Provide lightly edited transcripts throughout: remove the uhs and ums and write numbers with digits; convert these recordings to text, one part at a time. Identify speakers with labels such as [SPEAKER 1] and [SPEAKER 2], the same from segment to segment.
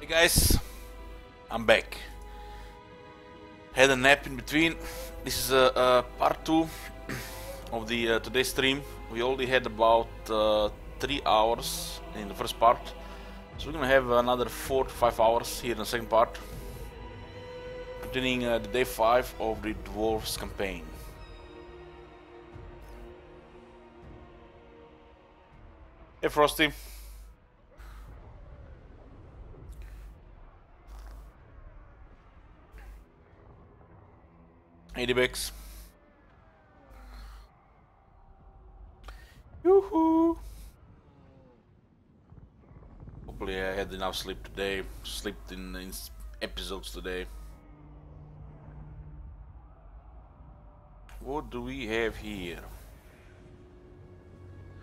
[SPEAKER 1] Hey guys, I'm back. Had a nap in between. This is part 2 of the today's stream. We already had about 3 hours in the first part, so we're gonna have another 4 to 5 hours here in the second part, continuing the day 5 of the Dwarfs campaign. Hey Frosty. Hey D-Bex. Yoo-hoo! Hopefully I had enough sleep today. Slept in episodes today. What do we have here?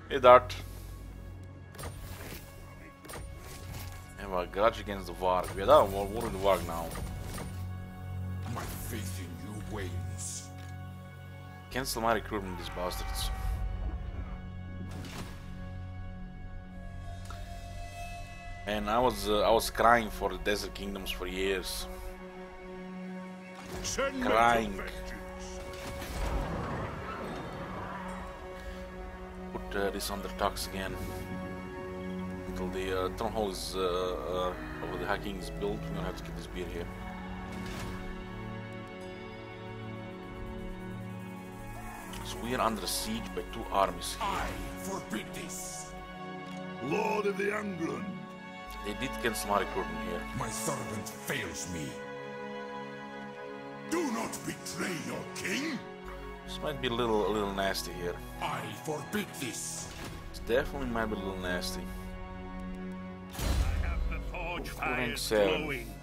[SPEAKER 1] Hey Dart. I have a grudge against the Varg. We are done war with the Varg now.
[SPEAKER 2] My faith in you wanes.
[SPEAKER 1] Cancel my recruitment, these bastards. And I was crying for the Desert Kingdoms for years. Crying. Put this on the talks again until the town hall is over the hacking is built. We're gonna have to keep this beer here. So we are under siege by 2 armies here.
[SPEAKER 2] I forbid this.
[SPEAKER 3] Lord of the England.
[SPEAKER 1] They did cancel my recruitment here.
[SPEAKER 2] My servant fails me.
[SPEAKER 3] Do not betray your king.
[SPEAKER 1] This might be a little nasty here.
[SPEAKER 2] I forbid this.
[SPEAKER 1] It definitely might be a little nasty.
[SPEAKER 4] I have the forge fires
[SPEAKER 1] 7.
[SPEAKER 4] glowing.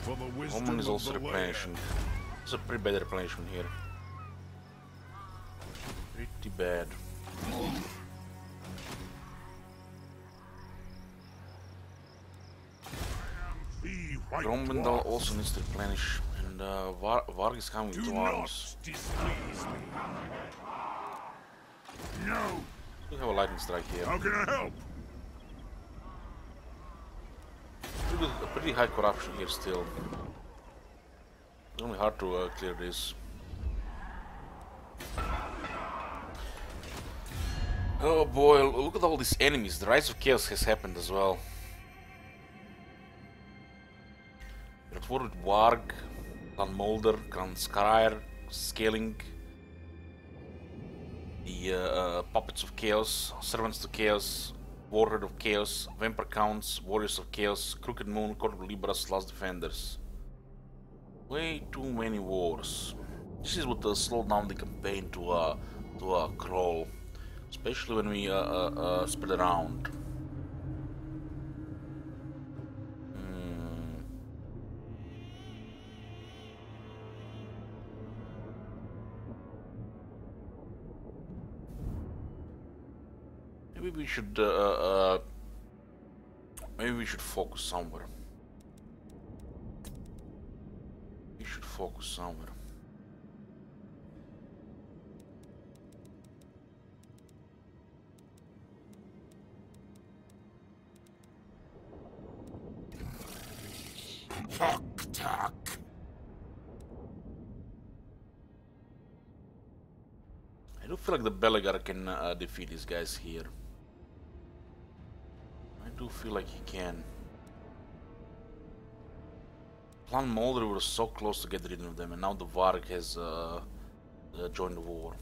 [SPEAKER 3] For the wisdom
[SPEAKER 1] Woman is
[SPEAKER 3] of
[SPEAKER 1] also
[SPEAKER 3] the land.
[SPEAKER 1] replenishing. It's a pretty bad replenishment here. Pretty bad.
[SPEAKER 3] Be white
[SPEAKER 1] Grombendal
[SPEAKER 3] dwarfs.
[SPEAKER 1] also needs to replenish, and Varg is coming with
[SPEAKER 3] Do
[SPEAKER 1] 2
[SPEAKER 3] not
[SPEAKER 1] arms.
[SPEAKER 3] displease me. No.
[SPEAKER 1] We have a lightning strike here.
[SPEAKER 3] How can I help?
[SPEAKER 1] A pretty high corruption here still. It's only hard to clear this. Oh boy, look at all these enemies. The Rise of Chaos has happened as well. We're at war with Varg, Clan Molder, Clan Skryre, Scaling, the Puppets of Chaos, Servants to Chaos, Warhead of Chaos, Vampire Counts, Warriors of Chaos, Crooked Moon, Court of Libras, Last Defenders. Way too many wars. This is what slowed down the campaign to a crawl, especially when we spread around. Maybe we should focus somewhere. We should focus somewhere.
[SPEAKER 2] Talk, talk.
[SPEAKER 1] I do feel like the Belegar can defeat these guys here. I do feel like he can. Clan Molder was so close to get rid of them, and now the Varg has joined the war.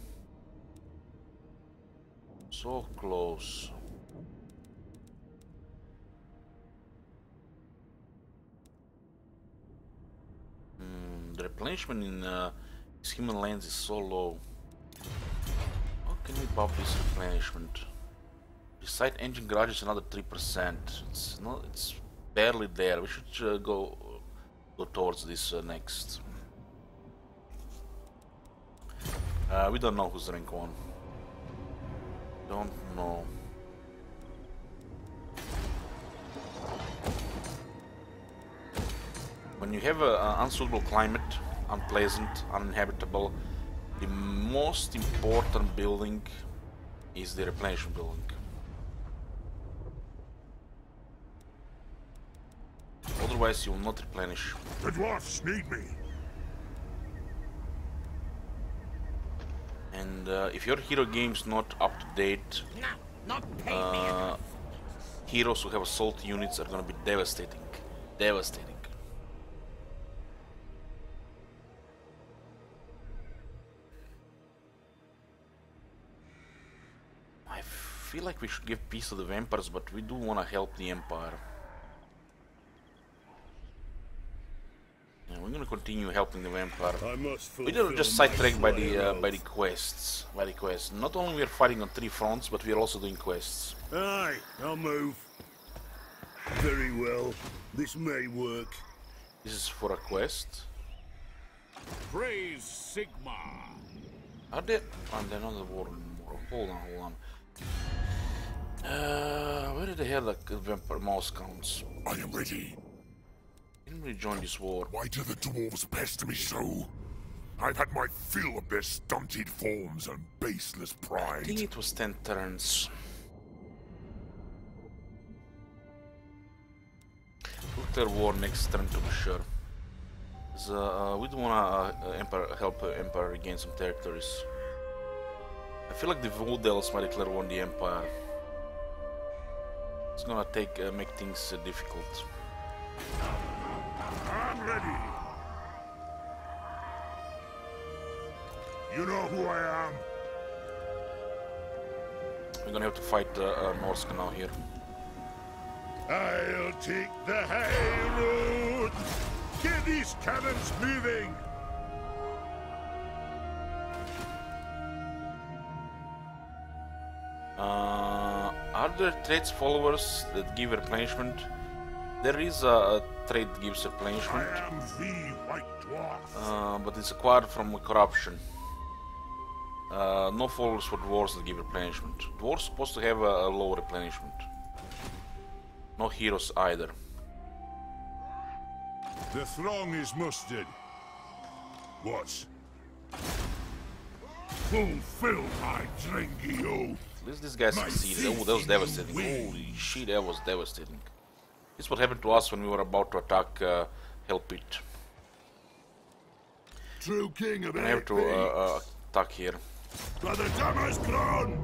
[SPEAKER 1] So close. The replenishment in these human lands is so low. How can we buff this replenishment? Recite engine garage is another 3%. It's barely there. We should go towards this next. We don't know who's rank 1. Don't know. When you have an unsuitable climate, unpleasant, uninhabitable, The most important building is the replenishment building. Otherwise you will not replenish.
[SPEAKER 3] The dwarfs need me.
[SPEAKER 1] And if your hero game's not up to date, heroes who have assault units are gonna be devastating. Devastating. I feel like we should give peace to the vampires, but we do want to help the Empire. And we're gonna continue helping the Vampire. We are just sidetracked by the quests. Not only we are fighting on 3 fronts, but we are also doing quests.
[SPEAKER 5] Aye, I'll move. Very well. This may work.
[SPEAKER 1] This is for a quest.
[SPEAKER 2] Praise Sigma.
[SPEAKER 1] Are they? Oh, they're not the war anymore. Hold on. Where did they have the vampire mouse counts?
[SPEAKER 3] I am ready.
[SPEAKER 1] Didn't we join this war?
[SPEAKER 3] Why do the dwarves pester me so? I've had my fill of their stunted forms and baseless
[SPEAKER 1] I
[SPEAKER 3] pride.
[SPEAKER 1] think it was 10 turns. We'll declare war next turn to be sure. We do wanna help Empire regain some territories. I feel like the Voldels might declare war on the Empire. It's gonna make things difficult.
[SPEAKER 3] I'm ready. You know who I am.
[SPEAKER 1] We're gonna have to fight Norska now here.
[SPEAKER 3] I'll take the high road. Get these cannons moving.
[SPEAKER 1] Are there trades followers that give replenishment? There is a trade that gives
[SPEAKER 3] I
[SPEAKER 1] replenishment,
[SPEAKER 3] am the White Dwarf.
[SPEAKER 1] but it's acquired from corruption. No followers for dwarves that give replenishment. Dwarves supposed to have a low replenishment. No heroes either.
[SPEAKER 3] The throng is mustered. What? Fulfill my drinky oath.
[SPEAKER 1] At least this guy succeeded. Oh, that was devastating. Holy shit, that was devastating. This is what happened to us when we were about to attack Hell Pit.
[SPEAKER 3] True king of
[SPEAKER 1] I have to attack here.
[SPEAKER 3] But the time has grown.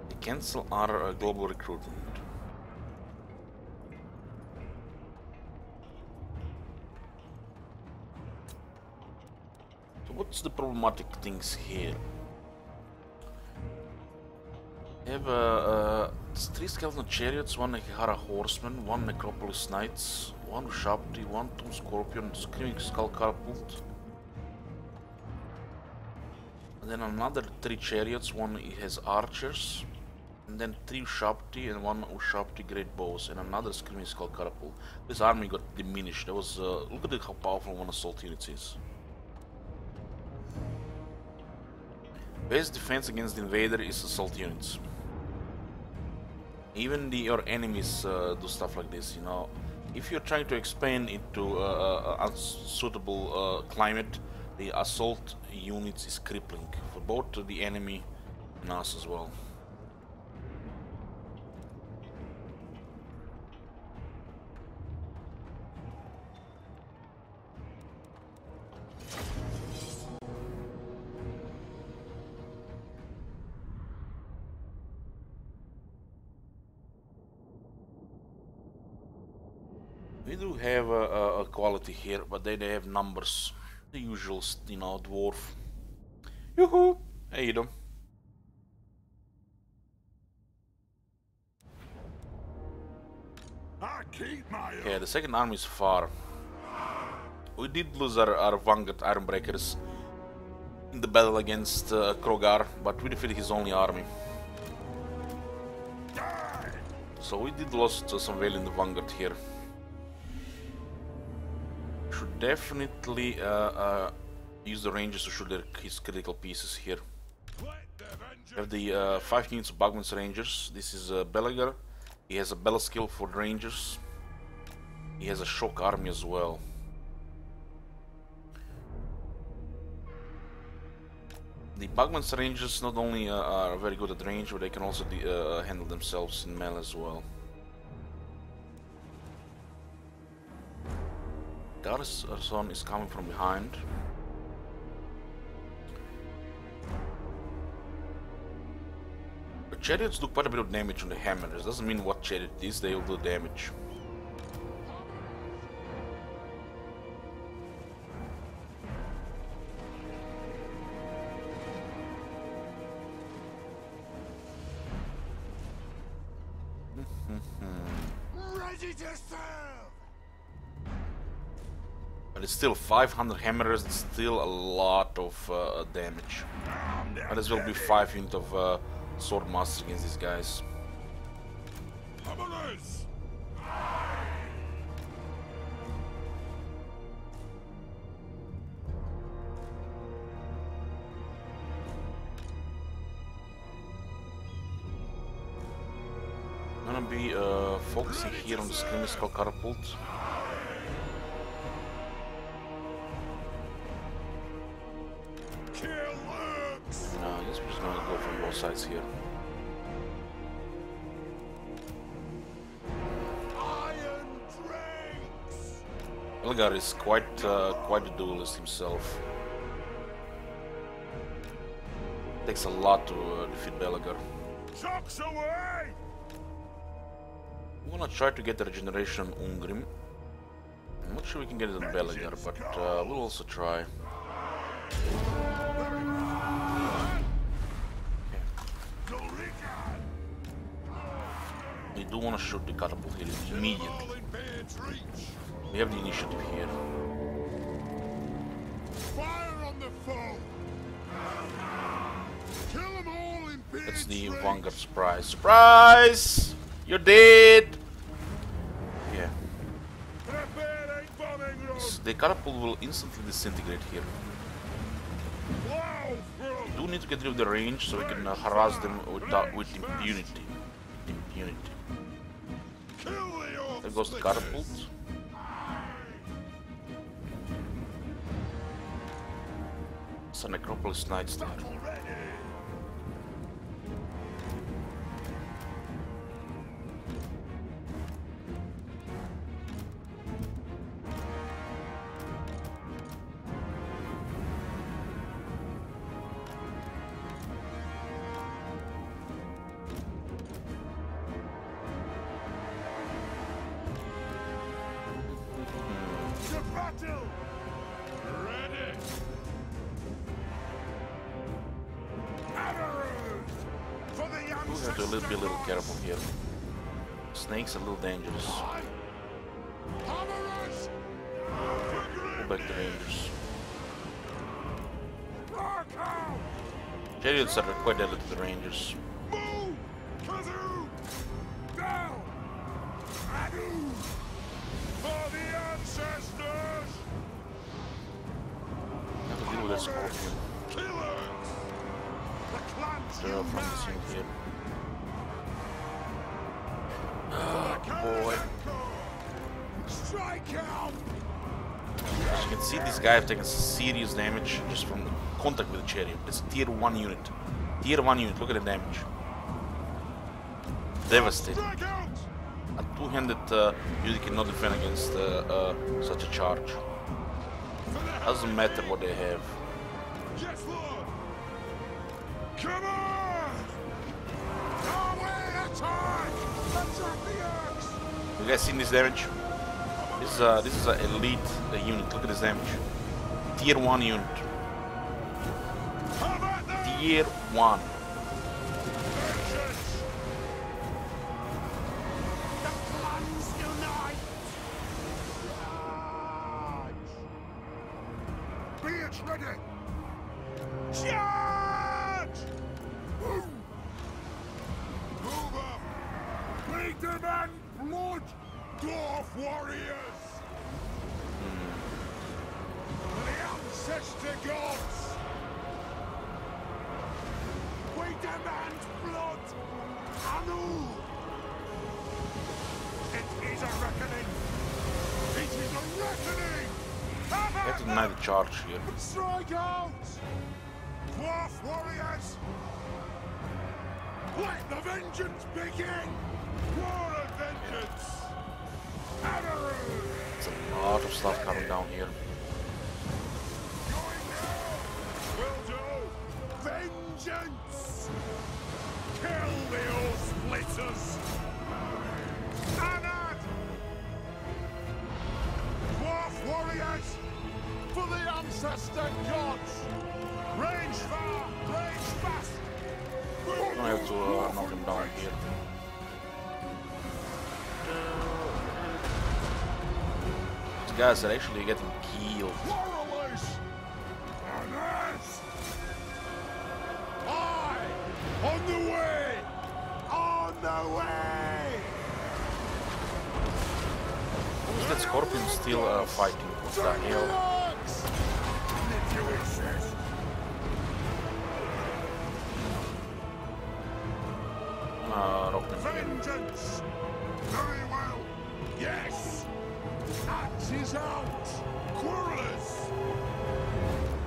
[SPEAKER 1] They cancel our global recruitment. So what's the problematic things here? We have 3 skeleton chariots, 1 Hara horseman, 1 Necropolis knights, 1 Ushabti, 1 Tomb scorpion, screaming skull catapult. And then another 3 chariots, 1 has archers, and then 3 Ushabti and 1 Ushabti great bows, and another screaming skull catapult. This army got diminished. That was look at how powerful one assault unit is. Best defense against the invader is assault units. Even your enemies do stuff like this, you know. If you're trying to expand into unsuitable climate, the assault units is crippling for both the enemy and us as well. We do have a quality here, but they have numbers. The usual, you know, dwarf. Yoo-hoo! Hey, you know.
[SPEAKER 3] I keep my
[SPEAKER 1] Okay, the second army is far. We did lose our Vanguard Ironbreakers in the battle against Krogar, but we defeated his only army. So we did lose some value in the Vanguard here. Should definitely use the Rangers to shoot his critical pieces here. We have the 5 units of Bagman's Rangers. This is Belagar. He has a battle skill for the Rangers. He has a shock army as well. The Bugman's rangers not only are very good at range, but they can also handle themselves in melee as well. Garrison is coming from behind. The chariots do quite a bit of damage on the hammers. Doesn't mean what chariot it is, they will do damage.
[SPEAKER 2] Ready to serve!
[SPEAKER 1] But it's still 500 hammers, it's still a lot of damage. Might as well be 5 units of sword master against these guys.
[SPEAKER 2] Hammerers!
[SPEAKER 1] I'm gonna be focusing here on the skirmish called catapult. I guess we're just gonna go from both sides here. Elgar is quite a duelist himself. Takes a lot to defeat Belagar.
[SPEAKER 2] Shocks away!
[SPEAKER 1] I'm gonna try to get the regeneration on Ungrim. I'm not sure we can get it on Belagar, but we'll also try. We do want to shoot the catapult here immediately. We have the initiative here.
[SPEAKER 2] Fire on the foe! Kill them all in
[SPEAKER 1] That's the Vanguard surprise. Surprise! You're dead! Yeah. The catapult will instantly disintegrate here. We do need to get rid of the range so we can harass them with impunity. There goes the catapult. It's a Necropolis Knights there. We have to be a little careful here. Snake's a little dangerous. Pull back the rangers. Chariots are quite deadly to the rangers. Have to deal with that scorpion. From the scene here. Boy. As you can see, these guys have taken serious damage just from the contact with the chariot. It's a tier 1 unit. Tier 1 unit, look at the damage. Devastating. A two-handed unit cannot defend against such a charge. Doesn't matter what they have.
[SPEAKER 2] Yes, Lord! Come on! Attack! Attack the axe!
[SPEAKER 1] You guys seen this damage? This is an elite unit. Look at this damage. Tier 1 unit. Tier 1.
[SPEAKER 2] Beards ready! Charge! Move up! We demand blood, dwarf warriors! The ancestor gods! We demand blood! Anu! It is a reckoning! It is a reckoning!
[SPEAKER 1] We have to deny the charge here.
[SPEAKER 2] Strike out! Dwarf warriors! Let the vengeance begin! War of vengeance!
[SPEAKER 1] A lot of stuff coming down here.
[SPEAKER 2] Will do! Vengeance! Kill the old splitters! Anad! Dwarf warriors! For the ancestor gods! Range far! Range fast!
[SPEAKER 1] I have to knock him down here. These guys are actually getting killed.
[SPEAKER 2] Warriors! Anad! Aye! On the way! On the way!
[SPEAKER 1] Is that Scorpion still fighting? What the hell?
[SPEAKER 2] Vengeance! Very well! Yes! Axe is out! Quarrelers!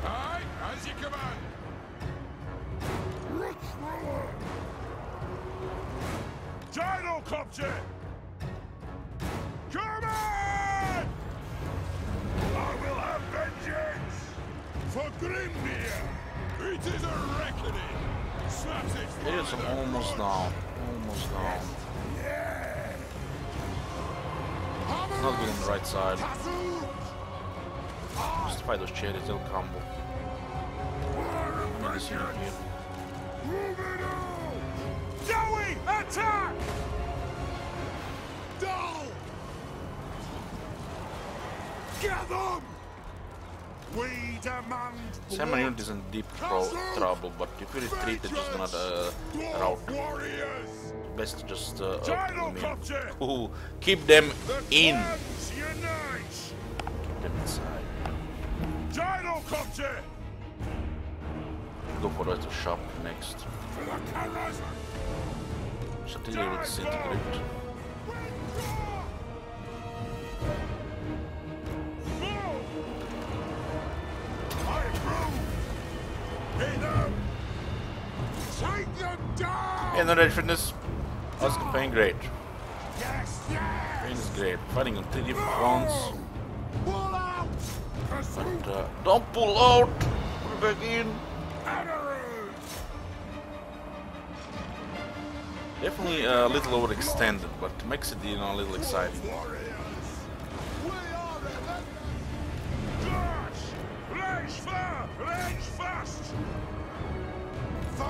[SPEAKER 2] Aye, as you command! Gyrocopter! Come on! I will have vengeance! For Grimnir! It is a reckoning! Snaps it!
[SPEAKER 1] It's almost down. Almost down. It's not good on the right side. Just fight those cherries, they'll crumble. I'm here.
[SPEAKER 2] Joey, attack! Dull! Get them! We demand
[SPEAKER 1] Salmon unit is in deep trouble, but if you retreat, they're just gonna rout. Best to just keep them in. Keep them inside.
[SPEAKER 2] Gyrocopter!
[SPEAKER 1] Go for the shop next. Artillery will disintegrate.
[SPEAKER 2] Take them down!
[SPEAKER 1] And the red fitness. How's the campaign? Great.
[SPEAKER 2] Yes,
[SPEAKER 1] Campaign
[SPEAKER 2] yes!
[SPEAKER 1] is great. Fighting on 3 different fronts.
[SPEAKER 2] Pull out!
[SPEAKER 1] But don't pull out! Put it back in. Definitely a little overextended, but makes it, you know, a little exciting.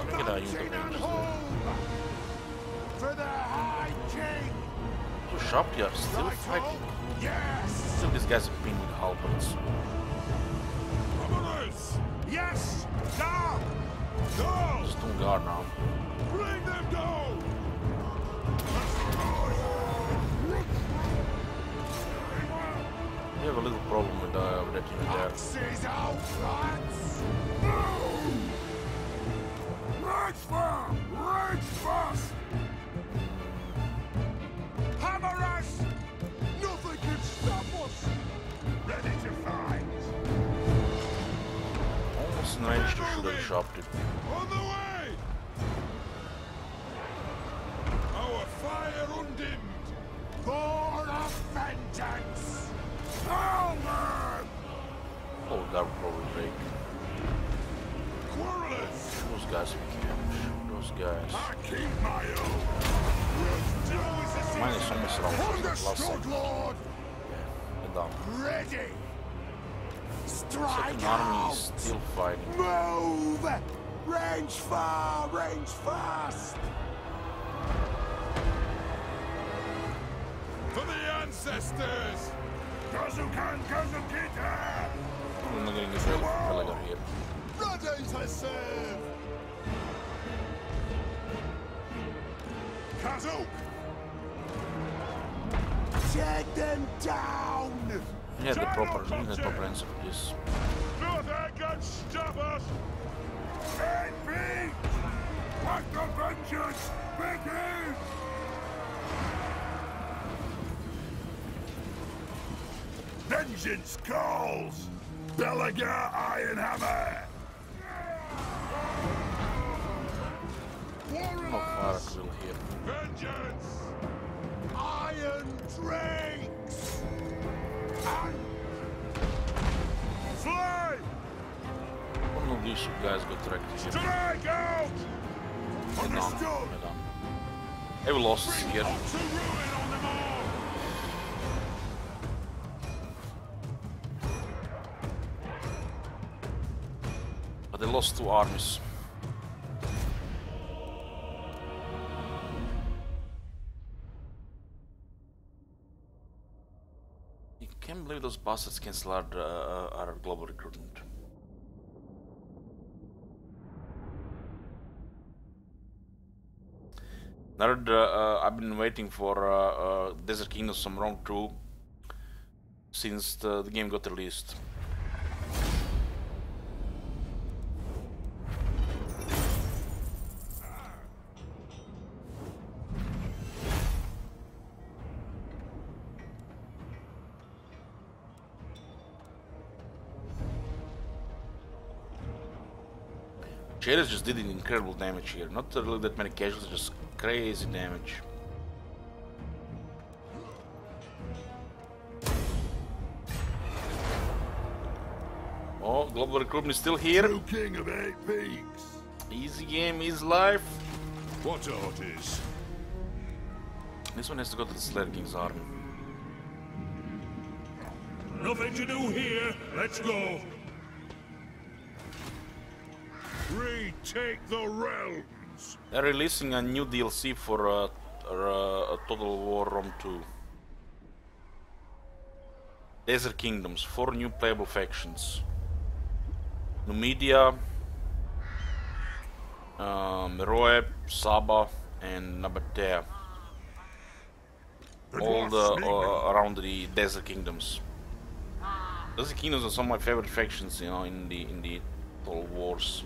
[SPEAKER 1] Look at how you
[SPEAKER 2] For the High King!
[SPEAKER 1] so sharp, you are still fighting.
[SPEAKER 2] Yes!
[SPEAKER 1] Still, these guys have been with halberds.
[SPEAKER 2] Yes! Down! Go!
[SPEAKER 1] Just on guard now.
[SPEAKER 2] Bring them down!
[SPEAKER 1] We have a little problem with that unit there.
[SPEAKER 2] Axes out, rats!
[SPEAKER 3] Right far! Right fast!
[SPEAKER 2] Hammer us! Nothing can stop us! Ready to fight!
[SPEAKER 1] Almost in range to shoot at the shop, dude.
[SPEAKER 2] On the way! Our fire undimmed! For of vengeance! Alman!
[SPEAKER 1] Oh, that would probably break.
[SPEAKER 2] Quarrelers!
[SPEAKER 1] Those guys we can shoot. Those guys.
[SPEAKER 2] I keep my own!
[SPEAKER 1] Mine is almost around last
[SPEAKER 2] Understood,
[SPEAKER 1] second.
[SPEAKER 2] Lord!
[SPEAKER 1] They're done.
[SPEAKER 2] Ready! Strike
[SPEAKER 1] Second army
[SPEAKER 2] out!
[SPEAKER 1] is still fighting.
[SPEAKER 2] Move! Range far, range fast! For the ancestors! Kazukan Kazukita!
[SPEAKER 1] I'm not getting this Gallagher here.
[SPEAKER 2] Ready to serve! Kazuk! Take them down!
[SPEAKER 1] Yeah, the proper answer for this.
[SPEAKER 2] Nothing can stop us! Stand beat! Let the vengeance begin! Vengeance calls! Belaga Ironhammer!
[SPEAKER 1] No fire will here.
[SPEAKER 2] Vengeance! Iron drakes! And fly!
[SPEAKER 1] One of these guys got wrecked here.
[SPEAKER 2] Strike out!
[SPEAKER 1] They're done.
[SPEAKER 2] Understood!
[SPEAKER 1] They're done. They will lose here.
[SPEAKER 2] To ruin on them all!
[SPEAKER 1] But they lost 2 armies. You can't believe those bastards cancel our global recruitment. I've been waiting for Desert Kingdoms some wrong 2 since the game got released. Shaders just did incredible damage here. Not really that many casualties, just crazy damage. Oh, global recruitment is still here.
[SPEAKER 3] True king of 8 peaks.
[SPEAKER 1] Easy game, easy life.
[SPEAKER 3] What art is?
[SPEAKER 1] This one has to go to the Slayer King's army.
[SPEAKER 4] Nothing to do here. Let's go.
[SPEAKER 3] Retake the realms.
[SPEAKER 1] They're releasing a new DLC for a Total War Rome 2. Desert Kingdoms, 4 new playable factions. Numidia, Meroe, Saba, and Nabatea. All around the Desert Kingdoms. Desert Kingdoms are some of my favorite factions, you know, in the Total Wars.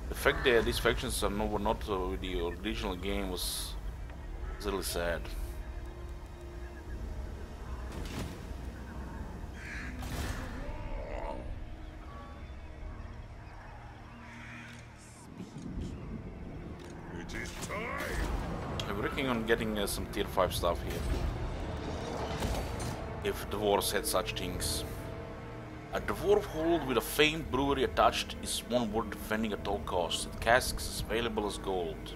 [SPEAKER 1] The fact that these factions were not with the original game was really sad.
[SPEAKER 3] It is time.
[SPEAKER 1] I'm working on getting some tier 5 stuff here. If dwarves had such things. A dwarf hold with a famed brewery attached is one worth defending at all costs. The casks is available as gold.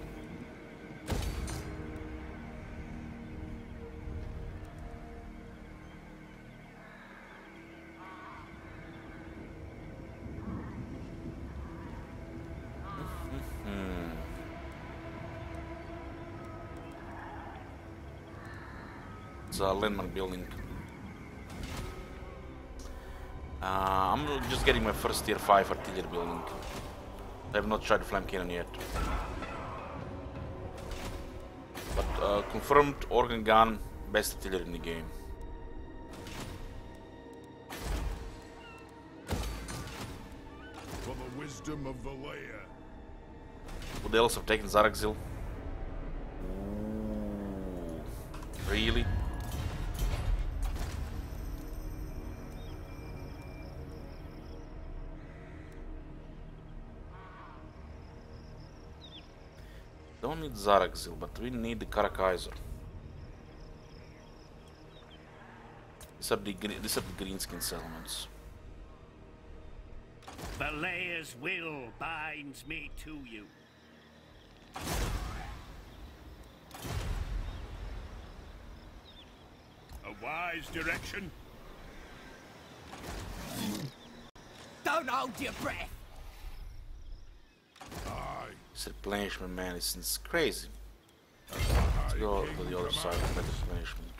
[SPEAKER 1] It's a landmark building. I'm just getting my first tier 5 artillery building. I have not tried flame cannon yet. But confirmed organ gun, best artillery in the game.
[SPEAKER 3] For the wisdom of Valea.
[SPEAKER 1] Would else have taken Zarakzil? Ooh, really? Don't need Zarakzil, but we need the Karakaiser. These are the greenskin settlements.
[SPEAKER 4] Valea's will binds me to you. A wise direction.
[SPEAKER 6] Don't hold your breath.
[SPEAKER 1] This replenishment, man, it's crazy. Let's go to the other side of better replenishment.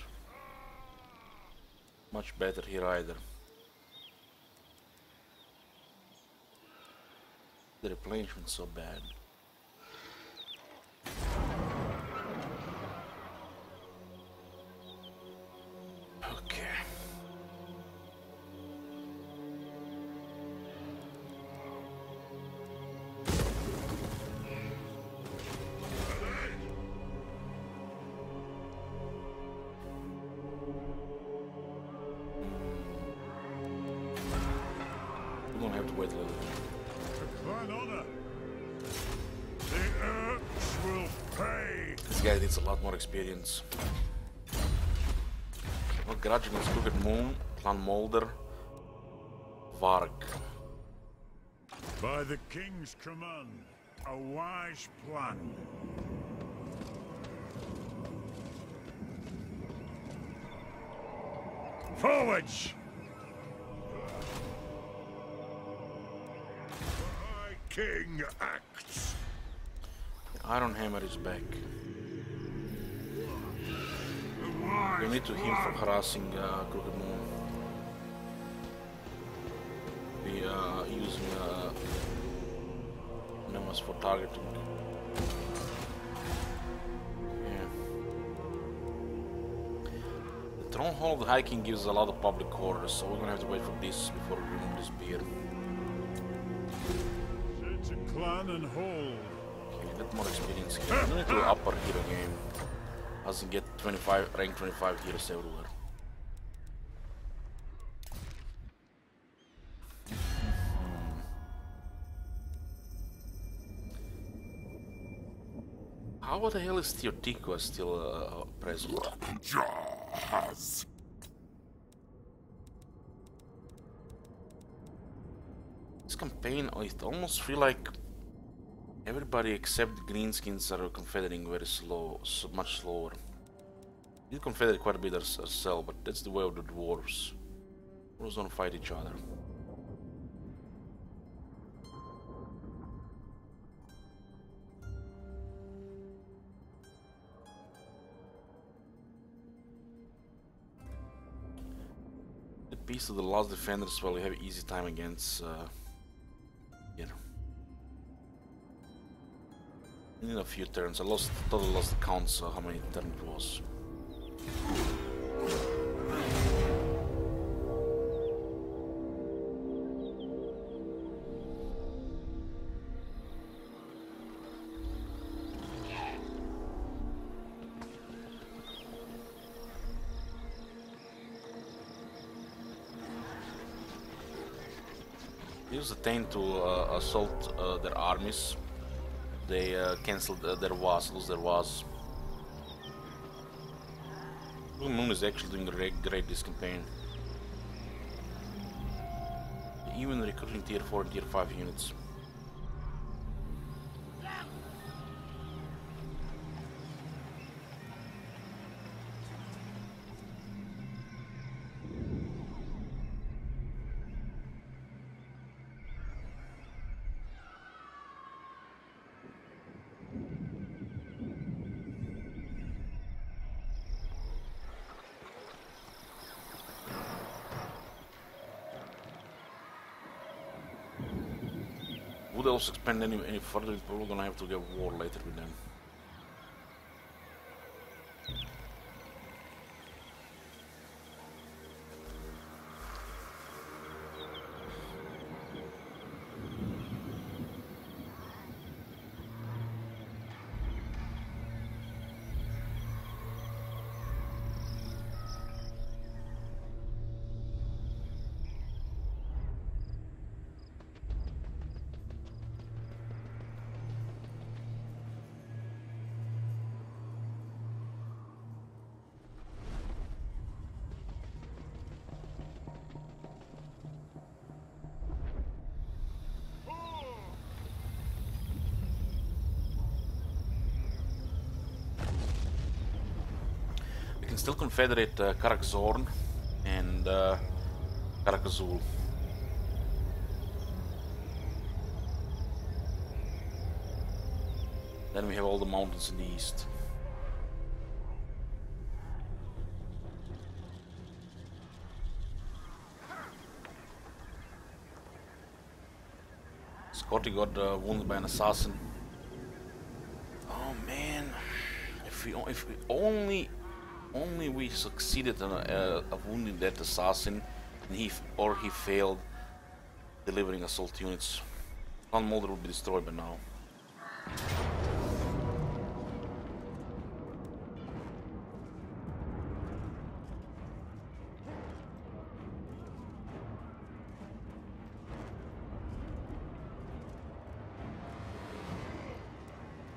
[SPEAKER 1] Much better here either. The replenishment's so bad. Okay. We're gonna have to wait a little bit.
[SPEAKER 3] Clan honor. The earth will pay.
[SPEAKER 1] This guy needs a lot more experience. What grudge against Crooked Moon, Clan Molder, Varg.
[SPEAKER 3] By the king's command, a wise plan. Forwards! The High King acts.
[SPEAKER 1] Iron Hammer is back. We need to him for harassing Crooked Moon. We using Nemas for targeting. Yeah. The Throne Hall of the High King gives a lot of public orders, so we're gonna have to wait for this before we remove this beard.
[SPEAKER 3] It's a clan and hold.
[SPEAKER 1] Okay, get more experience here. We need to up our hero game. Doesn't get 25 rank 25 heroes everywhere. How the hell is Teotihuacan still present?
[SPEAKER 3] Jazz.
[SPEAKER 1] This campaign, it almost feel like everybody except Greenskins are confederating very slow, so much slower. We confederate quite a bit ourselves, but that's the way of the dwarves. Dwarves don't fight each other. The piece of the last defenders, well, we have easy time against here. In a few turns, I totally lost the counts how many turns it was. Use the Tain to assault their armies. They cancelled their was, lose their was. Blue Moon is actually doing great this campaign. Even recruiting tier 4 and tier 5 units. Would else expand any further? We're probably gonna have to get war later with them. Still confederate Karakzorn and Karakazul. Then we have all the mountains in the east. Scotty got wounded by an assassin. Oh man, if we only we succeeded in wounding that assassin, and he failed delivering assault units, Clan Molder would be destroyed by now.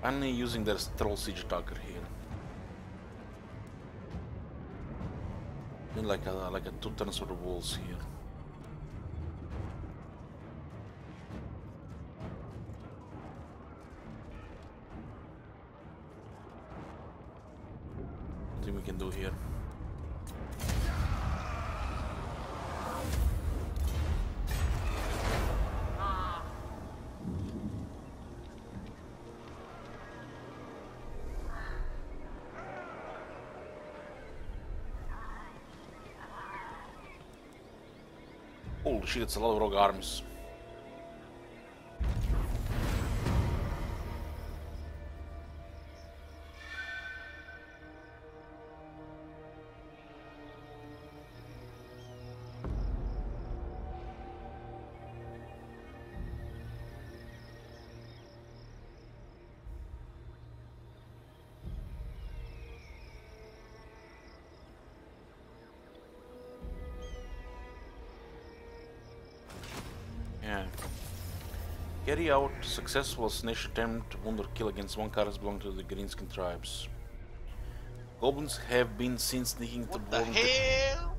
[SPEAKER 1] Finally using their troll siege attacker here. Need like a 2 turns of the walls here. Nothing we can do here. Holy shit, it's a lot of rogue armies. Yeah. Carry out successful assassination attempt, wound or kill against one cars belonging to the Greenskin tribes. Goblins have been seen sneaking to
[SPEAKER 7] The hell?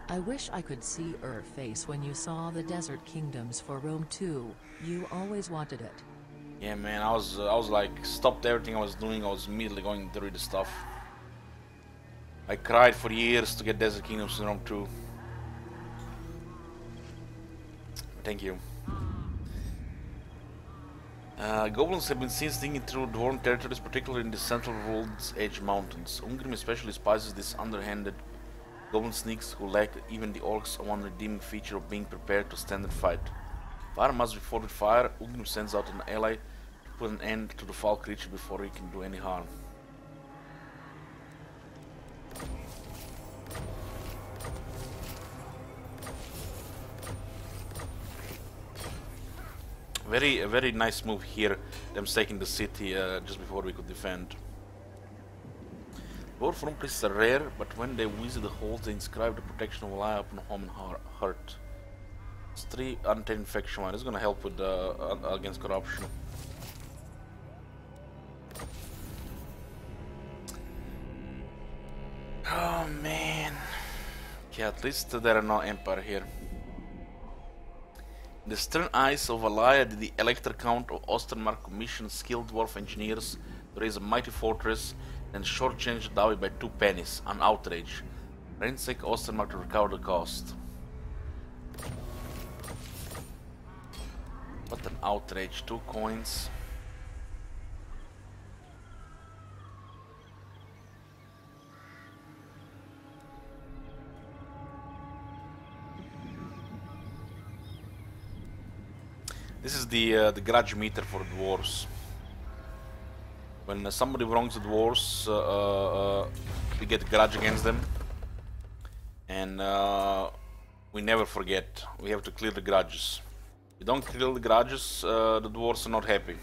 [SPEAKER 8] I wish I could see your face when you saw the Desert Kingdoms for Rome 2. You always wanted it.
[SPEAKER 1] Yeah, man, I was like, stopped everything I was doing. I was immediately going through the stuff. I cried for years to get Desert Kingdoms in Rome 2. Thank you. Goblins have been seen sneaking through Dwarven territories, particularly in the central World's Edge Mountains. Ungrim especially despises this underhanded goblin sneaks who lack even the orcs one redeeming feature of being prepared to stand and fight. Fire must be fought with fire. Ungrim sends out an ally to put an end to the foul creature before he can do any harm. A very nice move here, them taking the city just before we could defend. Dwarf rumplists are rare, but when they visit the halls, they inscribe the protection of lie upon home and heart. It's 3 untamed infection. This is gonna help with against corruption. Oh man. Okay, at least there are no empire here. In the stern eyes of Alaya did the Elector Count of Ostermark commission skilled dwarf engineers to raise a mighty fortress and shortchange Dawi by 2 pennies, an outrage. Ransack Ostermark to recover the cost. What an outrage, 2 coins. This is the grudge meter for dwarves. When somebody wrongs the dwarves, we get a grudge against them, and we never forget. We have to clear the grudges. If we don't clear the grudges, the dwarves are not happy.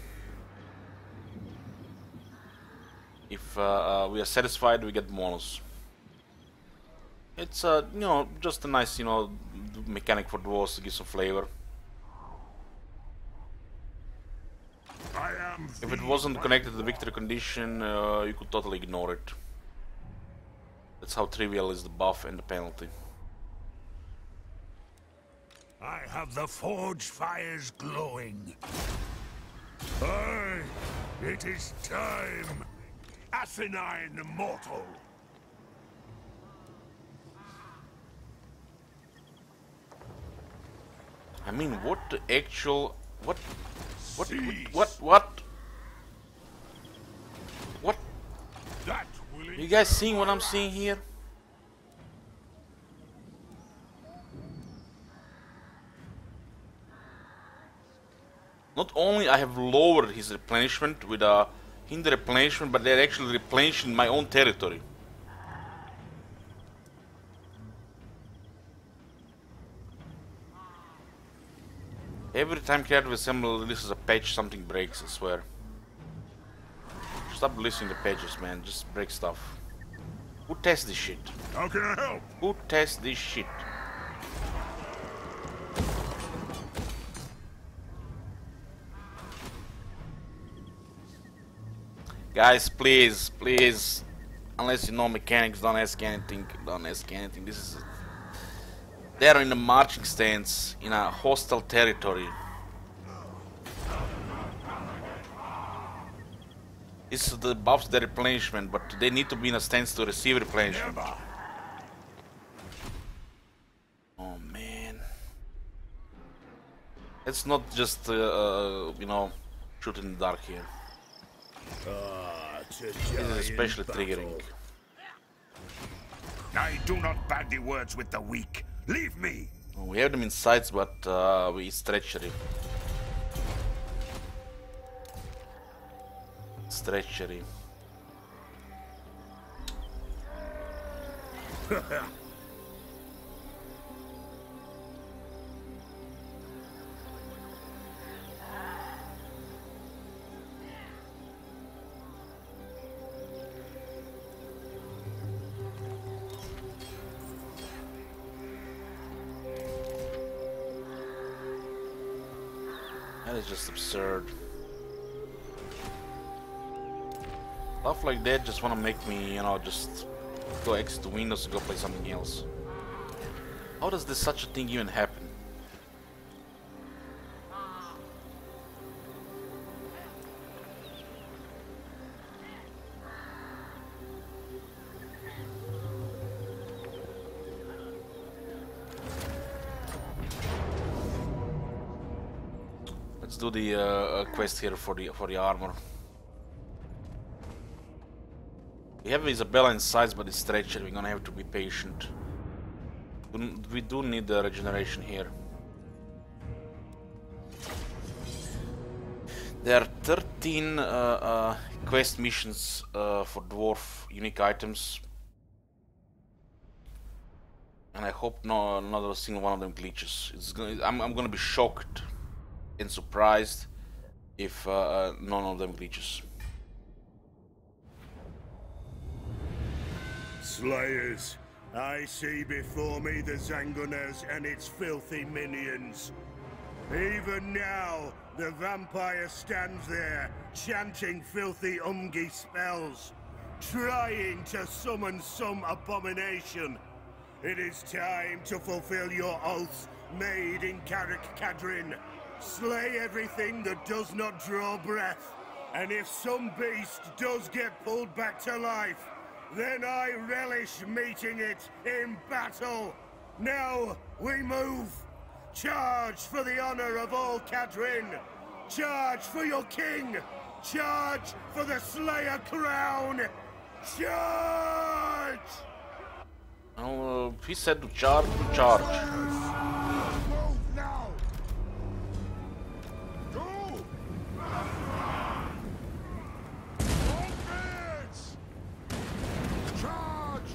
[SPEAKER 1] If we are satisfied, we get bonus. It's you know, just a nice, you know, mechanic for dwarves to give some flavor. If it wasn't connected to the victory condition, you could totally ignore it. That's how trivial is the buff and the penalty.
[SPEAKER 5] I have the forge fires glowing. Aye, it is time. Asinine mortal.
[SPEAKER 1] I mean, what the actual... What? What?
[SPEAKER 5] That will
[SPEAKER 1] You guys seeing what I'm seeing here? Not only I have lowered his replenishment with a hinder replenishment, but they're actually replenishing my own territory. Every time Creative Assembly releases a patch, something breaks, I swear. Stop releasing the patches, man. Just break stuff. Who tests this shit?
[SPEAKER 5] How can I help?
[SPEAKER 1] Who tests this shit? Guys, please, please. Unless you know mechanics, don't ask anything. Don't ask anything. This is. They are in a marching stance in a hostile territory. This is the buffs their replenishment, but they need to be in a stance to receive replenishment. Oh man. It's not just, you know, shoot in the dark here. This is especially triggering.
[SPEAKER 2] I do not bandy words with the weak. Leave me!
[SPEAKER 1] We have them in sights, but we treachery. Treachery. That is just absurd. Stuff like that just wanna make me, you know, just go exit the Windows and go play something else. How does this such a thing even happen? Let's do the quest here for the armor. We have Isabella in sights, but it's stretched. We're gonna have to be patient. We do need the regeneration here. There are 13 quest missions for dwarf unique items, and I hope not a single one of them glitches. I'm gonna be shocked and surprised if none of them glitches.
[SPEAKER 5] Slayers, I see before me the Zangunas and its filthy minions. Even now, the vampire stands there, chanting filthy Umgi spells, trying to summon some abomination. It is time to fulfill your oaths made in Carrick Cadrin. Slay everything that does not draw breath, and if some beast does get pulled back to life, then I relish meeting it in battle. Now we move. Charge for the honor of all Cadrin. Charge for your king. Charge for the Slayer crown. Charge!
[SPEAKER 1] Oh, he said to charge, to charge.
[SPEAKER 2] Move now! Go! Offense! Charge!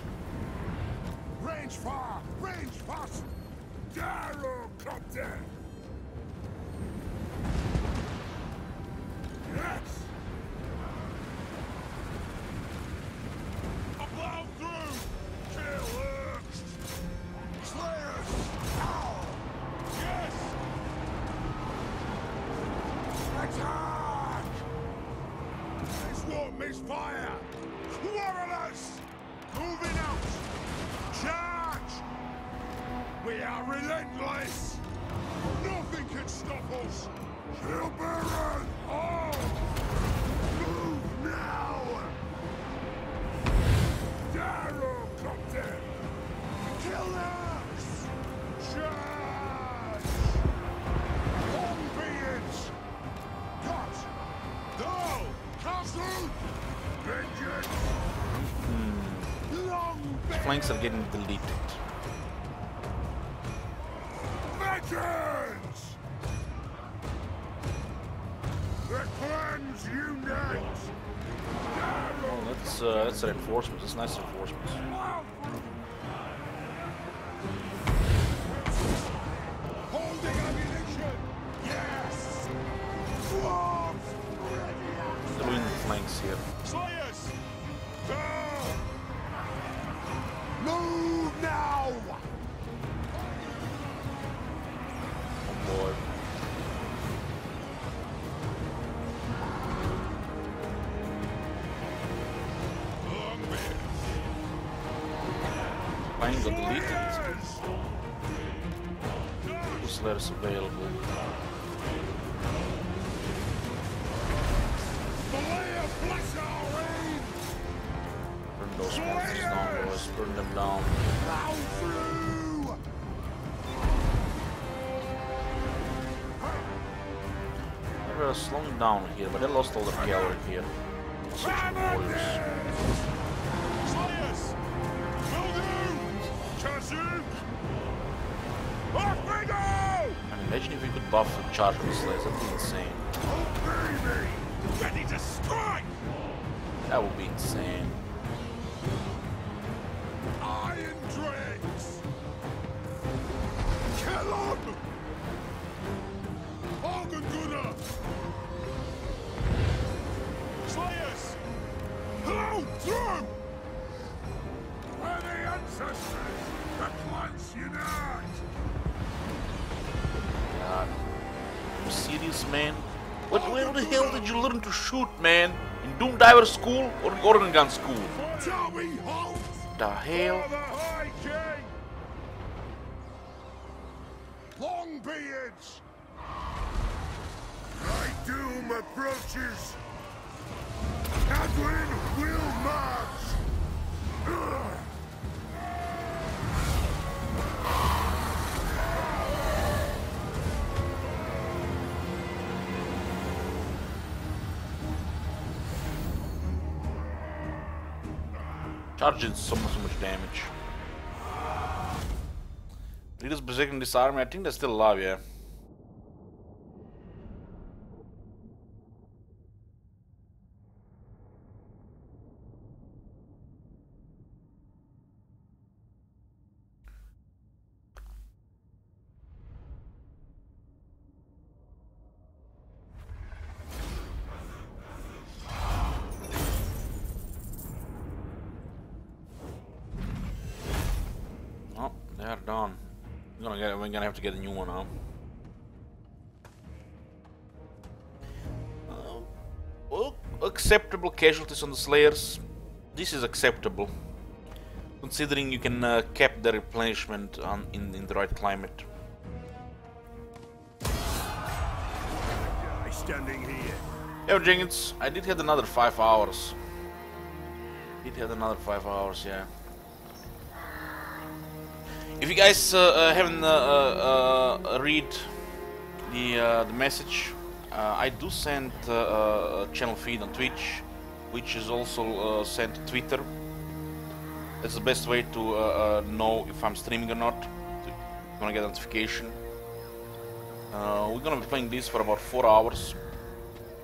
[SPEAKER 2] Range far! Range fast! Gyrocopter! Yes! Blow through! Kill her! Slayers! Ow! Yes! Attack! This won't miss fire! Quarrelers! Moving out! Charge! We are relentless! Nothing can stop us! Kill Baron! All! Move now! Gyrocopter! Killers! Charge! Long beards! Cut! No! Castle! Vengeance! Long beards!
[SPEAKER 1] Flanks are getting deleted.
[SPEAKER 2] Vengeance! The clans unite!
[SPEAKER 1] Oh, that's reinforcements. That's nice reinforcements.
[SPEAKER 2] Holding ammunition! Yes! Dwarfs!
[SPEAKER 1] Still in the flanks here.
[SPEAKER 2] Slayers! Move now!
[SPEAKER 1] Oh boy. Mine got deleted. Two Slayers available. Burn those monsters down, boys. Burn them down. They're slowing down here, but they lost all their cavalry here. Switching warriors.
[SPEAKER 2] Slayers! Will do! Chasu! Off we go!
[SPEAKER 1] And imagine if we could buff the charge of the Slayers, that'd be insane.
[SPEAKER 2] Obey me! Ready to strike!
[SPEAKER 1] That would be insane.
[SPEAKER 2] Iron dregs! Kill 'em! Organgunner! Slayers! Hello! Through! We're the ancestors! The clans unite!
[SPEAKER 1] God. Are you serious, man? Where the hell did you learn to shoot, man? In Doom Diver school or in Organ Gun school?
[SPEAKER 2] Shall we halt?
[SPEAKER 1] The hell?
[SPEAKER 2] For the High King! Longbeards! My doom approaches! Cadwin will march! Ugh.
[SPEAKER 1] Charging so much damage. Leaders berserking this army, I think they're still alive, yeah. Oh, they're done. We're gonna have to get a new one now. Well, acceptable casualties on the Slayers. This is acceptable, considering you can cap the replenishment in the right climate.
[SPEAKER 5] Guy standing here.
[SPEAKER 1] Yeah, Jenkins, I did have another 5 hours. Yeah. If you guys haven't read the message, I do send a channel feed on Twitch, which is also sent to Twitter. That's the best way to know if I'm streaming or not. You're gonna get a notification. We're gonna be playing this for about 4 hours,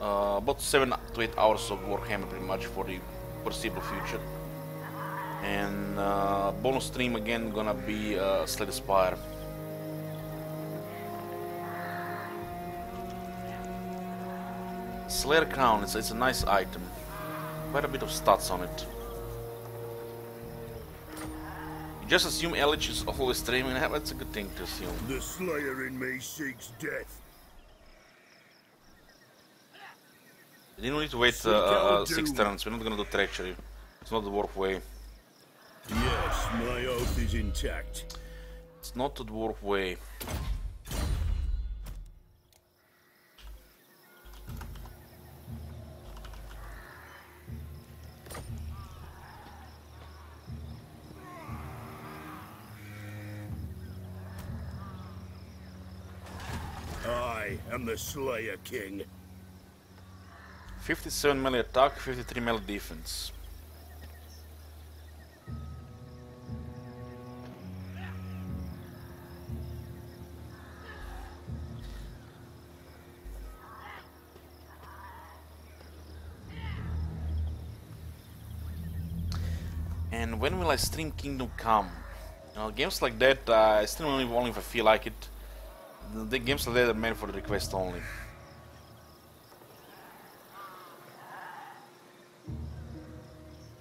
[SPEAKER 1] about 7 to 8 hours of Warhammer, pretty much for the foreseeable future. And bonus stream again gonna be Slay the Spire. Slayer Crown, it's a nice item. Quite a bit of stats on it. You just assume Elich is always streaming, that's a good thing to assume.
[SPEAKER 5] The Slayer in me seeks death.
[SPEAKER 1] You didn't need to wait 6 turns, we're not gonna do treachery. It's not the Dwarf way.
[SPEAKER 5] Yes, my oath is intact.
[SPEAKER 1] It's not the Dwarf way.
[SPEAKER 5] I am the Slayer King.
[SPEAKER 1] 57 melee attack, 53 melee defense. And when will I stream Kingdom Come? You know, games like that, I stream only if I feel like it. The games like that are meant for the request only.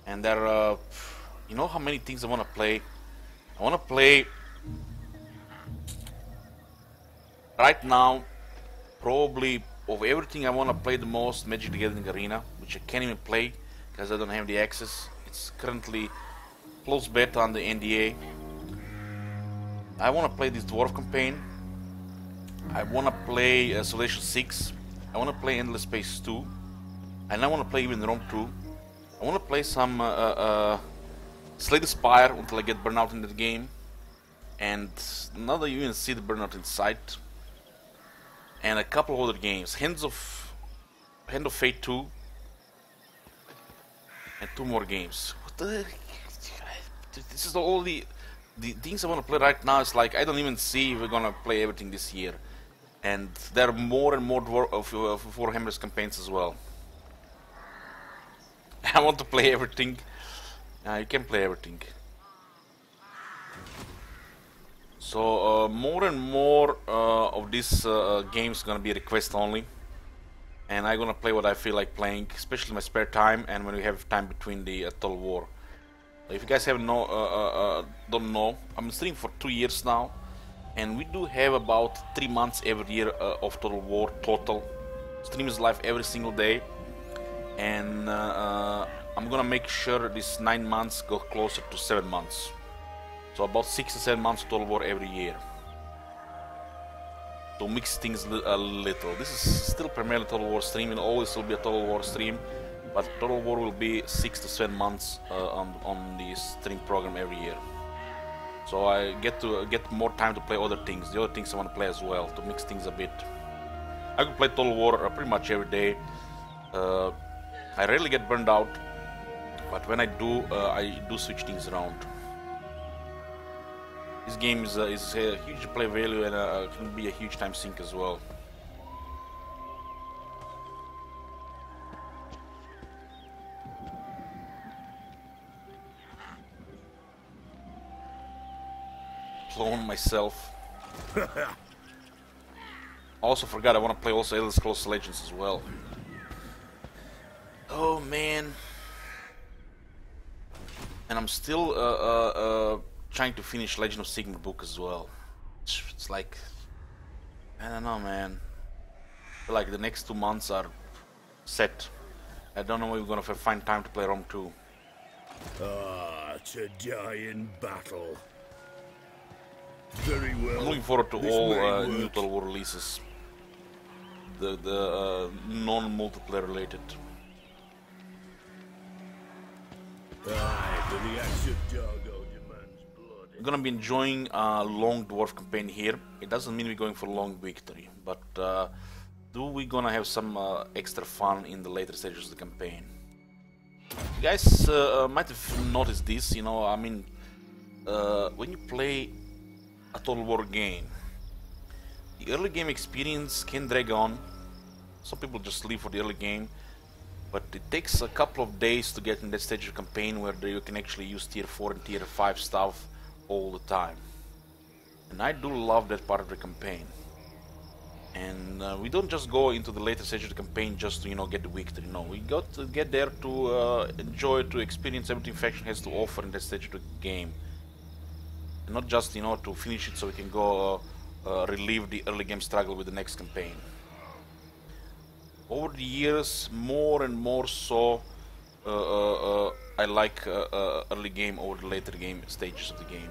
[SPEAKER 1] And there are, you know how many things I want to play? I want to play right now, probably of everything I want to play the most, Magic the Gathering Arena, which I can't even play because I don't have the access. It's currently closed beta on the NDA. I want to play this Dwarf campaign. I want to play Civilization 6. I want to play Endless Space 2. And I want to play even Rome 2. I want to play some Slay the Spire until I get burnout in that game. And now that you even see the burnout in sight. And a couple of other games. Hand of Fate 2. And 2 more games. What the heck? This is all the things I want to play right now. Is like I don't even see if we're gonna play everything this year. And there are more and more Warhammer's campaigns as well. I want to play everything. You can play everything. So more and more of these games gonna be request only, and I'm gonna play what I feel like playing, especially in my spare time and when we have time between the Total War. If you guys don't know, I'm streaming for 2 years now, and we do have about 3 months every year of Total War total. Stream is live every single day, and I'm gonna make sure these 9 months go closer to 7 months. So about 6 to 7 months of Total War every year. To mix things a little. This is still primarily Total War stream, and always will be a Total War stream. But Total War will be 6 to 7 months on the stream program every year. So I get more time to play other things. The other things I want to play as well, to mix things a bit. I could play Total War pretty much every day. I rarely get burned out, but when I do switch things around. This game is a huge play value and can be a huge time sink as well. Clone myself. Also forgot I want to play also Elder Scrolls Legends as well. Oh man. And I'm still trying to finish Legend of Sigmar book as well. It's like, I don't know, man. I feel like the next 2 months are set. I don't know when we're gonna find time to play Rome 2.
[SPEAKER 5] Ah, to die in battle. Very well.
[SPEAKER 1] I'm looking forward to
[SPEAKER 5] This
[SPEAKER 1] all
[SPEAKER 5] may
[SPEAKER 1] new
[SPEAKER 5] work.
[SPEAKER 1] Total War releases. The non-multiplayer related.
[SPEAKER 5] Aye, for the axe of Dargo demands blood.
[SPEAKER 1] We're gonna be enjoying a long Dwarf campaign here. It doesn't mean we're going for a long victory, but we're gonna have some extra fun in the later stages of the campaign. You guys might have noticed this, you know, I mean, when you play a Total War game, the early game experience can drag on. Some people just leave for the early game, but it takes a couple of days to get in that stage of campaign where you can actually use tier 4 and tier 5 stuff all the time. And I do love that part of the campaign. And we don't just go into the later stage of the campaign just to, you know, get the victory. No, we got to get there to enjoy, to experience everything faction has to offer in that stage of the game. And not just, you know, to finish it so we can go relieve the early game struggle with the next campaign. Over the years, more and more so, I like early game over the later game stages of the game.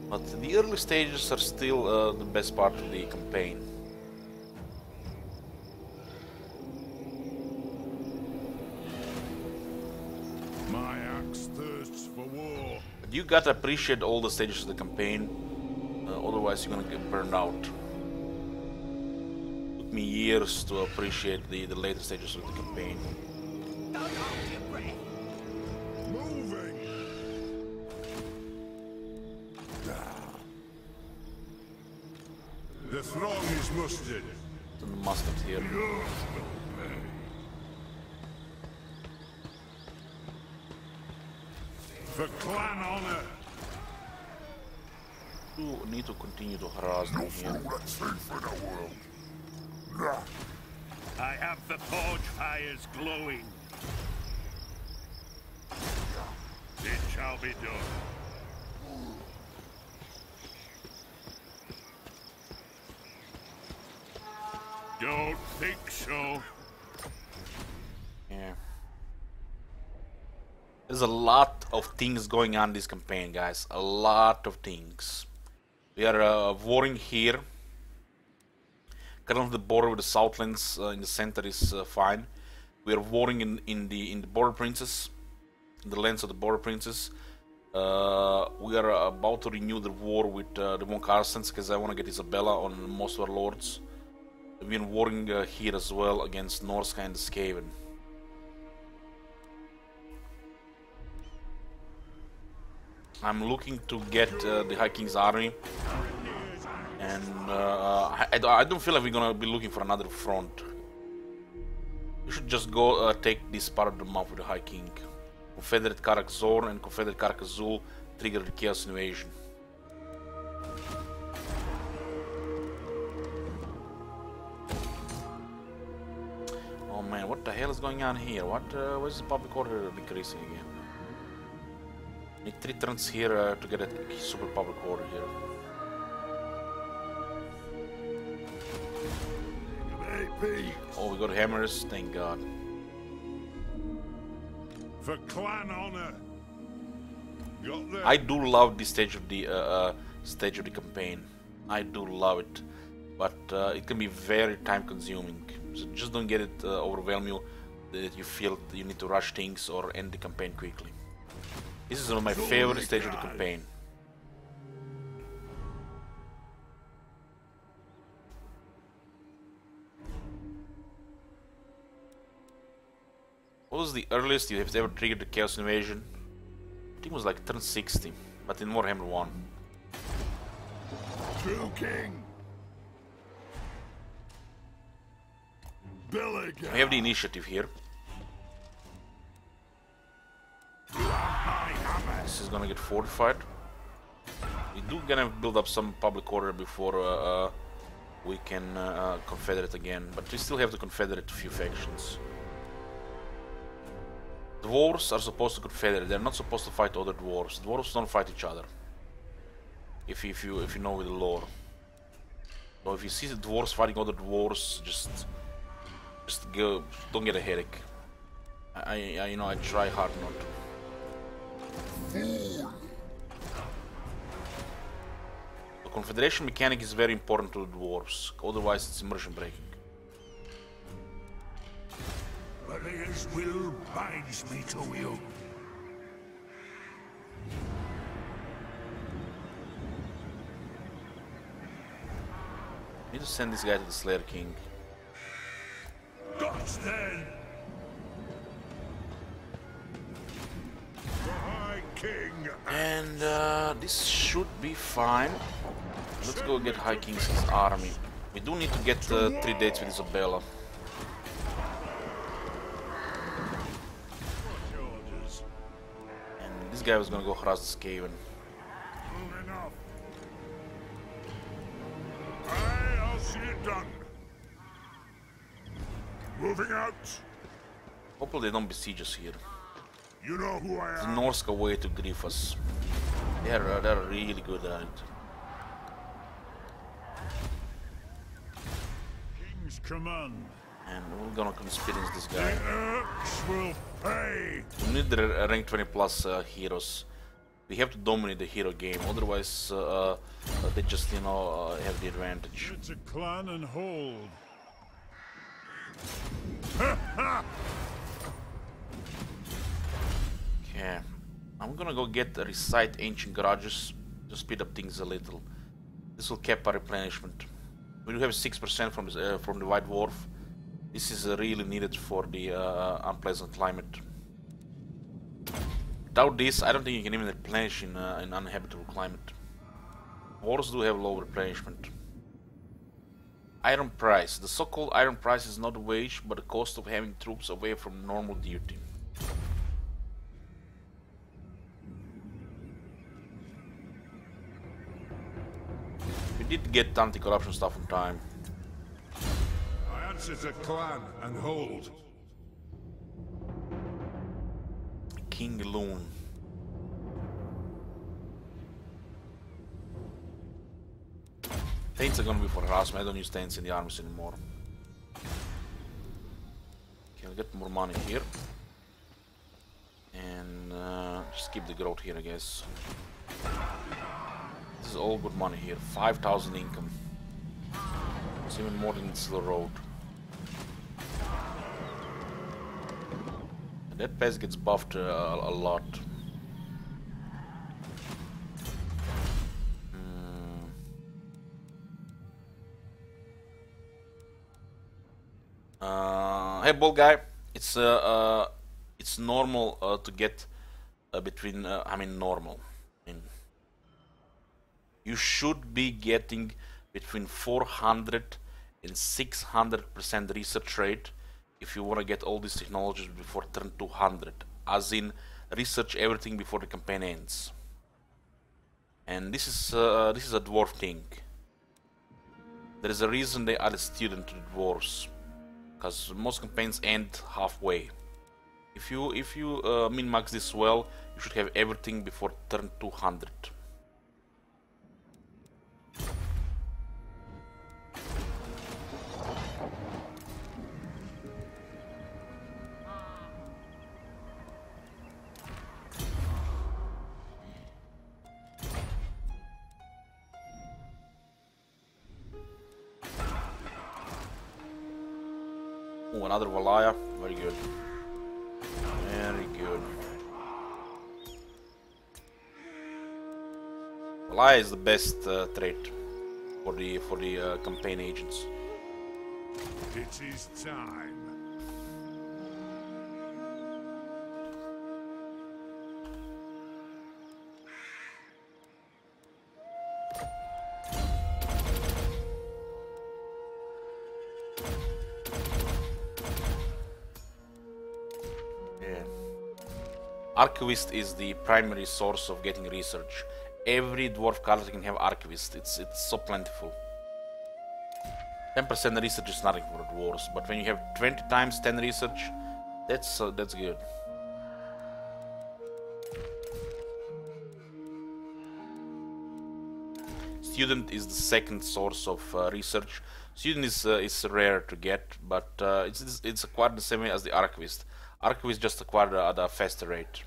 [SPEAKER 1] But the early stages are still the best part of the campaign.
[SPEAKER 2] My axe thirsts for war.
[SPEAKER 1] But you gotta appreciate all the stages of the campaign, otherwise you're gonna get burned out. Took me years to appreciate the later stages of the campaign.
[SPEAKER 6] Don't hold your breath.
[SPEAKER 2] Moving. The throng is mustered.
[SPEAKER 1] The mustard here.
[SPEAKER 2] For clan honor.
[SPEAKER 1] You need to continue to harass them here.
[SPEAKER 3] That's safe in the world. Nah.
[SPEAKER 4] I have the forge fires glowing. It shall be done. Don't think so.
[SPEAKER 1] Yeah. There's a lot of things going on in this campaign, guys. A lot of things. We are warring here. Currently, the border with the Southlands in the center is fine. We are warring in the Border Princes, in the lands of the Border Princes. We are about to renew the war with the Von Carstens because I want to get Isabella on most of our lords. We've been warring here as well against Norska and the Skaven. I'm looking to get the High King's army, and I don't feel like we're gonna be looking for another front. We should just go take this part of the map with the High King. Confederate Karak Zorn and Confederate Karak Azul trigger the Chaos Invasion. Oh man, what the hell is going on here? What is the public order decreasing again? Need 3 turns here to get a super public order here. Oh, we got hammers, thank God.
[SPEAKER 2] For clan honor.
[SPEAKER 1] I do love this stage of the campaign. I do love it, but it can be very time consuming. So just don't get it overwhelm you that you feel that you need to rush things or end the campaign quickly. This is one of my favorite stages of the campaign. What was the earliest you have ever triggered the Chaos Invasion? I think it was like turn 60, but in Warhammer 1.
[SPEAKER 2] True King. Billy.
[SPEAKER 1] We have the initiative here. This is gonna get fortified. We do gonna build up some public order before we can confederate again, but we still have to confederate a few factions. Dwarfs are supposed to confederate. They're not supposed to fight other dwarves. Dwarves don't fight each other. If you know with the lore. So if you see the dwarves fighting other dwarves, just go. Don't get a headache. I know I try hard not to. The confederation mechanic is very important to the dwarves. Otherwise, it's immersion breaking.
[SPEAKER 2] But his will binds me to you.
[SPEAKER 1] Need to send this guy to the Slayer King.
[SPEAKER 2] Gods then! The High King.
[SPEAKER 1] And this should be fine. Let's go get High King's army. We do need to get 3 dates with Isabella. And this guy was gonna go harass the Skaven.
[SPEAKER 2] Enough. I'll see it done. Moving out.
[SPEAKER 1] Hopefully they don't besiege us here.
[SPEAKER 2] You know who I
[SPEAKER 1] The
[SPEAKER 2] am.
[SPEAKER 1] Norska way to grief us. They're really good at it.
[SPEAKER 2] King's command.
[SPEAKER 1] And we're gonna conspiracy this guy.
[SPEAKER 2] Orcs will pay.
[SPEAKER 1] We need the rank 20 plus heroes. We have to dominate the hero game, otherwise they just, you know, have the advantage.
[SPEAKER 2] It's a clan and hold.
[SPEAKER 1] Okay, I'm gonna go get recite ancient garages to speed up things a little. This will cap our replenishment. We do have 6% from the White Dwarf. This is really needed for the unpleasant climate. Without this, I don't think you can even replenish in an uninhabitable climate. Wars do have low replenishment. Iron price. The so-called iron price is not a wage, but the cost of having troops away from normal duty. We did get anti-corruption stuff on time.
[SPEAKER 2] I answer to clan and hold.
[SPEAKER 1] King Loon. Taints are gonna be for harassment. I don't use taints in the armies anymore. Okay, I'll get more money here. And just keep the growth here, I guess. This is all good money here. 5,000 income. It's even more than it's the road. And that pass gets buffed a lot. Hey, bald guy. It's normal to get between. I mean, normal. I mean, you should be getting between 400 and 600% research rate if you want to get all these technologies before turn 200. As in, research everything before the campaign ends. And this is a dwarf thing. There is a reason they added student to the dwarves. Because most campaigns end halfway. If you min-max this well, you should have everything before turn 200. Oh, another Valaya. Very good. Very good. Valaya is the best trait for the campaign agents.
[SPEAKER 3] It is time.
[SPEAKER 1] Archivist is the primary source of getting research. Every dwarf character can have Archivist. It's so plentiful. 10% research is nothing for dwarves, but when you have 20 times 10 research, that's good. Student is the second source of research. Student is rare to get, but it's acquired the same way as the Archivist. Archivist just acquired at a faster rate.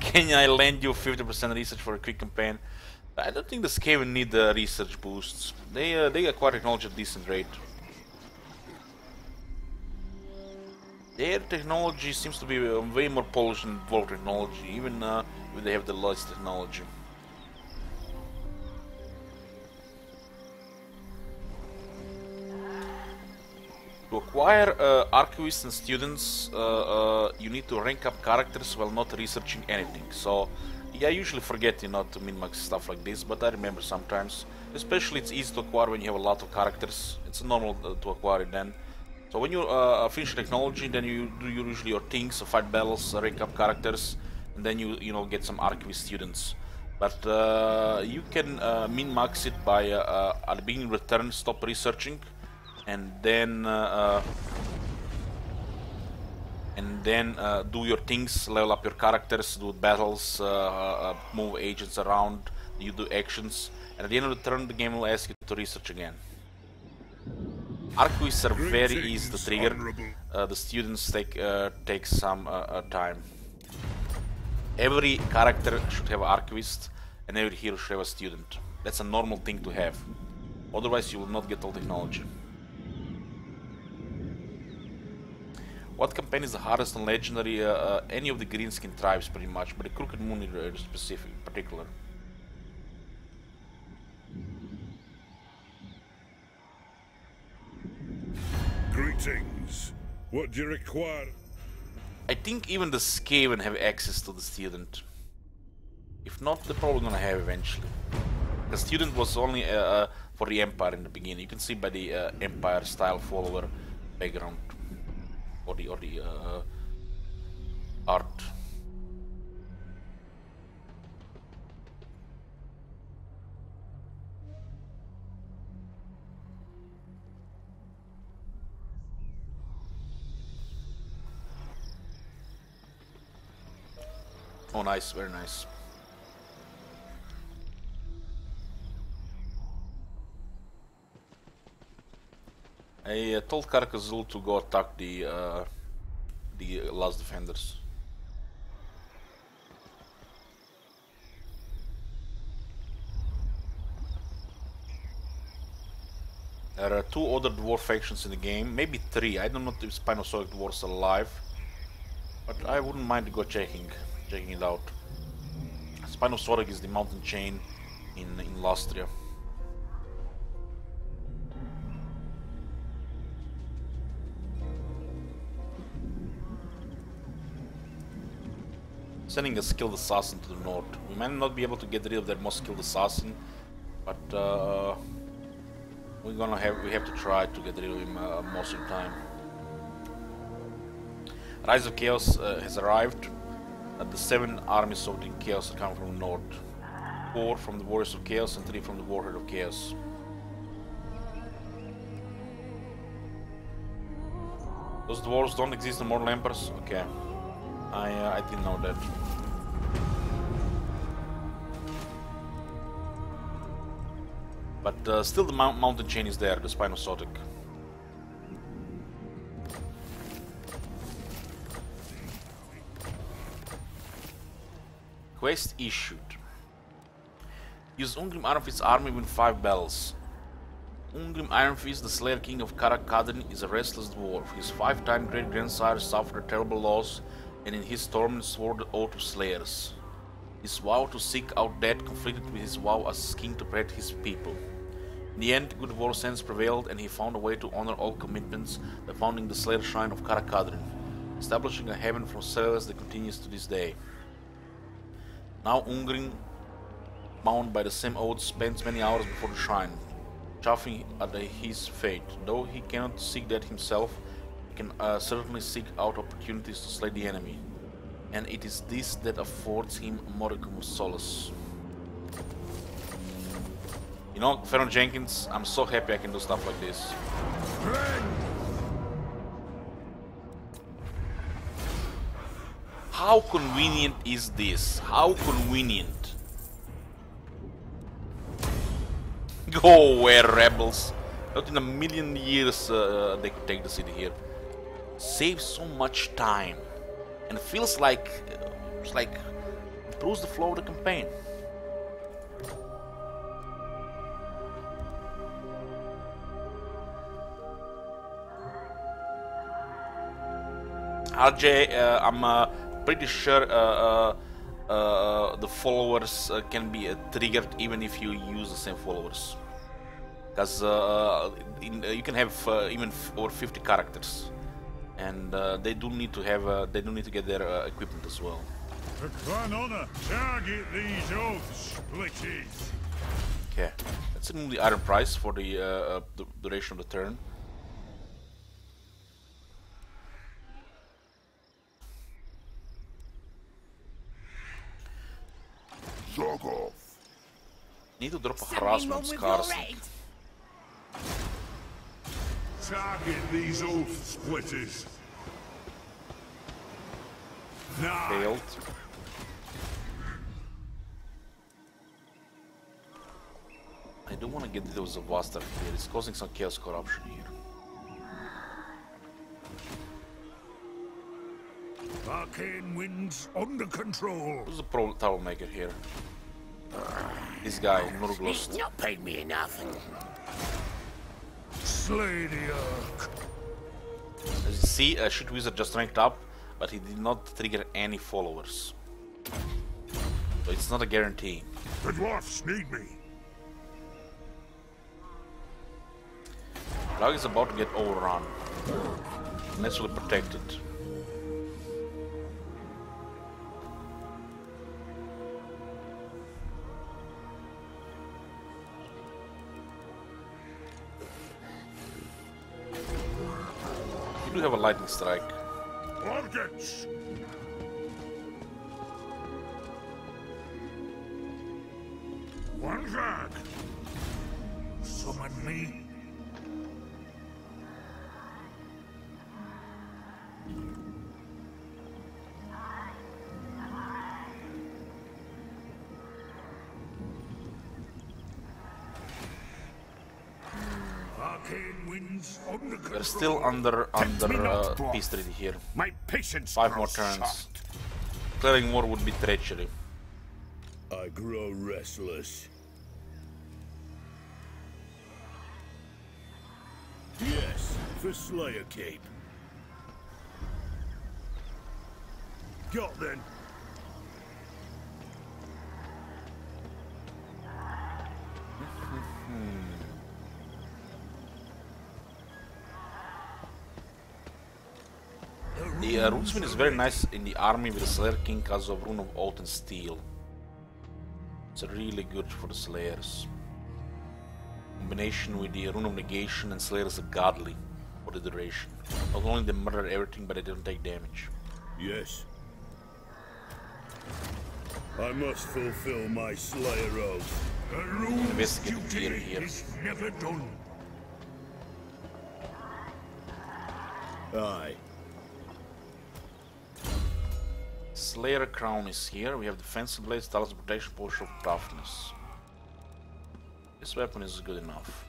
[SPEAKER 1] Can I lend you 50% research for a quick campaign? I don't think the Skaven need the research boosts. They acquire technology at a decent rate. Their technology seems to be way more polished than dwarf technology, even if they have the lowest technology. To acquire archivists and students, you need to rank up characters while not researching anything. So, yeah, I usually forget, to min-max stuff like this, but I remember sometimes. Especially, it's easy to acquire when you have a lot of characters. It's normal to acquire it then. So when you finish technology, then you do usually your things, fight battles, rank up characters, and then you get some archivist students. But you can min-max it by at the beginning of the turn stop researching, and then do your things, level up your characters, do battles, move agents around, you do actions, and at the end of the turn the game will ask you to research again. Archivists are very easy to trigger. The students take some time. Every character should have an archivist, and every hero should have a student. That's a normal thing to have. Otherwise, you will not get all technology. What campaign is the hardest on Legendary? Any of the Greenskin tribes, pretty much, but the Crooked Moon is particular.
[SPEAKER 5] Greetings. What do you require?
[SPEAKER 1] I think even the Skaven have access to the student. If not, they're probably gonna have eventually. The student was only for the Empire in the beginning. You can see by the Empire style follower background or the art. Oh, nice, very nice. I told Karkazul to go attack the last defenders. There are 2 other dwarf factions in the game, maybe 3. I don't know if Spinosauric dwarfs are alive, but I wouldn't mind to go checking it out. Spinosauric is the mountain chain in Lastria. Sending a skilled assassin to the north. We might not be able to get rid of their most skilled assassin, but we have to try to get rid of him most of the time. Rise of Chaos has arrived. The 7 armies of the Chaos are coming from the north. 4 from the Warriors of Chaos and 3 from the Warhead of Chaos. Those dwarves don't exist in Mortal Emperors? Okay. I didn't know that. But still the mountain chain is there, the Spinosauric. Quest issued. Use Ungrim Ironfist's army win 5 battles. Ungrim Ironfist, the Slayer King of Karak Kadrin, is a restless dwarf. His 5-time great-grandsire suffered a terrible loss, and in his torment swore the oath of slayers. His vow to seek out death conflicted with his vow as king to protect his people. In the end, good war sense prevailed, and he found a way to honor all commitments by founding the Slayer Shrine of Karak Kadrin, establishing a heaven for sailors that continues to this day. Now Ungrim, bound by the same oath, spends many hours before the shrine, chafing at his fate. Though he cannot seek death himself, he can certainly seek out opportunities to slay the enemy, and it is this that affords him a modicum of solace. You know, Ferron Jenkins, I'm so happy I can do stuff like this. How convenient is this? How convenient? Go away, rebels! Not in a million years they could take the city here. Saves so much time, and it feels like it's like improves the flow of the campaign. RJ, I'm pretty sure the followers can be triggered even if you use the same followers, because you can have even over 50 characters, and they do need to have get their equipment as well.
[SPEAKER 5] For clan honor, target these oaths, splitties.
[SPEAKER 1] Okay, let's remove the iron price for the duration of the turn.
[SPEAKER 3] Zog off.
[SPEAKER 1] Need to drop a harassment scars.
[SPEAKER 5] Target these oath splitters. Nah.
[SPEAKER 1] Failed. I don't want to get rid of the Vaster here. It's causing some chaos corruption here.
[SPEAKER 5] Arcane winds under control.
[SPEAKER 1] Who's the pro tower maker here? This guy, Nurglost.
[SPEAKER 6] He's not paid me enough.
[SPEAKER 5] Slay the Ark.
[SPEAKER 1] As you see, Shit Wizard just ranked up, but he did not trigger any followers. So it's not a guarantee.
[SPEAKER 3] The dwarfs need me.
[SPEAKER 1] Lag is about to get overrun. Naturally protected. You do have a lightning strike.
[SPEAKER 3] Organs.
[SPEAKER 5] One drag. Summon me.
[SPEAKER 2] Arcane winds under
[SPEAKER 1] We're still under
[SPEAKER 4] Dwarf.
[SPEAKER 1] peace treaty here.
[SPEAKER 4] My patience
[SPEAKER 1] 5 more
[SPEAKER 4] grows
[SPEAKER 1] turns.
[SPEAKER 4] short.
[SPEAKER 1] Declaring war would be treachery.
[SPEAKER 5] I grow restless. Yes, for Slayer Cape. Got then.
[SPEAKER 1] The Runesmith is very nice in the army with the Slayer King because of Rune of Oath and Steel. It's really good for the Slayers. Combination with the Rune of Negation and Slayers are godly for the duration. Not only they murder everything, but they don't take damage.
[SPEAKER 5] Yes. I must fulfill my Slayer oath.
[SPEAKER 2] The rune's
[SPEAKER 1] Investigate
[SPEAKER 2] duty
[SPEAKER 1] here.
[SPEAKER 2] is never done.
[SPEAKER 5] Aye.
[SPEAKER 1] Slayer Crown is here. We have Defensive Blades, Talents of Protection, Potion of Toughness. This weapon is good enough.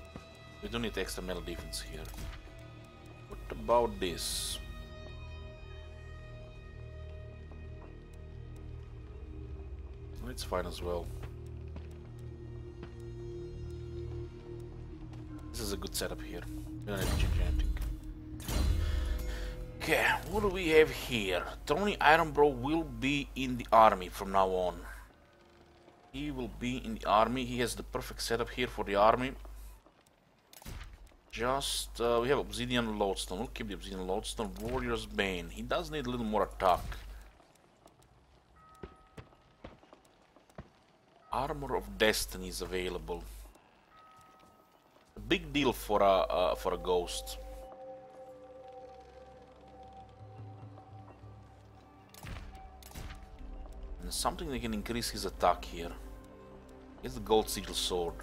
[SPEAKER 1] We don't need extra metal defense here. What about this? It's fine as well. This is a good setup here. We don't have to change anything. Okay, what do we have here? Tony Ironbrow will be in the army from now on. He will be in the army. He has the perfect setup here for the army. Just, we have Obsidian Lodestone. We'll keep the Obsidian Lodestone. Warrior's Bane. He does need a little more attack. Armor of Destiny is available. A big deal for a ghost. And something that can increase his attack here. Here's the Gold Sigil Sword.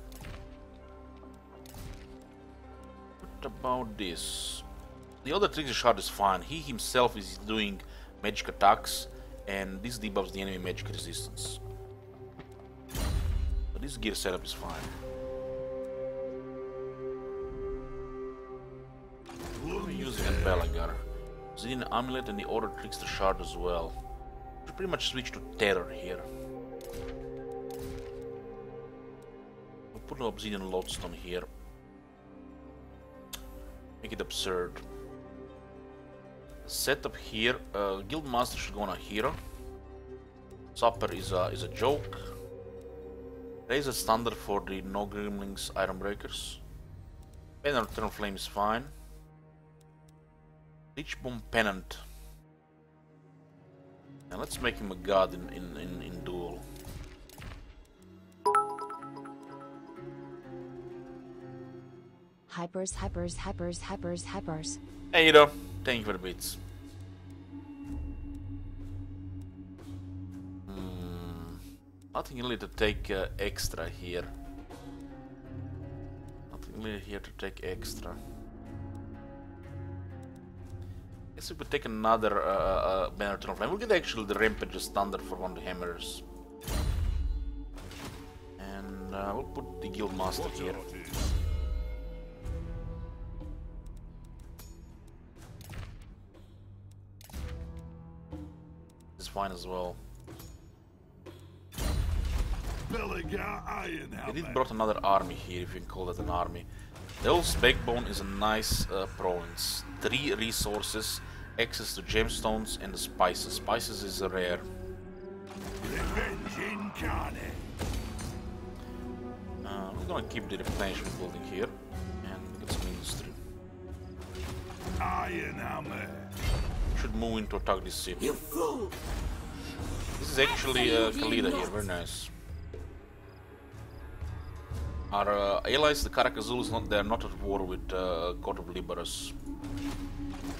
[SPEAKER 1] What about this? The other Trickster Shard is fine. He himself is doing magic attacks, and this debuffs the enemy magic resistance. But this gear setup is fine. We're using a Belagar. Obsidian Amulet and the other Trickster Shard as well. We pretty much switch to Terror here. We'll put an Obsidian Lodestone here. Make it absurd. Setup here. Guildmaster should go on a hero. Supper is a joke. Raise a standard for the No Gremlings Ironbreakers. Banner of Eternal Flame is fine. Lich Bomb Pennant. Now let's make him a god in duel.
[SPEAKER 7] Hypers.
[SPEAKER 1] Hey Ido, thank you for the bits. Nothing really to take extra here. Nothing really here to take extra. Guess we could take another Banner of Eternal Flame. We'll get actually the Rampage standard for one of the hammers. And we'll put the Guildmaster here. It's fine as well. They did brought another army here, if you can call that an army. The Elf's Backbone is a nice province. 3 resources, access to gemstones and the spices. Spices is rare.
[SPEAKER 2] Revenge incarnate.
[SPEAKER 1] We're gonna keep the replenishment building here and get some industry.
[SPEAKER 2] Iron hammer.
[SPEAKER 1] Should move in to attack this city.
[SPEAKER 6] You fool!
[SPEAKER 1] This is actually Khalida here, very nice. Our allies, the Caracazulus, they're not at war with Court of Liberus.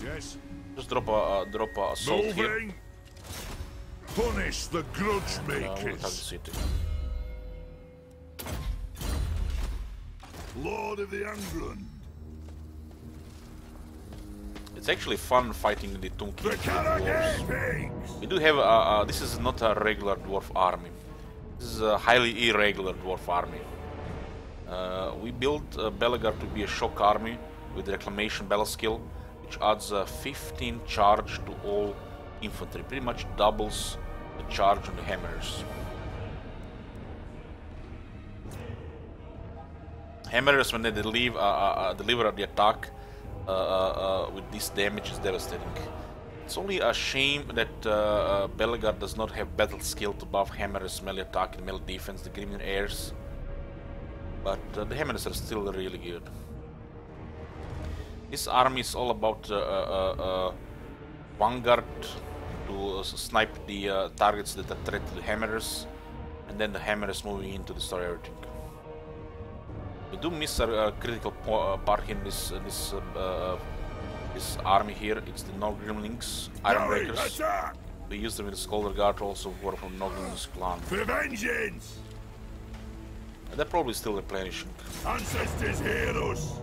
[SPEAKER 2] Yes.
[SPEAKER 1] Just drop a assault here.
[SPEAKER 2] Moving. Punish the grudge
[SPEAKER 1] We'll attack the
[SPEAKER 2] makers.
[SPEAKER 1] city.
[SPEAKER 2] Lord of the Angrund.
[SPEAKER 1] It's actually fun fighting the Tomb
[SPEAKER 2] The
[SPEAKER 1] King
[SPEAKER 2] Caragate
[SPEAKER 1] dwarves.
[SPEAKER 2] pigs.
[SPEAKER 1] We do have this is not a regular dwarf army. This is a highly irregular dwarf army. We built Belegar to be a shock army with the Reclamation Battle skill, which adds 15 charge to all infantry, pretty much doubles the charge on the hammers. Hammers, when they deliver the attack with this damage, is devastating. It's only a shame that Belegar does not have battle skill to buff Hammers melee attack and melee defense, the Gremlin Heirs. But the Hammers are still really good. This army is all about vanguard to snipe the targets that are threat to the Hammers, and then the Hammers moving in to destroy everything. We do miss a critical part here in this army here. It's the Nog Gremlings, Iron Breakers. We use them in the Skolder Guard also for from Nog Gremlings clan.
[SPEAKER 5] For vengeance!
[SPEAKER 1] They're probably still replenishing.
[SPEAKER 5] Ancestors hear us!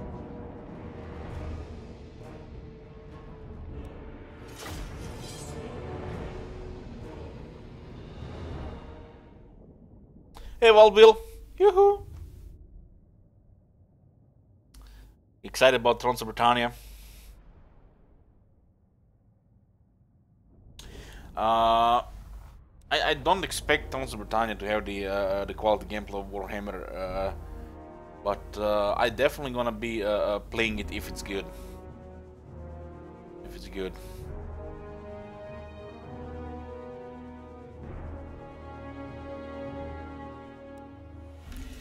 [SPEAKER 1] Hey Valbill! Yoo-hoo! Excited about Thrones of Britannia? I don't expect Thrones of Britannia to have the quality gameplay of Warhammer, but I definitely gonna be playing it if it's good. If it's good.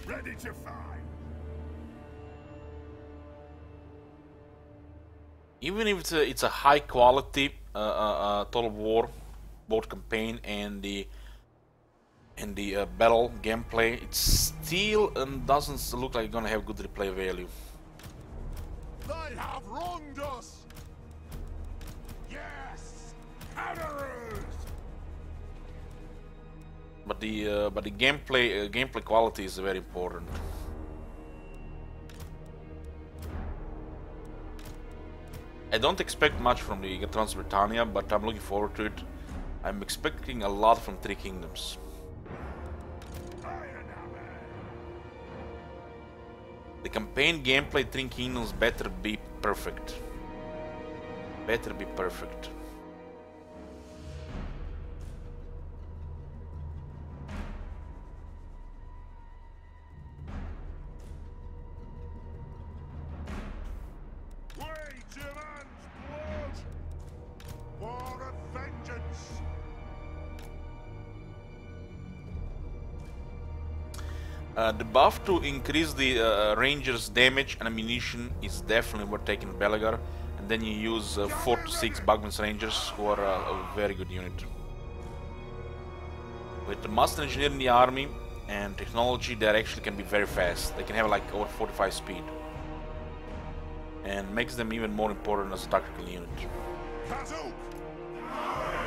[SPEAKER 5] Ready to fight!
[SPEAKER 1] Even if it's a high quality Total War, both campaign and the battle gameplay, it still doesn't look like it's gonna have good replay value.
[SPEAKER 2] They have wronged us! Yes! Hammerers!
[SPEAKER 1] But the gameplay quality is very important. I don't expect much from the Trans Britannia, but I'm looking forward to it. I'm expecting a lot from Three Kingdoms. The campaign gameplay Three Kingdoms better be perfect. Better be perfect. The buff to increase the Rangers' damage and ammunition is definitely worth taking Belegar, and then you use 4 to 6 Bugman's Rangers, who are a very good unit. With the Master Engineer in the army and technology, they actually can be very fast. They can have like over 45 speed, and makes them even more important as a tactical unit.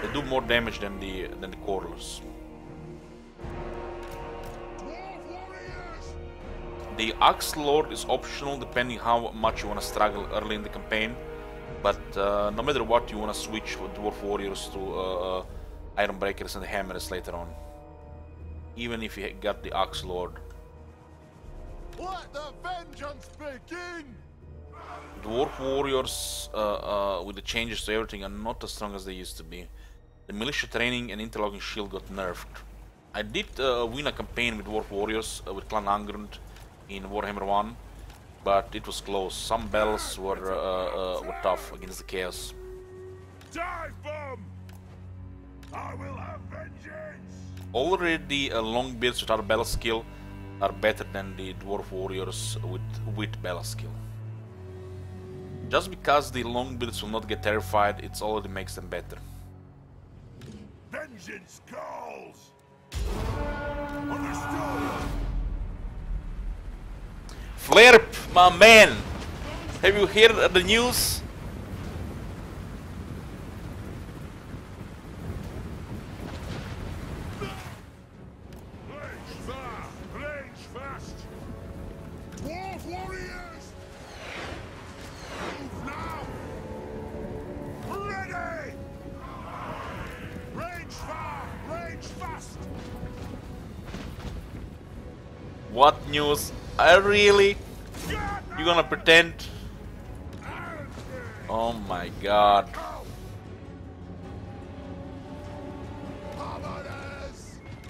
[SPEAKER 1] They do more damage than the Quarrelers. The Axe Lord is optional depending how much you want to struggle early in the campaign, but no matter what, you want to switch from Dwarf Warriors to Iron Breakers and Hammers later on, even if you got the Axe Lord.
[SPEAKER 2] Let the vengeance begin!
[SPEAKER 1] Dwarf Warriors, with the changes to everything, are not as strong as they used to be. The militia training and interlocking shield got nerfed. I did win a campaign with Dwarf Warriors with Clan Angrund in Warhammer 1, but it was close. Some battles were tough against the Chaos.
[SPEAKER 5] Dive bomb! I will have vengeance!
[SPEAKER 1] Already the Longbeards without battle skill are better than the Dwarf Warriors with battle skill. Just because the Longbeards will not get terrified, it already makes them better.
[SPEAKER 5] Vengeance calls! Understood!
[SPEAKER 1] Flairp, my man! Have you heard the news?
[SPEAKER 5] Range far! Range fast! Dwarf warriors! Move now! Ready! Range far! Range fast!
[SPEAKER 1] What news? Really? You gonna pretend? Oh my god.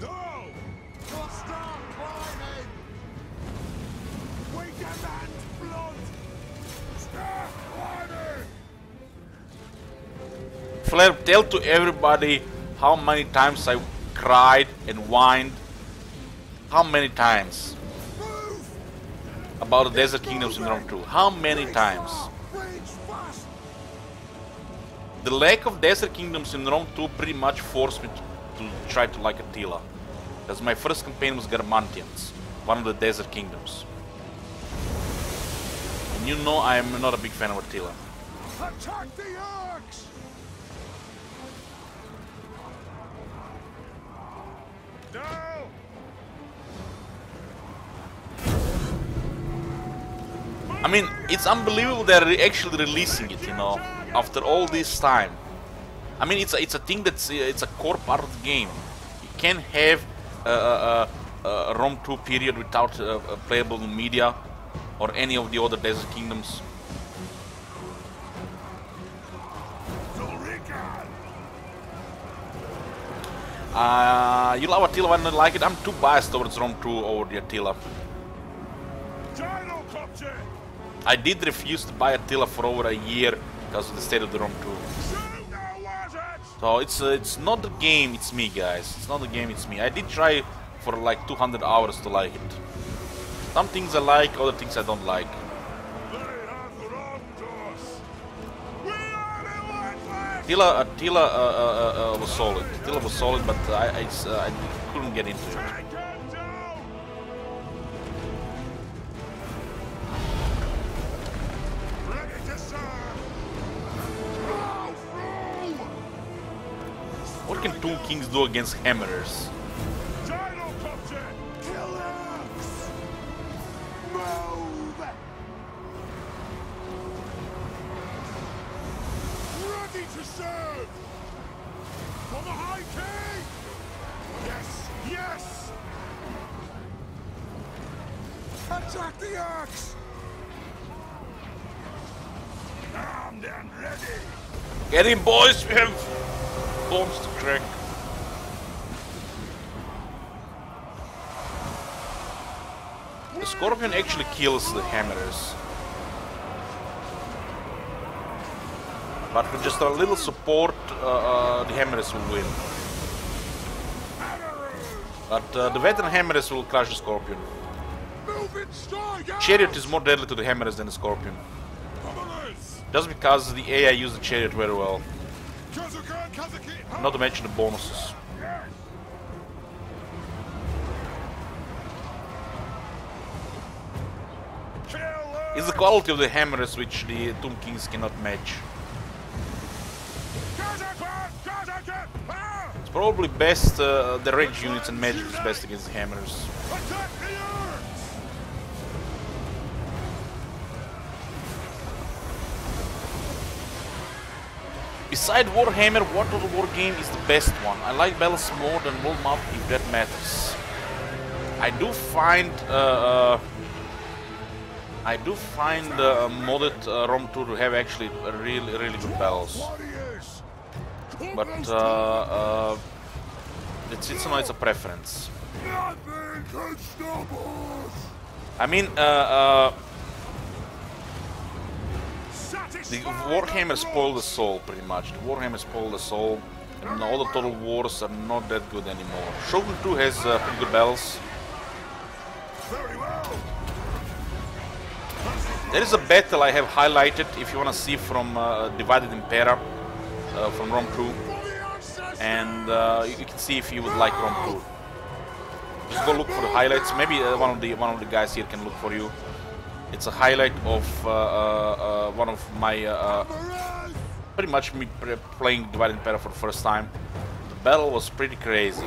[SPEAKER 2] No! You'll start climbing! We demand blood! Start climbing!
[SPEAKER 1] Flair, tell to everybody how many times I cried and whined. How many times?
[SPEAKER 2] Move!
[SPEAKER 1] About the Desert Kingdoms in Rome 2. How many times?
[SPEAKER 2] Reach fast!
[SPEAKER 1] The lack of Desert Kingdoms in Rome 2 pretty much forced me to try to like Attila. Because my first campaign was Garmantians, one of the Desert Kingdoms. And you know I am not a big fan of Attila.
[SPEAKER 2] Attack the orcs! No!
[SPEAKER 1] I mean, it's unbelievable they're actually releasing it, you know, after all this time. I mean, it's a thing that's it's a core part of the game. You can't have a Rome 2 period without playable media or any of the other Desert Kingdoms. You love Attila, I don't like it. I'm too biased towards Rome 2 over the Attila.
[SPEAKER 2] Gyrocopter!
[SPEAKER 1] I did refuse to buy Attila for over a year because of the state of the Rome 2.
[SPEAKER 2] Shoot the wizards!
[SPEAKER 1] So it's not the game, it's me, guys. It's not the game, it's me. I did try for like 200 hours to like it. Some things I like, other things I don't like.
[SPEAKER 2] They have wronged us! We are relentless!
[SPEAKER 1] Attila was solid. Attila was solid, but I couldn't get into it.
[SPEAKER 2] Take him down! Ready to serve! Row through!
[SPEAKER 1] What can Tomb Kings do against Hammerers?
[SPEAKER 2] Gyrocopter! Killers! Move! Ready to serve! For the High King! Yes! Yes! Attack the axe! Armed and ready!
[SPEAKER 1] Get in, boys! We have bombs to crack. The Scorpion actually kills the Hammerers. But with just a little support, the Hammerers will win. But the veteran Hammerers will crush the Scorpion.
[SPEAKER 2] Move it, strike!
[SPEAKER 1] Chariot is more deadly to the Hammerers than the Scorpion. Just because the AI use the Chariot very well. Not to mention the bonuses. It's the quality of the Hammerers which the Tomb Kings cannot match. It's probably best, the range units and magic is best against the Hammerers. Beside Warhammer, what other war game is the best one? I like Battles more than World Map if that matters. I do find modded Rome 2 to have actually really good battles. But it's a preference.
[SPEAKER 2] Nothing can stop us!
[SPEAKER 1] I mean, the Warhammer spoiled the soul pretty much. The Warhammer spoiled the soul, and all the Total Wars are not that good anymore. Shogun 2 has pretty good battles.
[SPEAKER 2] Very well!
[SPEAKER 1] There is a battle I have highlighted if you want to see from Divided Impera from Rome 2, and you can see if you would like Rome 2. Just go look for the highlights. Maybe one of the guys here can look for you. It's a highlight of one of my pretty much me playing Divided Impera for the first time. The battle was pretty crazy.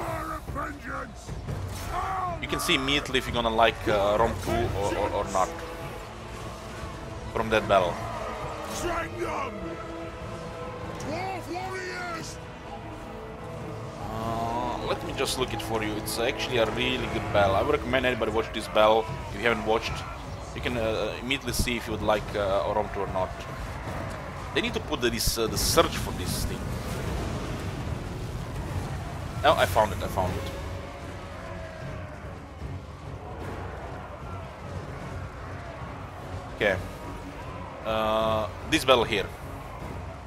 [SPEAKER 1] You can see immediately if you're gonna like Rome 2 or not from that battle.
[SPEAKER 2] Strike them! 12 warriors!
[SPEAKER 1] let me just look it for you. It's actually a really good battle. I would recommend anybody watch this battle. If you haven't watched, you can immediately see if you would like Rome 2 or not. They need to put the search for this thing. Oh, I found it. Okay. This battle here.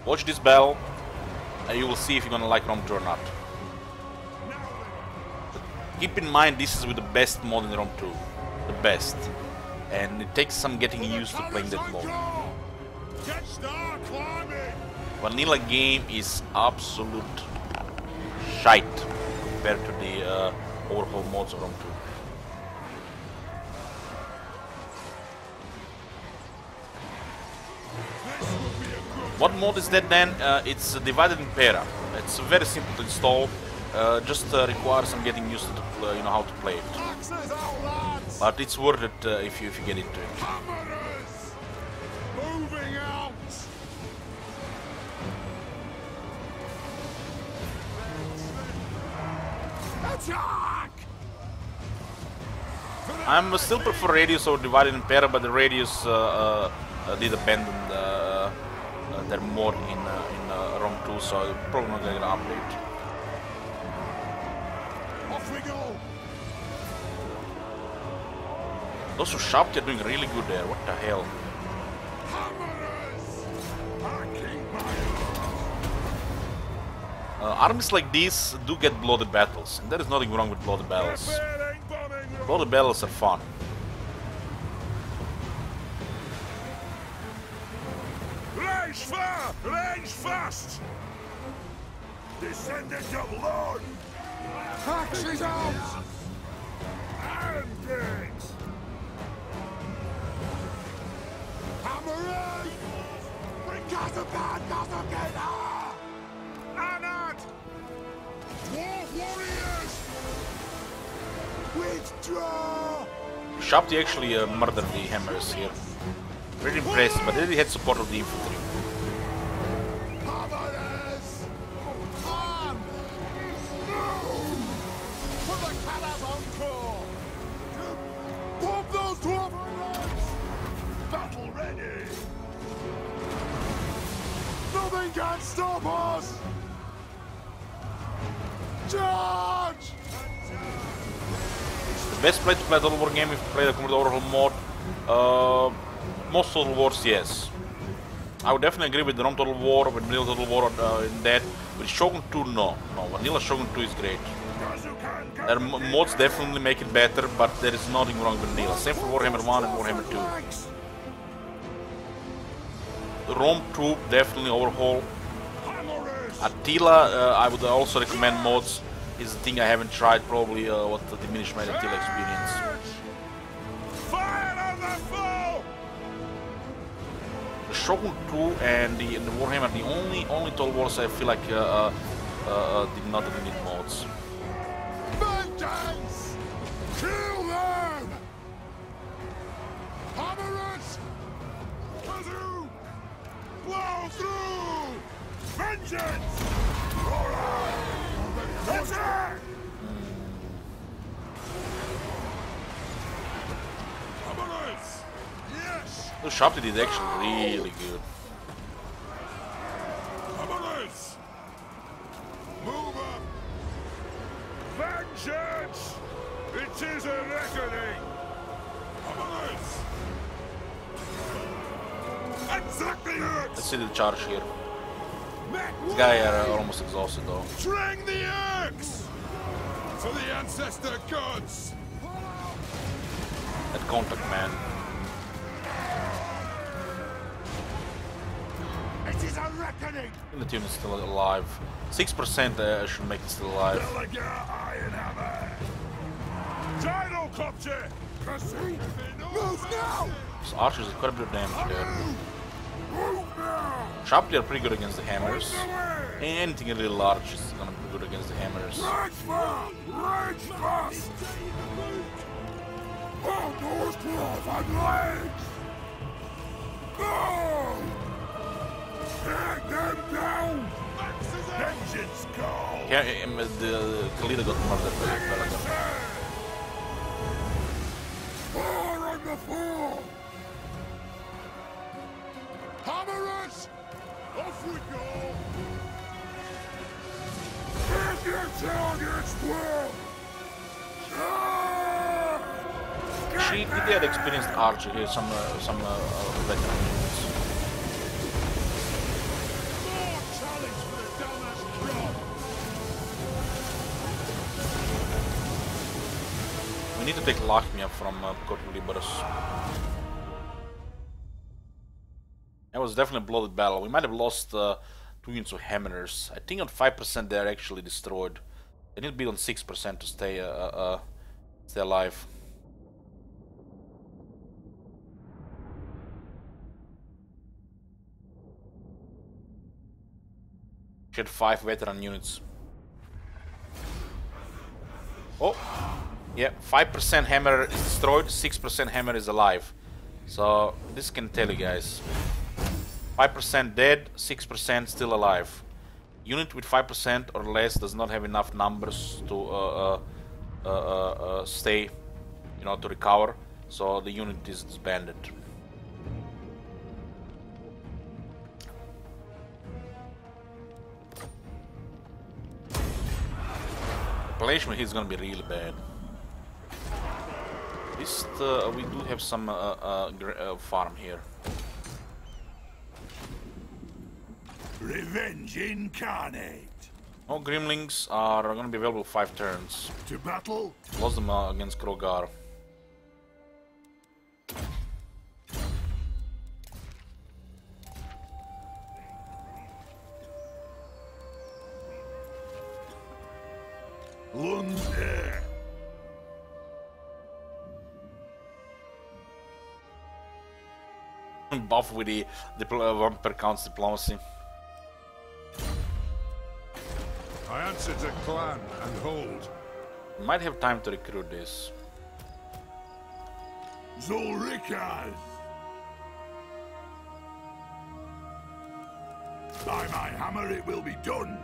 [SPEAKER 1] Watch this battle, and you will see if you're gonna like Rome 2 or not. But keep in mind, this is with the best mod in Rome 2. The best. And it takes some getting used to playing that mode. Vanilla game is absolute shite compared to the overhaul modes of Rome 2. What mode is that then? It's Divided Impera. It's very simple to install. Just requires some getting used to you know how to play it. But it's worth it if you get into it.
[SPEAKER 2] Moving out. Attack!
[SPEAKER 1] I'm still prefer Radius over Divided Impera, but the Radius did abandon their mod in Rome 2, so I'm probably not gonna get an update.
[SPEAKER 2] Off we go.
[SPEAKER 1] Those who shop, they're doing really good there. What the hell? Armies like these do get bloody battles, and there is nothing wrong with bloody battles. Bloody battles are fun.
[SPEAKER 2] Range fast! Descendant of Lord! Axes out! And digs! Hammer in! Bring Kazaban, Kazagena! Anad! Dwarf warriors! Withdraw!
[SPEAKER 1] Shopti actually murdered the hammers here. Pretty impressive, but they really had support of the infantry.
[SPEAKER 2] Battle ready! Nothing can stop us! Charge!
[SPEAKER 1] The best play to play Total War game if you play the Complete Overhaul mod. Most Total Wars, yes. I would definitely agree with the Rome Total War, with Vanilla Total War in that. With Shogun 2, no. Vanilla Shogun 2 is great. Their mods definitely make it better, but there is nothing wrong with Vanilla. Same for Warhammer 1 and Warhammer 2. Rome 2 definitely overhaul. Attila, I would also recommend mods. Is the thing I haven't tried, probably what to diminish my Attila experience.
[SPEAKER 2] Fire on the foe!
[SPEAKER 1] The Shogun 2 and the Warhammer, the only Total Wars I feel like did not really need mods.
[SPEAKER 2] Vengeance! Kill them! Hammerers! Kazoo! Blow through! Vengeance! Alright! Attack! Hammerers! Yes!
[SPEAKER 1] The Shopti did actually really good.
[SPEAKER 2] Hammerers! Move up! Vengeance! It is a reckoning! Hammerers! Exactly it!
[SPEAKER 1] Let's see the charge here. This guy are almost exhausted though.
[SPEAKER 2] String the axe! For the ancestor gods!
[SPEAKER 1] That contact man.
[SPEAKER 2] It is a reckoning!
[SPEAKER 1] The team is still alive. 6% should make it still alive.
[SPEAKER 2] Delegate Iron Hammer! Gyrocopter! Proceed! Move now!
[SPEAKER 1] So archers have quite a bit of damage there.
[SPEAKER 2] Move now!
[SPEAKER 1] Shopti are pretty good against the hammers. Anything really large is gonna be good against the hammers.
[SPEAKER 2] Rage fast! Rage fast! Hold those dwarf and legs! Go! Take them down! Vengeance call!
[SPEAKER 1] Yeah, the Khalida got murdered by Balagan.
[SPEAKER 3] More on the floor!
[SPEAKER 2] Hammerers! Off we go!
[SPEAKER 3] Hit your targets, well!
[SPEAKER 1] She did experienced archer here, some veteran units.
[SPEAKER 2] More challenge for the dumbass drop!
[SPEAKER 1] We need to take Lachmia from Court Liberus. That was definitely a blooded battle. We might have lost 2 units of Hammerers. I think on 5% they're actually destroyed. They need to be on 6% to stay alive. She had 5 veteran units. Oh, yeah, 5% hammer is destroyed, 6% hammer is alive. So this can tell you guys. 5% dead, 6% still alive. Unit with 5% or less does not have enough numbers to stay, you know, to recover. So the unit is disbanded. Replenishment here is gonna be really bad. At least we do have some farm here.
[SPEAKER 5] Revenge incarnate.
[SPEAKER 1] No Grimlings are gonna be available 5 turns.
[SPEAKER 5] To battle.
[SPEAKER 1] Lost them against Krogar.
[SPEAKER 5] Lunds air.
[SPEAKER 1] Buff with the vampire counts diplomacy.
[SPEAKER 2] I answer to clan and hold.
[SPEAKER 1] We might have time to recruit this.
[SPEAKER 5] Zulrikas. By my hammer it will be done.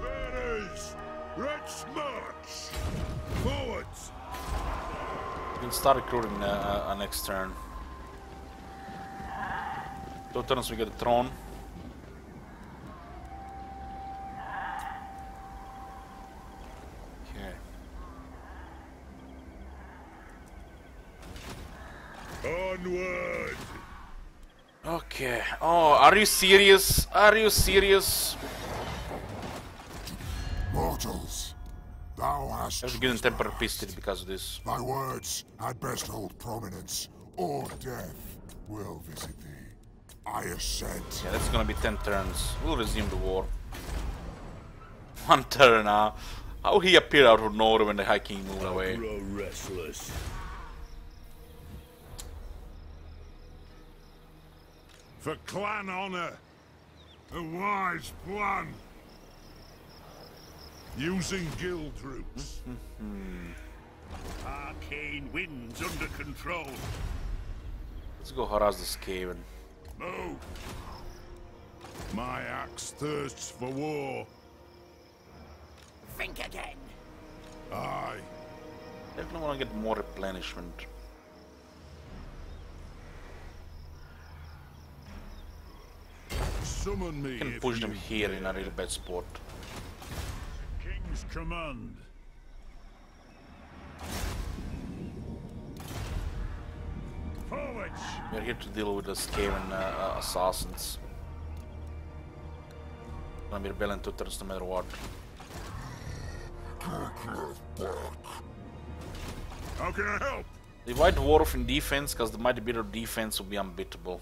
[SPEAKER 2] Bearers, let's march! Forwards!
[SPEAKER 1] We'll start recruiting next turn. 2 turns we get a throne.
[SPEAKER 2] Onward!
[SPEAKER 1] Okay. Oh, are you serious? Are you serious?
[SPEAKER 3] Mortals, thou hast
[SPEAKER 1] I have to get in temporary peace because of this.
[SPEAKER 3] thy words had best hold prominence, or death will visit thee. I assent.
[SPEAKER 1] Yeah, that's gonna be 10 turns. We'll resume the war. 1 turn now. How he appeared out of nowhere when the High King moved away.
[SPEAKER 5] Grow restless.
[SPEAKER 2] For clan honor, a wise plan. Using guild routes.
[SPEAKER 4] Arcane winds under control.
[SPEAKER 1] Let's go harass this Skaven.
[SPEAKER 2] Move. My axe thirsts for war.
[SPEAKER 6] Think again.
[SPEAKER 2] Aye.
[SPEAKER 1] Definitely want to get more replenishment.
[SPEAKER 2] Summon me.
[SPEAKER 1] Can
[SPEAKER 2] if
[SPEAKER 1] push them
[SPEAKER 2] you
[SPEAKER 1] here
[SPEAKER 2] dare.
[SPEAKER 1] in a really bad spot.
[SPEAKER 2] King's command. Forwards.
[SPEAKER 1] We're here to deal with the Skaven assassins. Gonna be rebellion 2 turns no matter what.
[SPEAKER 2] How can I help?
[SPEAKER 1] The White Dwarf in defense, because the Mighty Beater of defense will be unbeatable.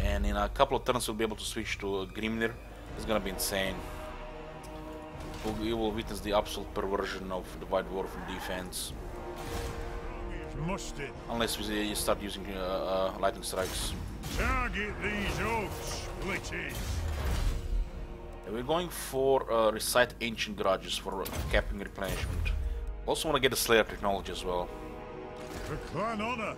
[SPEAKER 1] And in a couple of turns we'll be able to switch to Grimnir. It's gonna be insane. You will witness the absolute perversion of the White Dwarf in defense.
[SPEAKER 2] Mustard.
[SPEAKER 1] Unless we start using lightning strikes.
[SPEAKER 2] Target these oaks, splitters.
[SPEAKER 1] We're going for Recite Ancient Grudges for capping replenishment. Also want to get the Slayer technology as well.
[SPEAKER 2] For clan honor.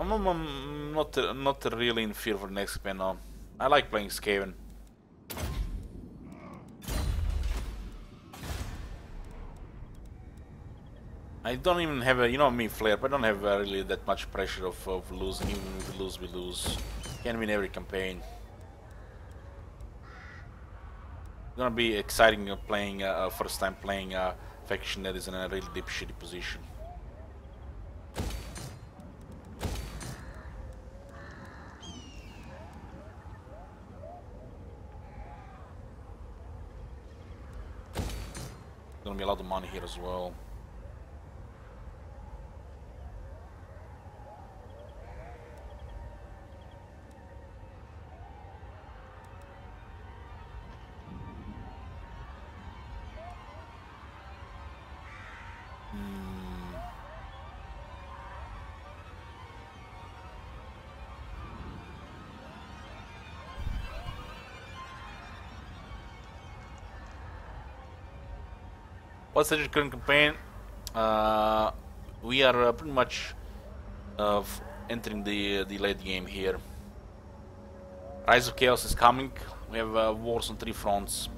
[SPEAKER 1] I'm not really in fear for the next campaign now. I like playing Skaven. I don't even have a, you know me, Flair, but I don't have really that much pressure of losing. Even if we lose, we lose. Can't win every campaign. It's gonna be exciting playing first time playing a faction that is in a really deep shitty position. Gonna be a lot of money here as well. What's the current campaign? We are pretty much entering the late game here. Rise of Chaos is coming. We have wars on 3 fronts.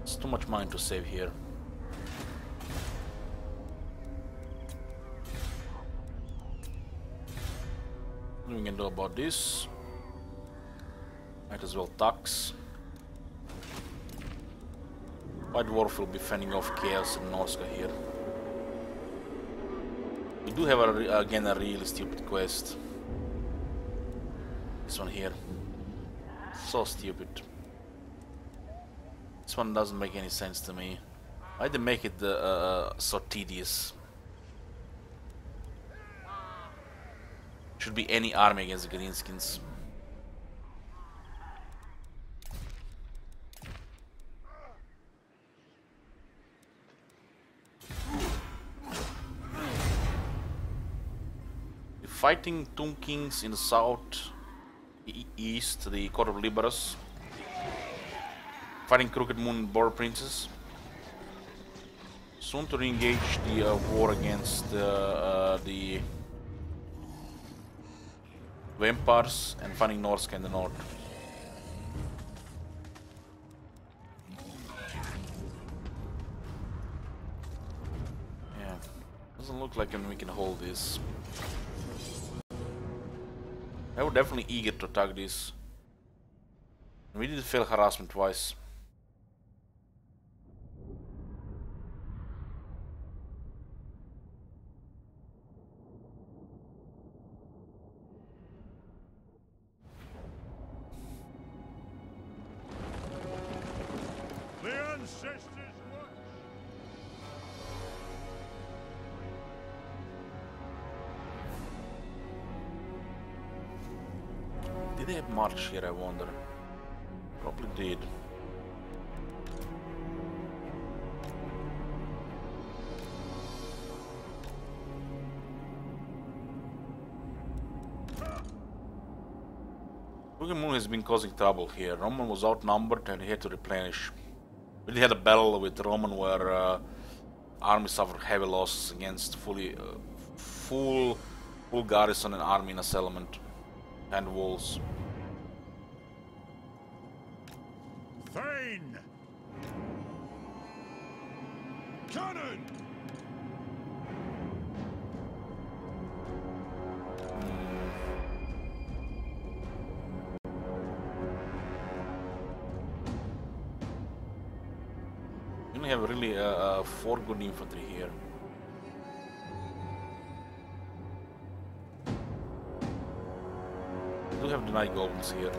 [SPEAKER 1] It's too much money to save here. What we can do about this? Might as well tax. White Dwarf will be fending off Chaos and Norska here. We do have again a really stupid quest. This one here. So stupid. This one doesn't make any sense to me. Why'd they make it so tedious? Should be any army against the Greenskins. Fighting Tomb Kings in the south, east, the Court of Liberus. Fighting Crooked Moon Border Princes. Soon to re-engage the war against the Vampires and fighting Norska in the north. Yeah, doesn't look like we can hold this. I was definitely eager to attack this. We did fail harassment twice.
[SPEAKER 2] The ancestors watch.
[SPEAKER 1] Did they have March here, I wonder? Probably did. Moon has been causing trouble here. Roman was outnumbered and he had to replenish. We had a battle with Roman where army suffered heavy losses against full garrison and army in a settlement and walls.
[SPEAKER 2] Thane! Cannon!
[SPEAKER 1] We only have really 4 good infantry here. We do have the Night Goblins here.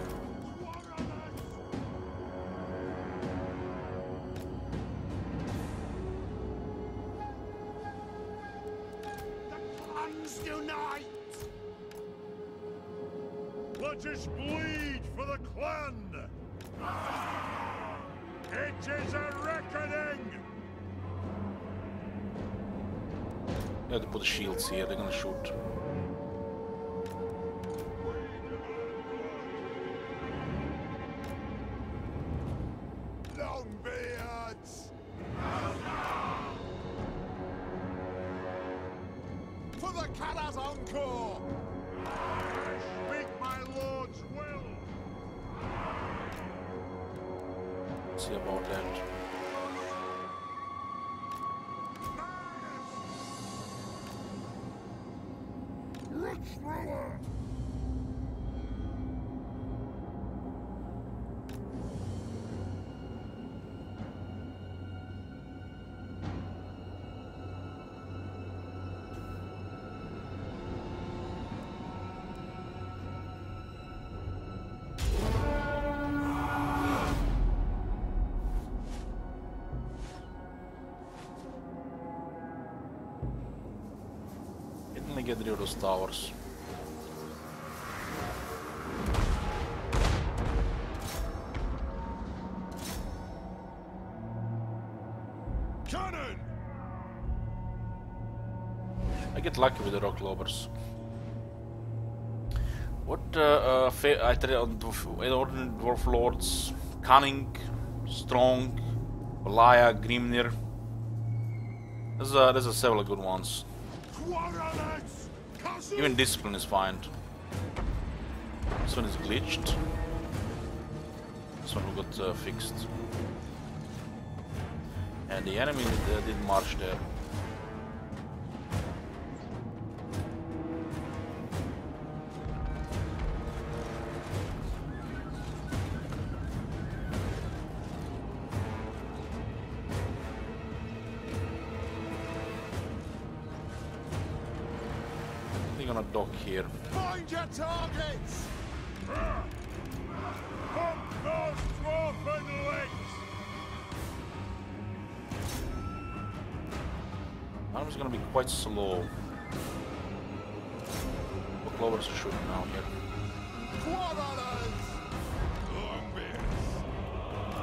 [SPEAKER 2] Clans unite! Let us bleed for the clan! It is a reckoning!
[SPEAKER 1] You have to put the shields here, they're gonna shoot.
[SPEAKER 2] Longbeards! For the Kala's encore! Speak my lord's will!
[SPEAKER 1] See about that. Get rid of those towers.
[SPEAKER 2] Cannon!
[SPEAKER 1] I get lucky with the rock lobbers. What I tell you on dwarf lords: cunning, strong, Balaya, Grimnir. There's several good ones. Even discipline is fine. This one is glitched. This one got fixed. And the enemy did march there. Gonna dock here.
[SPEAKER 2] Find your targets! Pump those dwarven legs!
[SPEAKER 1] Arm's gonna be quite slow. The clovers are shooting now here.
[SPEAKER 2] Quarrelers! Longbeards!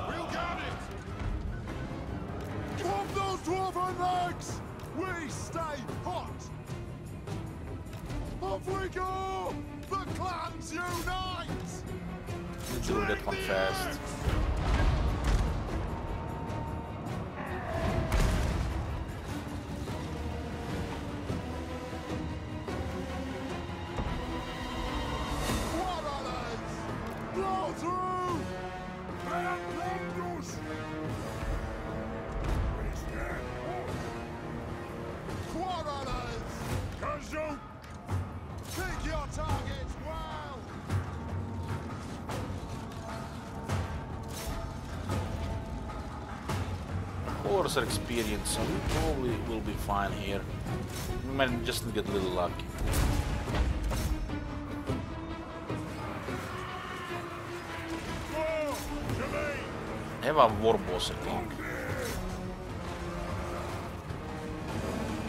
[SPEAKER 2] We'll get it! Pump those dwarven legs! We stay hot! Off we go! The clans unite!
[SPEAKER 1] Let's do that one fast.
[SPEAKER 2] Quarrelers! Blow through! Quarrelers! Kazoo! Pick your targets well!
[SPEAKER 1] Horse are experienced, so we probably will be fine here. We might just get a little lucky. I have a war boss, I think.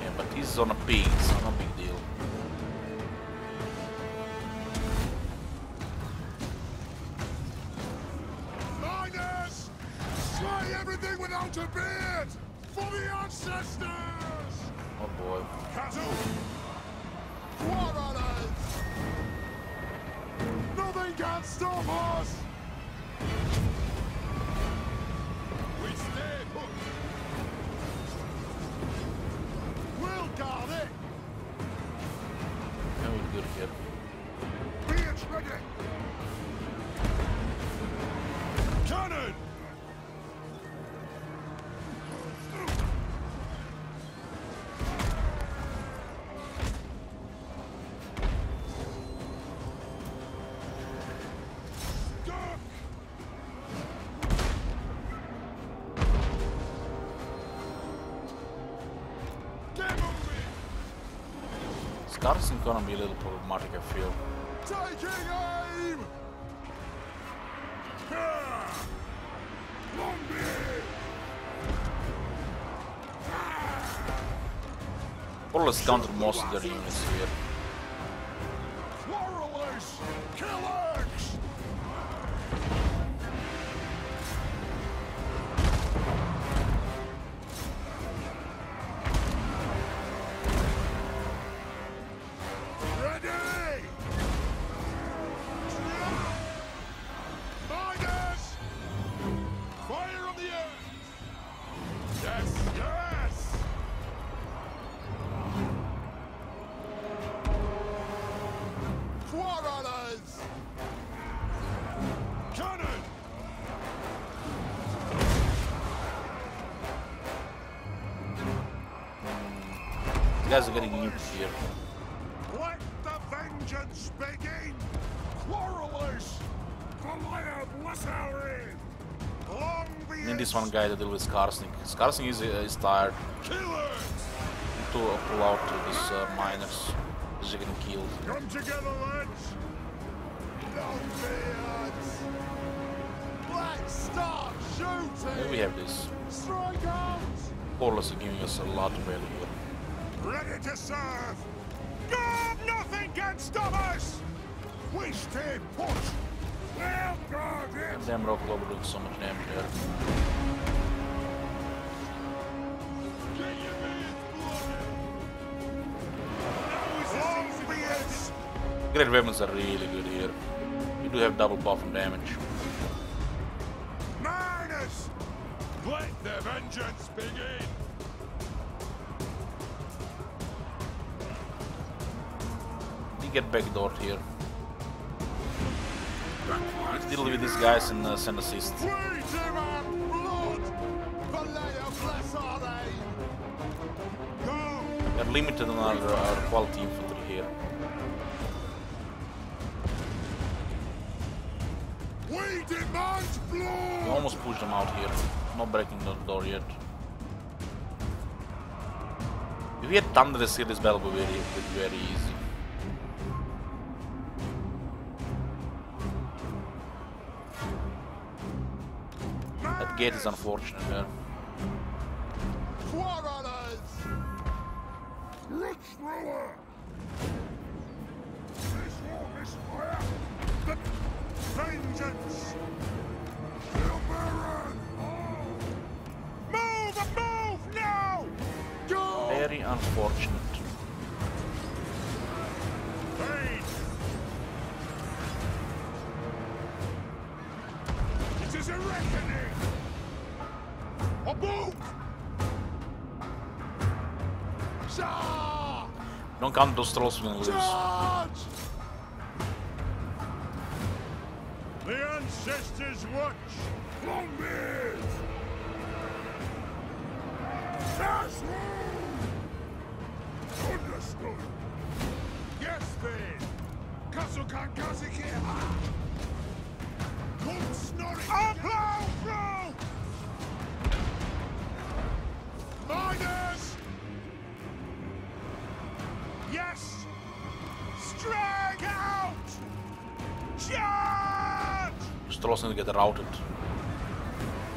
[SPEAKER 1] Yeah, but he's on a pig, so no big deal.
[SPEAKER 2] Miners! Slay everything without a beard! For the ancestors!
[SPEAKER 1] Oh boy.
[SPEAKER 2] Kazoo! Quarrelers! Nothing can stop us! We stay put! We'll guard it!
[SPEAKER 1] Yeah, we're good here.
[SPEAKER 2] Beards ready! Cannon!
[SPEAKER 1] Stars is gonna be a little problematic, I feel.
[SPEAKER 2] Taking aim!
[SPEAKER 1] Or let's counter most of their units here.
[SPEAKER 2] Quarrelers! Killers! Quarrelers! Cannon!
[SPEAKER 1] You guys are getting nuked here.
[SPEAKER 2] Let the vengeance begin! Quarrelers! Fire bless our aid! Long
[SPEAKER 1] I
[SPEAKER 2] be
[SPEAKER 1] need this one guy to deal with Skarsnik. Skarsnik is tired.
[SPEAKER 2] killers!
[SPEAKER 1] To pull out to these miners. He's getting killed.
[SPEAKER 2] Come together, lads! Longbeards! Let's start shooting!
[SPEAKER 1] Then we have this.
[SPEAKER 2] Strike out!
[SPEAKER 1] Portals are giving us a lot of value here.
[SPEAKER 2] Ready to serve! God, nothing can stop us! We stay put! Well guarded!
[SPEAKER 1] Damn Rock Globe doing so much damage here. Great weapons are really good here. You do have double buff and damage.
[SPEAKER 2] Miners! Let the vengeance begin!
[SPEAKER 1] We get backdoored here. Let's deal with these guys and send assist.
[SPEAKER 2] We demand blood! Vallejo bless our aid! Go!
[SPEAKER 1] We're limited on our quality infantry here.
[SPEAKER 2] We demand blood!
[SPEAKER 1] We almost pushed them out here. Not breaking the door yet. If we had Thunderous here, this battle would be very easy. That gate is unfortunate here.
[SPEAKER 2] Quarrelers!
[SPEAKER 3] Rich thrower! This war is fire!
[SPEAKER 2] Vengeance!
[SPEAKER 3] Silveron!
[SPEAKER 2] Move now! Go!
[SPEAKER 1] Very unfortunate.
[SPEAKER 2] Pain! It is a reckoning! A boot! Charge!
[SPEAKER 1] Don't count those trolls when we lose.
[SPEAKER 2] Charge! The ancestors watch!
[SPEAKER 3] Longbeard! That's understood!
[SPEAKER 2] Yes, then! Kasukan Kazikira! Come, Snorri! A plow through! Miners! Yes! Strike out! Charge!
[SPEAKER 1] Those trolls need to get routed.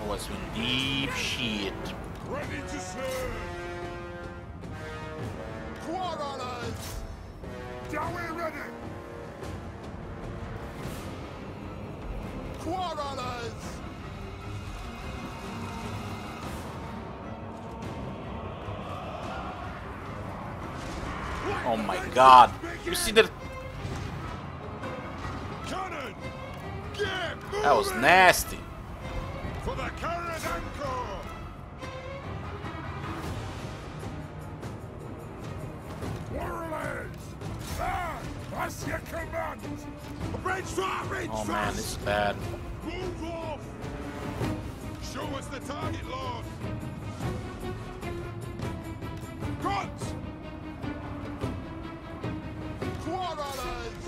[SPEAKER 1] Otherwise we're in deep shit.
[SPEAKER 2] Ready to serve! Quarrelers! Dowie ready! Quarrelers!
[SPEAKER 1] Oh my god. You see that?
[SPEAKER 2] Cannon! Get moving!
[SPEAKER 1] That was nasty.
[SPEAKER 2] For the current anchor!
[SPEAKER 3] Warriors! Stand! That's your command!
[SPEAKER 2] Range fire! Range
[SPEAKER 1] Oh man, this is bad.
[SPEAKER 2] Move off! Show us the target, Lord! Guns! Quarrelers!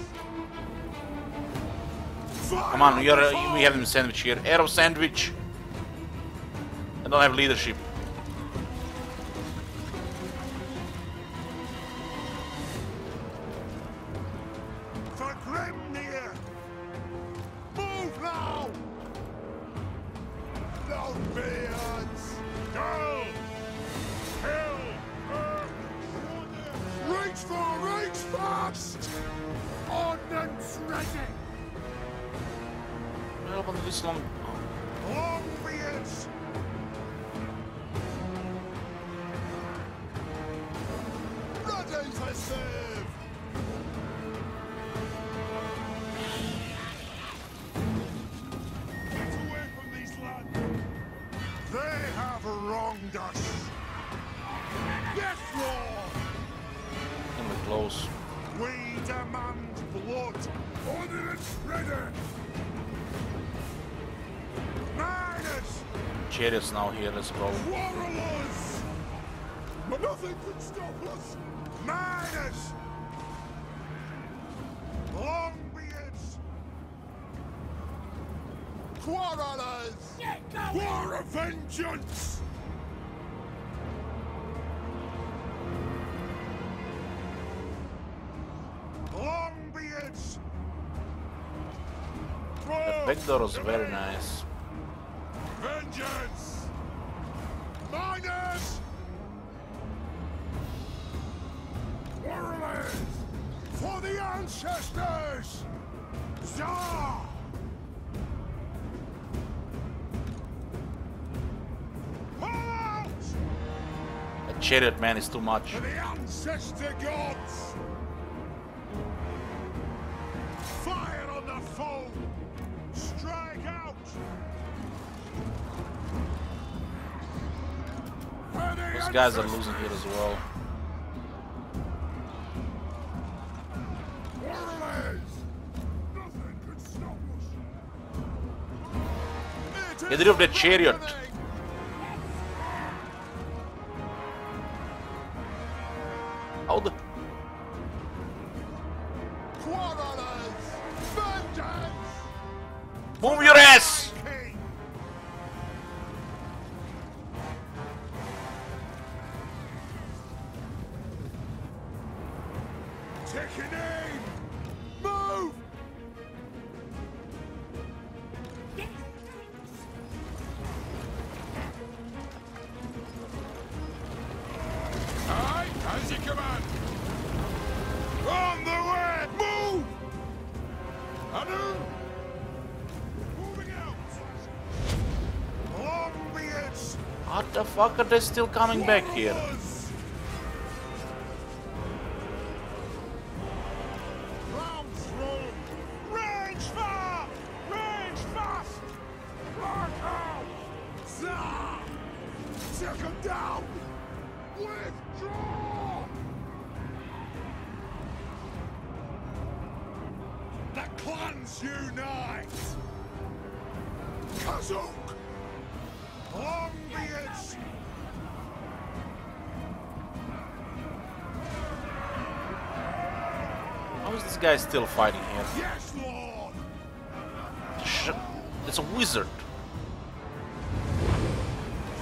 [SPEAKER 1] Come on, we have him sandwich here. Arrow sandwich. I don't have leadership.
[SPEAKER 2] For Grimnir! Move now! Longbeards! Go! Kill! Reach fast! Ordnance ready!
[SPEAKER 1] Well, but this long.
[SPEAKER 2] Longbeards! Ready to serve! Get away from these lads! They have wronged us! Yes, Lord!
[SPEAKER 1] And we're close.
[SPEAKER 2] We demand blood!
[SPEAKER 3] Ordnance ready!
[SPEAKER 2] Miners!
[SPEAKER 1] Chariots now here, let's go.
[SPEAKER 2] Warriors! Nothing can stop us! Miners! Longbeards! Quarrelers! War of vengeance! Longbeards!
[SPEAKER 1] That back door was very nice.
[SPEAKER 2] Vengeance! Miners! Warriors! For the ancestors! Zah! Pull out!
[SPEAKER 1] That chariot man is too much.
[SPEAKER 2] For the ancestor gods! Fire on the foe! Strike out! For the
[SPEAKER 1] Those guys are
[SPEAKER 2] ancestors!
[SPEAKER 1] losing here as well.
[SPEAKER 3] Nothing could stop us.
[SPEAKER 1] Get rid of that chariot. How the...
[SPEAKER 2] Quarrelers! Vengeance!
[SPEAKER 1] Move your ass!
[SPEAKER 2] King! Take an aim! Move! Aye, as you command! On the way! Move! Anu! Moving out! Longbeards!
[SPEAKER 1] What the fuck are they still coming back here?
[SPEAKER 2] Warlords! Round through! Range fire! Range fast! Rock out! Zah! Take him down! Withdraw! The clans unite! Kazuk! Longbeards!
[SPEAKER 1] How is this guy still fighting here?
[SPEAKER 2] Yes, Lord!
[SPEAKER 1] It's a wizard.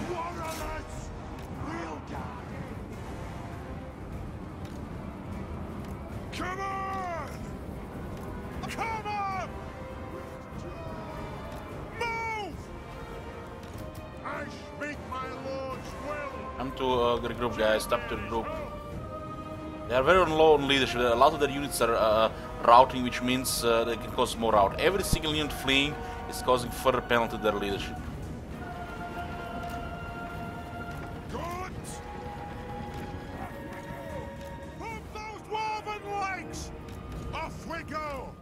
[SPEAKER 2] Warriors! Real guy! Come on! Come on! Move! I speak my lord's will!
[SPEAKER 1] Come to regroup, guys. Stop to regroup. They are very low on leadership. A lot of their units are routing, which means they can cause more rout. Every single unit fleeing is causing further penalty to their leadership.
[SPEAKER 2] Good! Pump those dwarven legs! Off we go!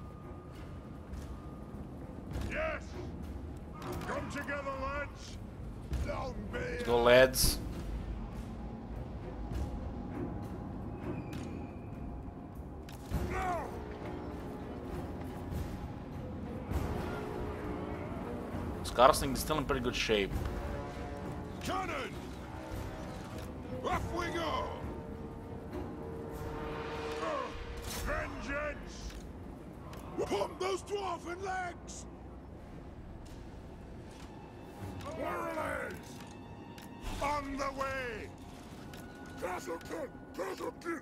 [SPEAKER 2] Yes! Come together, lads! Down be!
[SPEAKER 1] Let's go, lads.
[SPEAKER 2] No!
[SPEAKER 1] Scarsling is still in pretty good shape.
[SPEAKER 2] Cannon! Off we go! Vengeance! Pump those dwarven legs! Warriors! On the way!
[SPEAKER 3] Castleton! Castleton!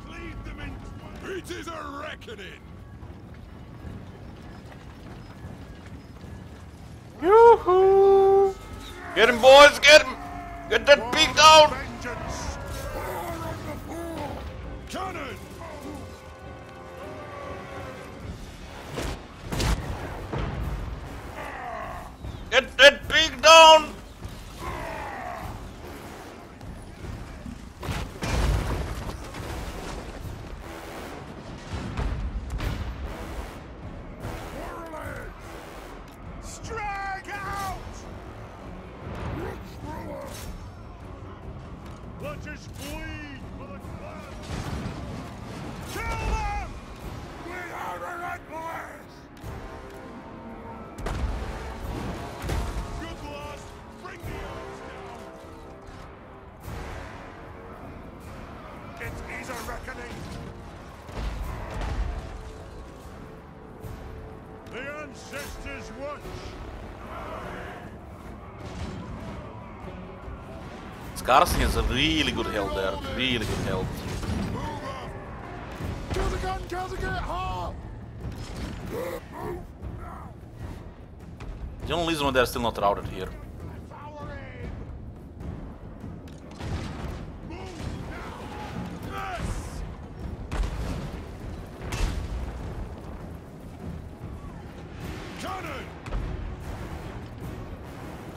[SPEAKER 2] Lead them in! It is a reckoning!
[SPEAKER 1] Yoo-hoo! Get him, boys! Get him! Get that beak down!
[SPEAKER 2] Vengeance! Cannon!
[SPEAKER 1] Get that beak down!
[SPEAKER 2] Strike out! Let us bleed for the clan! Night's Watch.
[SPEAKER 1] Scarsing has a really good health there. Really good health.
[SPEAKER 2] Move up. Kill the gun, halt!
[SPEAKER 1] The only reason why they're still not routed here.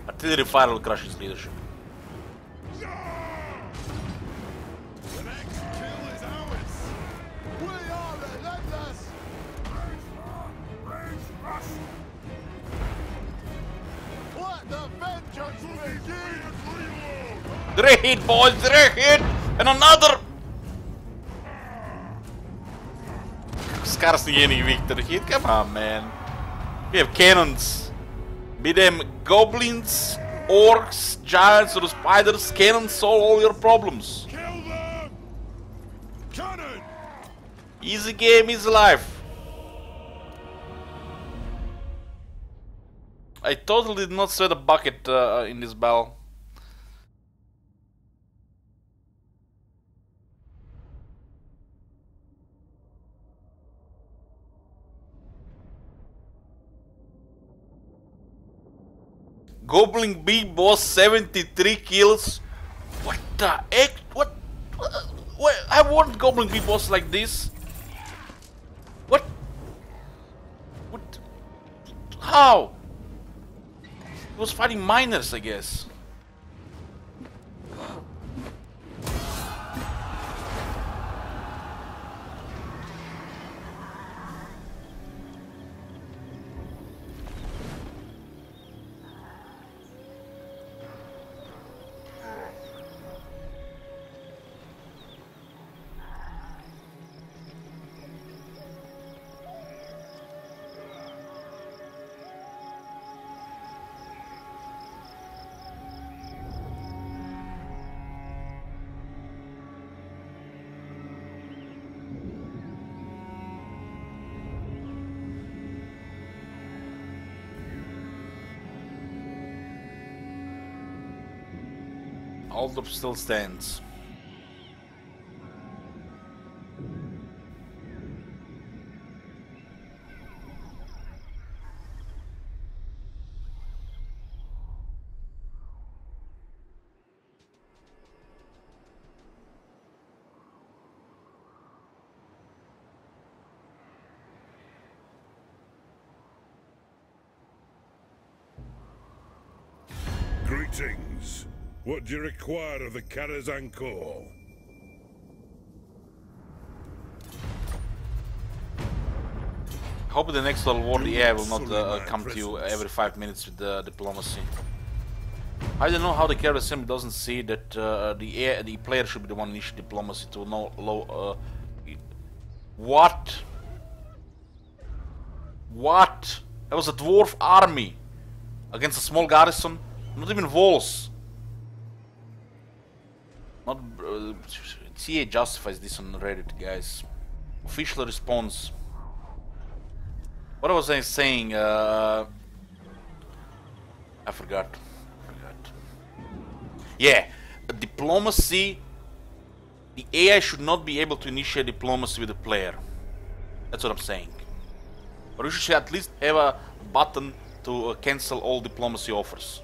[SPEAKER 1] Artillery fire will crush his leadership.
[SPEAKER 2] The next kill is ours. We are relentless. Let the vengeance begin.
[SPEAKER 1] Three hit, boys, 3 hit, and another. Scarcely any victory hit. Come on, man. We have cannons. Be them goblins, orcs, giants, or spiders. Cannons solve all your problems.
[SPEAKER 2] Kill them. Cannon.
[SPEAKER 1] Easy game, easy life. I totally did not sweat a bucket in this battle. Goblin Big Boss 73 kills. What the heck? What? I want Goblin Big Boss like this. What? What? How? He was fighting miners, I guess. Aldrop still stands.
[SPEAKER 3] Greetings. What do you require of the Karazhan Corps?
[SPEAKER 1] Hope the next World War the AI will not come to you every 5 minutes with diplomacy. I don't know how the carrier assembly doesn't see that the player should be the one initiating diplomacy to know low. What? What? That was a dwarf army against a small garrison. Not even walls. Not CA justifies this on Reddit, guys. Official response. What was I saying? I forgot. Yeah, diplomacy. The AI should not be able to initiate diplomacy with the player. That's what I'm saying. Or you should at least have a button to cancel all diplomacy offers.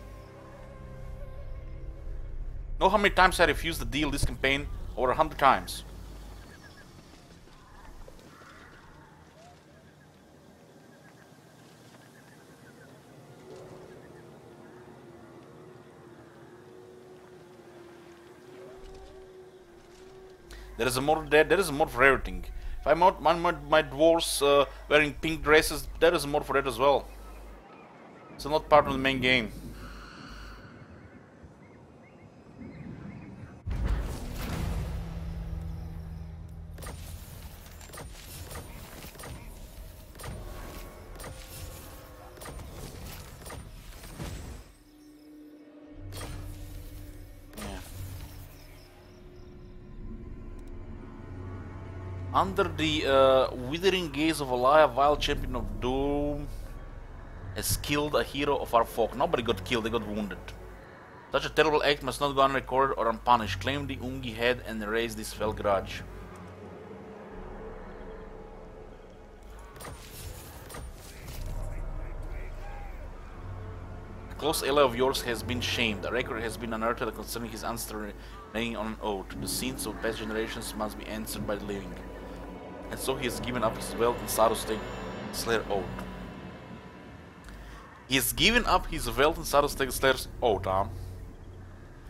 [SPEAKER 1] Know how many times I refused the deal this campaign? Over 100 times. There is a more there. There is more for everything. If I'm out my dwarves wearing pink dresses, there is more for that as well. It's not part of the main game. Under the withering gaze of Alaya, vile champion of doom. has killed a hero of our folk. Nobody got killed, they got wounded. Such a terrible act must not go unrecorded or unpunished. Claim the Ungi head and erase this fell grudge. A close ally of yours has been shamed. A record has been unearthed concerning his ancestor remaining on an oath. The sins of past generations must be answered by the living. And so he has given up his wealth and status to Slayer oath. He has given up his wealth and status to Slayer's oath, huh?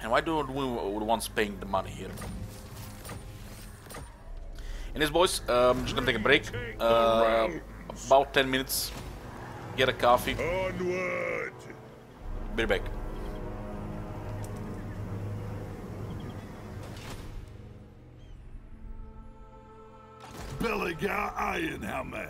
[SPEAKER 1] And why do we the ones paying the money here? Anyways, boys, I'm just gonna take a break. About 10 minutes. Get a coffee.
[SPEAKER 5] Onward!
[SPEAKER 1] Be back.
[SPEAKER 3] Belligar Ironhammer.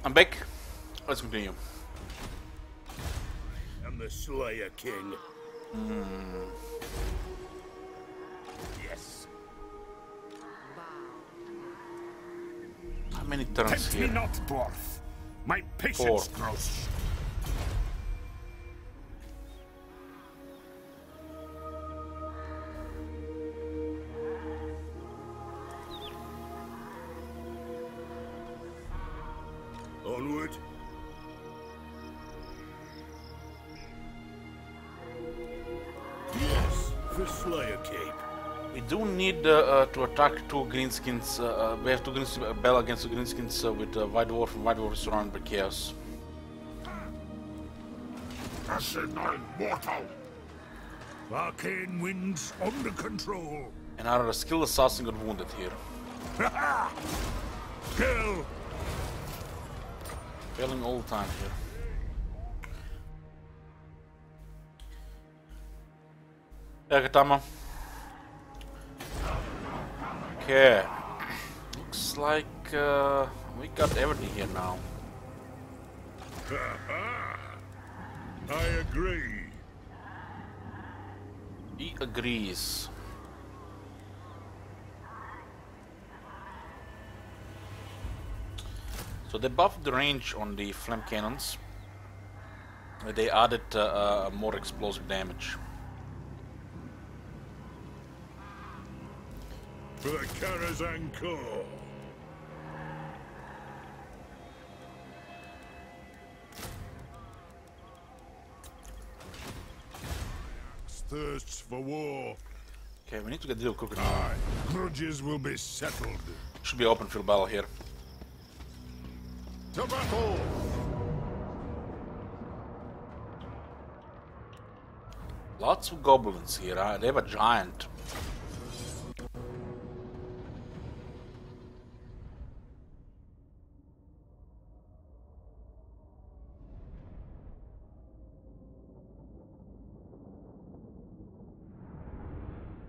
[SPEAKER 1] I'm back. Let's continue.
[SPEAKER 5] I'm the Slayer King. Yes.
[SPEAKER 1] How many turns
[SPEAKER 2] Tempt me
[SPEAKER 1] here?
[SPEAKER 2] not, dwarf. My patience
[SPEAKER 1] 4.
[SPEAKER 2] grows.
[SPEAKER 5] Onward. Yes, for Slayer Cape.
[SPEAKER 1] We do need to attack 2 greenskins. We have 2 greenskins battle against the greenskins with White Dwarf, and White Dwarf is surrounded by chaos.
[SPEAKER 3] Asinine mortal!
[SPEAKER 2] Arcane winds under control.
[SPEAKER 1] And our skilled assassin got wounded here.
[SPEAKER 2] Kill.
[SPEAKER 1] Failing all the time here. Yagatama. Okay. Looks like we got everything here now.
[SPEAKER 2] I agree.
[SPEAKER 1] He agrees. So they buffed the range on the flame cannons. They added more explosive damage.
[SPEAKER 2] For the Karazhan Corps. Thirsts for war.
[SPEAKER 1] Okay, we need to get the deal cooking now.
[SPEAKER 2] Grudges will be settled.
[SPEAKER 1] Should be open field battle here.
[SPEAKER 2] To battle!
[SPEAKER 1] Lots of goblins here, huh? They have a giant.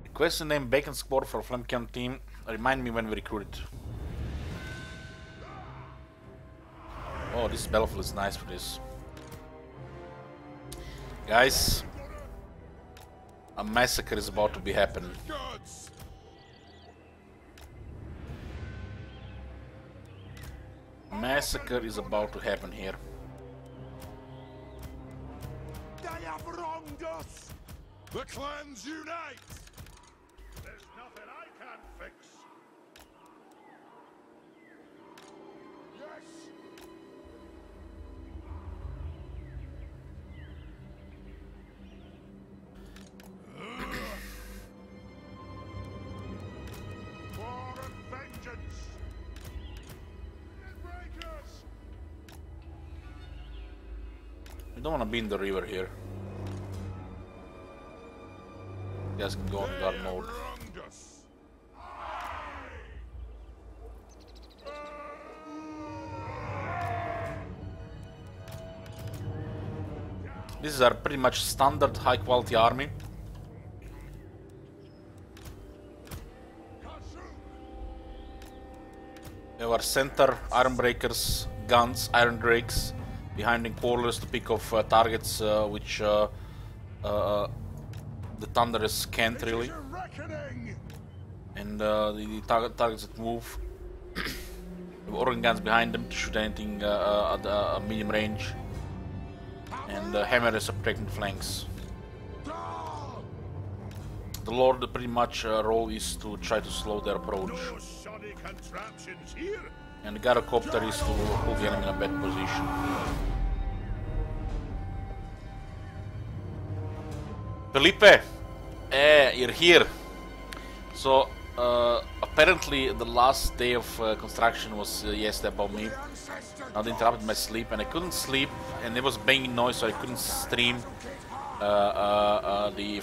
[SPEAKER 1] Request the name Bacon Squad for a Flame Cannon team. Remind me when we recruited. Oh, this battlefield is nice for this. Guys, a massacre is about to be happening.
[SPEAKER 2] Gods!
[SPEAKER 1] Massacre is about to happen here.
[SPEAKER 2] They have wronged us! The clans unite! There's nothing I can't fix. Yes! War and vengeance! Breakers!
[SPEAKER 1] We don't want to be in the river here. You guys can go on guard mode.
[SPEAKER 2] Wronged us!
[SPEAKER 1] This is our pretty much standard high quality army. We have our center iron breakers, guns, iron drakes, behind in quarters to pick off targets which the thunderers can't really,
[SPEAKER 2] Your reckoning!
[SPEAKER 1] and the targets that move. We have organ guns behind them to shoot anything at a medium range, and hammers are protecting the flanks. The Lord pretty much role is to try to slow their approach,
[SPEAKER 2] No shoddy contraptions here!
[SPEAKER 1] and the gyrocopter is to hold the enemy in a bad position. Felipe, you're here. So apparently the last day of construction was yesterday about me. Now they interrupted my sleep, and I couldn't sleep, and it was banging noise, so I couldn't stream the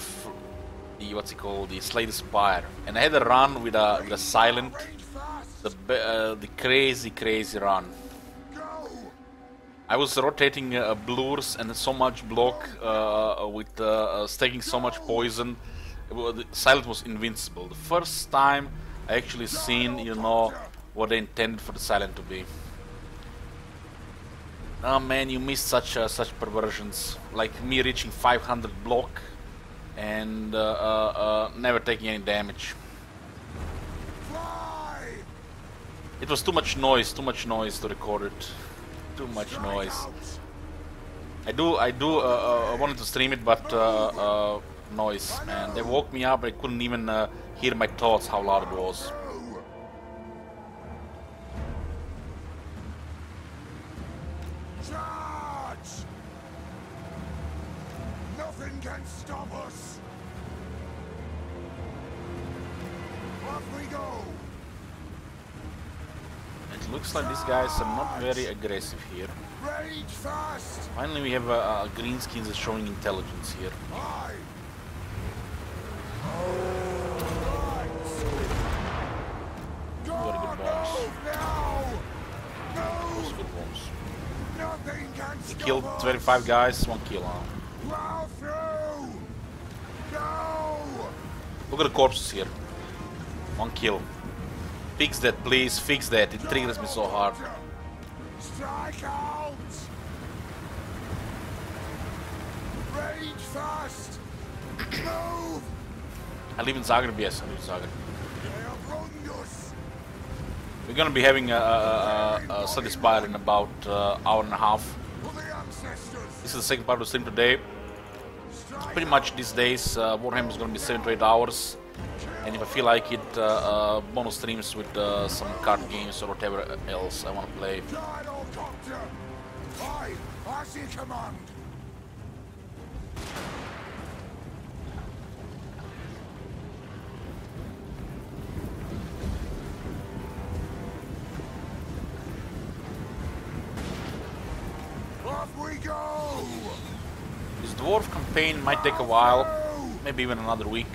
[SPEAKER 1] what's it called, the Slay the Spire. And I had a run with a silent, the crazy run. I was rotating blurs and so much block with staking so much poison. The silent was invincible. The first time I actually seen, you know, what they intended for the silent to be. Oh man, you missed such perversions, like me reaching 500 block and never taking any damage.
[SPEAKER 2] Fly!
[SPEAKER 1] It was too much noise to record it. Too much noise. I wanted to stream it, but noise, man. They woke me up. I couldn't even hear my thoughts how loud it was.
[SPEAKER 2] Charge! Nothing can stop us. Off we go.
[SPEAKER 1] It looks like these guys are not very aggressive here.
[SPEAKER 2] Rage fast.
[SPEAKER 1] Finally, we have green skins that's showing intelligence here.
[SPEAKER 2] Aye.
[SPEAKER 1] Very good bombs.
[SPEAKER 2] Now.
[SPEAKER 1] Those are good bombs.
[SPEAKER 2] Nothing can
[SPEAKER 1] He
[SPEAKER 2] stop
[SPEAKER 1] killed
[SPEAKER 2] us.
[SPEAKER 1] 25 guys, 1 kill. Huh?
[SPEAKER 2] Plow through. Go.
[SPEAKER 1] Look at the corpses here. 1 kill. Fix that, please. Fix that. It triggers me so hard.
[SPEAKER 2] Strike out. Rage fast. Move.
[SPEAKER 1] I live in Zagreb. Yes, I live in Zagreb.
[SPEAKER 2] They have wronged us.
[SPEAKER 1] We're gonna be having a study spire in about hour and a half.
[SPEAKER 2] For the ancestors.
[SPEAKER 1] This is the second part of the stream today. Pretty much these days, Warhammer is gonna be 7 to 8 hours. And if I feel like it, bonus streams with some card games or whatever else I want to play.
[SPEAKER 2] Gyro Copter. Aye, as you command. Off we go.
[SPEAKER 1] This dwarf campaign might take a while, maybe even another week.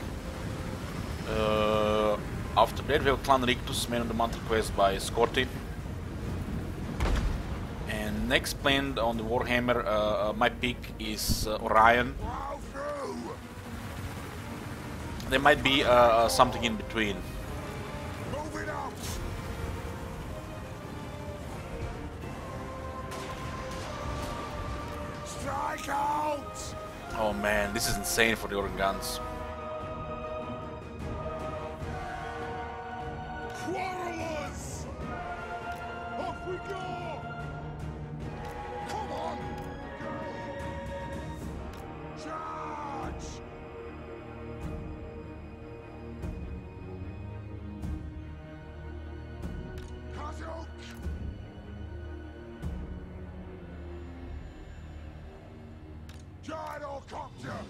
[SPEAKER 1] After that, we have Clan Rictus, Man of the Month request by Scotty. And next planned on the Warhammer, my pick is Orion.
[SPEAKER 2] Plow through.
[SPEAKER 1] There might be something in between.
[SPEAKER 2] Move it out. Strike out.
[SPEAKER 1] Oh man, this is insane for the organ guns.
[SPEAKER 2] Quarrelers! Off we go! Come on! Charge! Kazuk! Gyrocopter!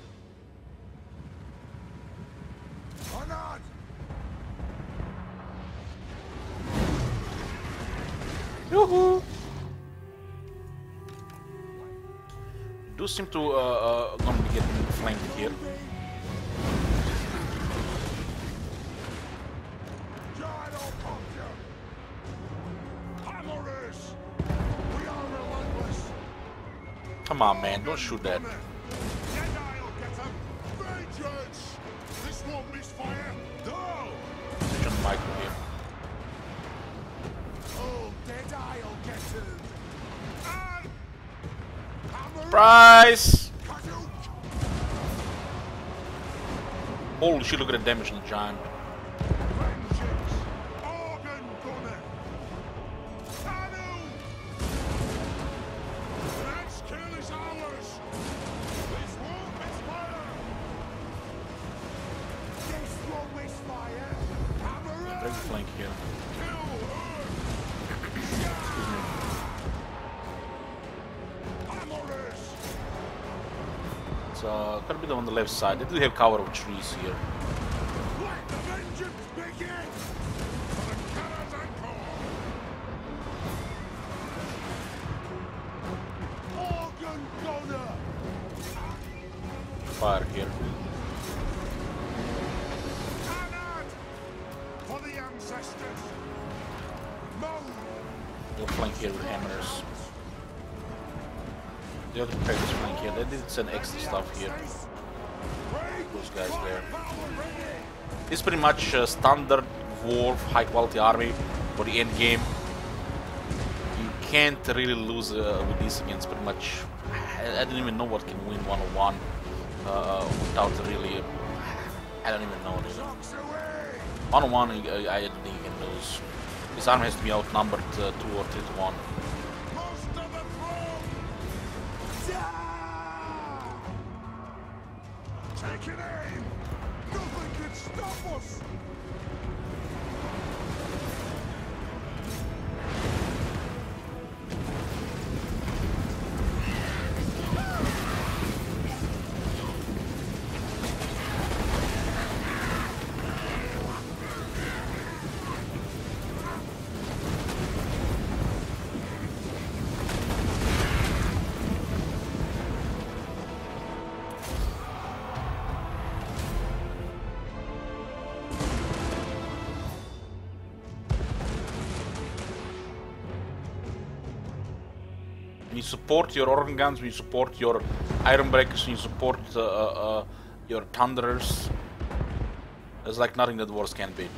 [SPEAKER 2] Anad!
[SPEAKER 1] Yoo-hoo! Do seem to gonna be getting flanked here.
[SPEAKER 2] Gyrocopter! Hammerers! We are relentless!
[SPEAKER 1] Come on, man, don't shoot that.
[SPEAKER 2] Jedi'll get him! Vengeance! This won't miss fire! No!
[SPEAKER 1] Switch on Michael here.
[SPEAKER 2] Oh, Deadeye'll get him! And... Hammer!
[SPEAKER 1] Price!
[SPEAKER 2] Kazuk!
[SPEAKER 1] Holy shit, look at the damage on the giant.
[SPEAKER 2] Vengeance! Organ gunner! Anu! The next kill is ours! This won't miss fire! This won't miss fire! Hammer!
[SPEAKER 1] Break the flank here. It's gonna be on the left side. They do have cover of trees here.
[SPEAKER 2] Let the vengeance begin! For the Karazanko! Organ gunner!
[SPEAKER 1] Fire here.
[SPEAKER 2] Anad! For the ancestors! Move!
[SPEAKER 1] They'll flank here with hammers. The other players flank here. They did some extra stuff here. Those guys there. It's pretty much standard Dwarf high quality army for the end game. You can't really lose with this against pretty much. I don't even know what can win 1-on-1 without really. I don't even know really. 1-on-1, I don't think he can lose. His army has to be outnumbered 2 or 3 to 1.
[SPEAKER 2] Take it aim! Nothing can stop us!
[SPEAKER 1] You support your organ guns, when you support your iron breakers, when you support your thunderers. There's like nothing that Dwarfs can beat.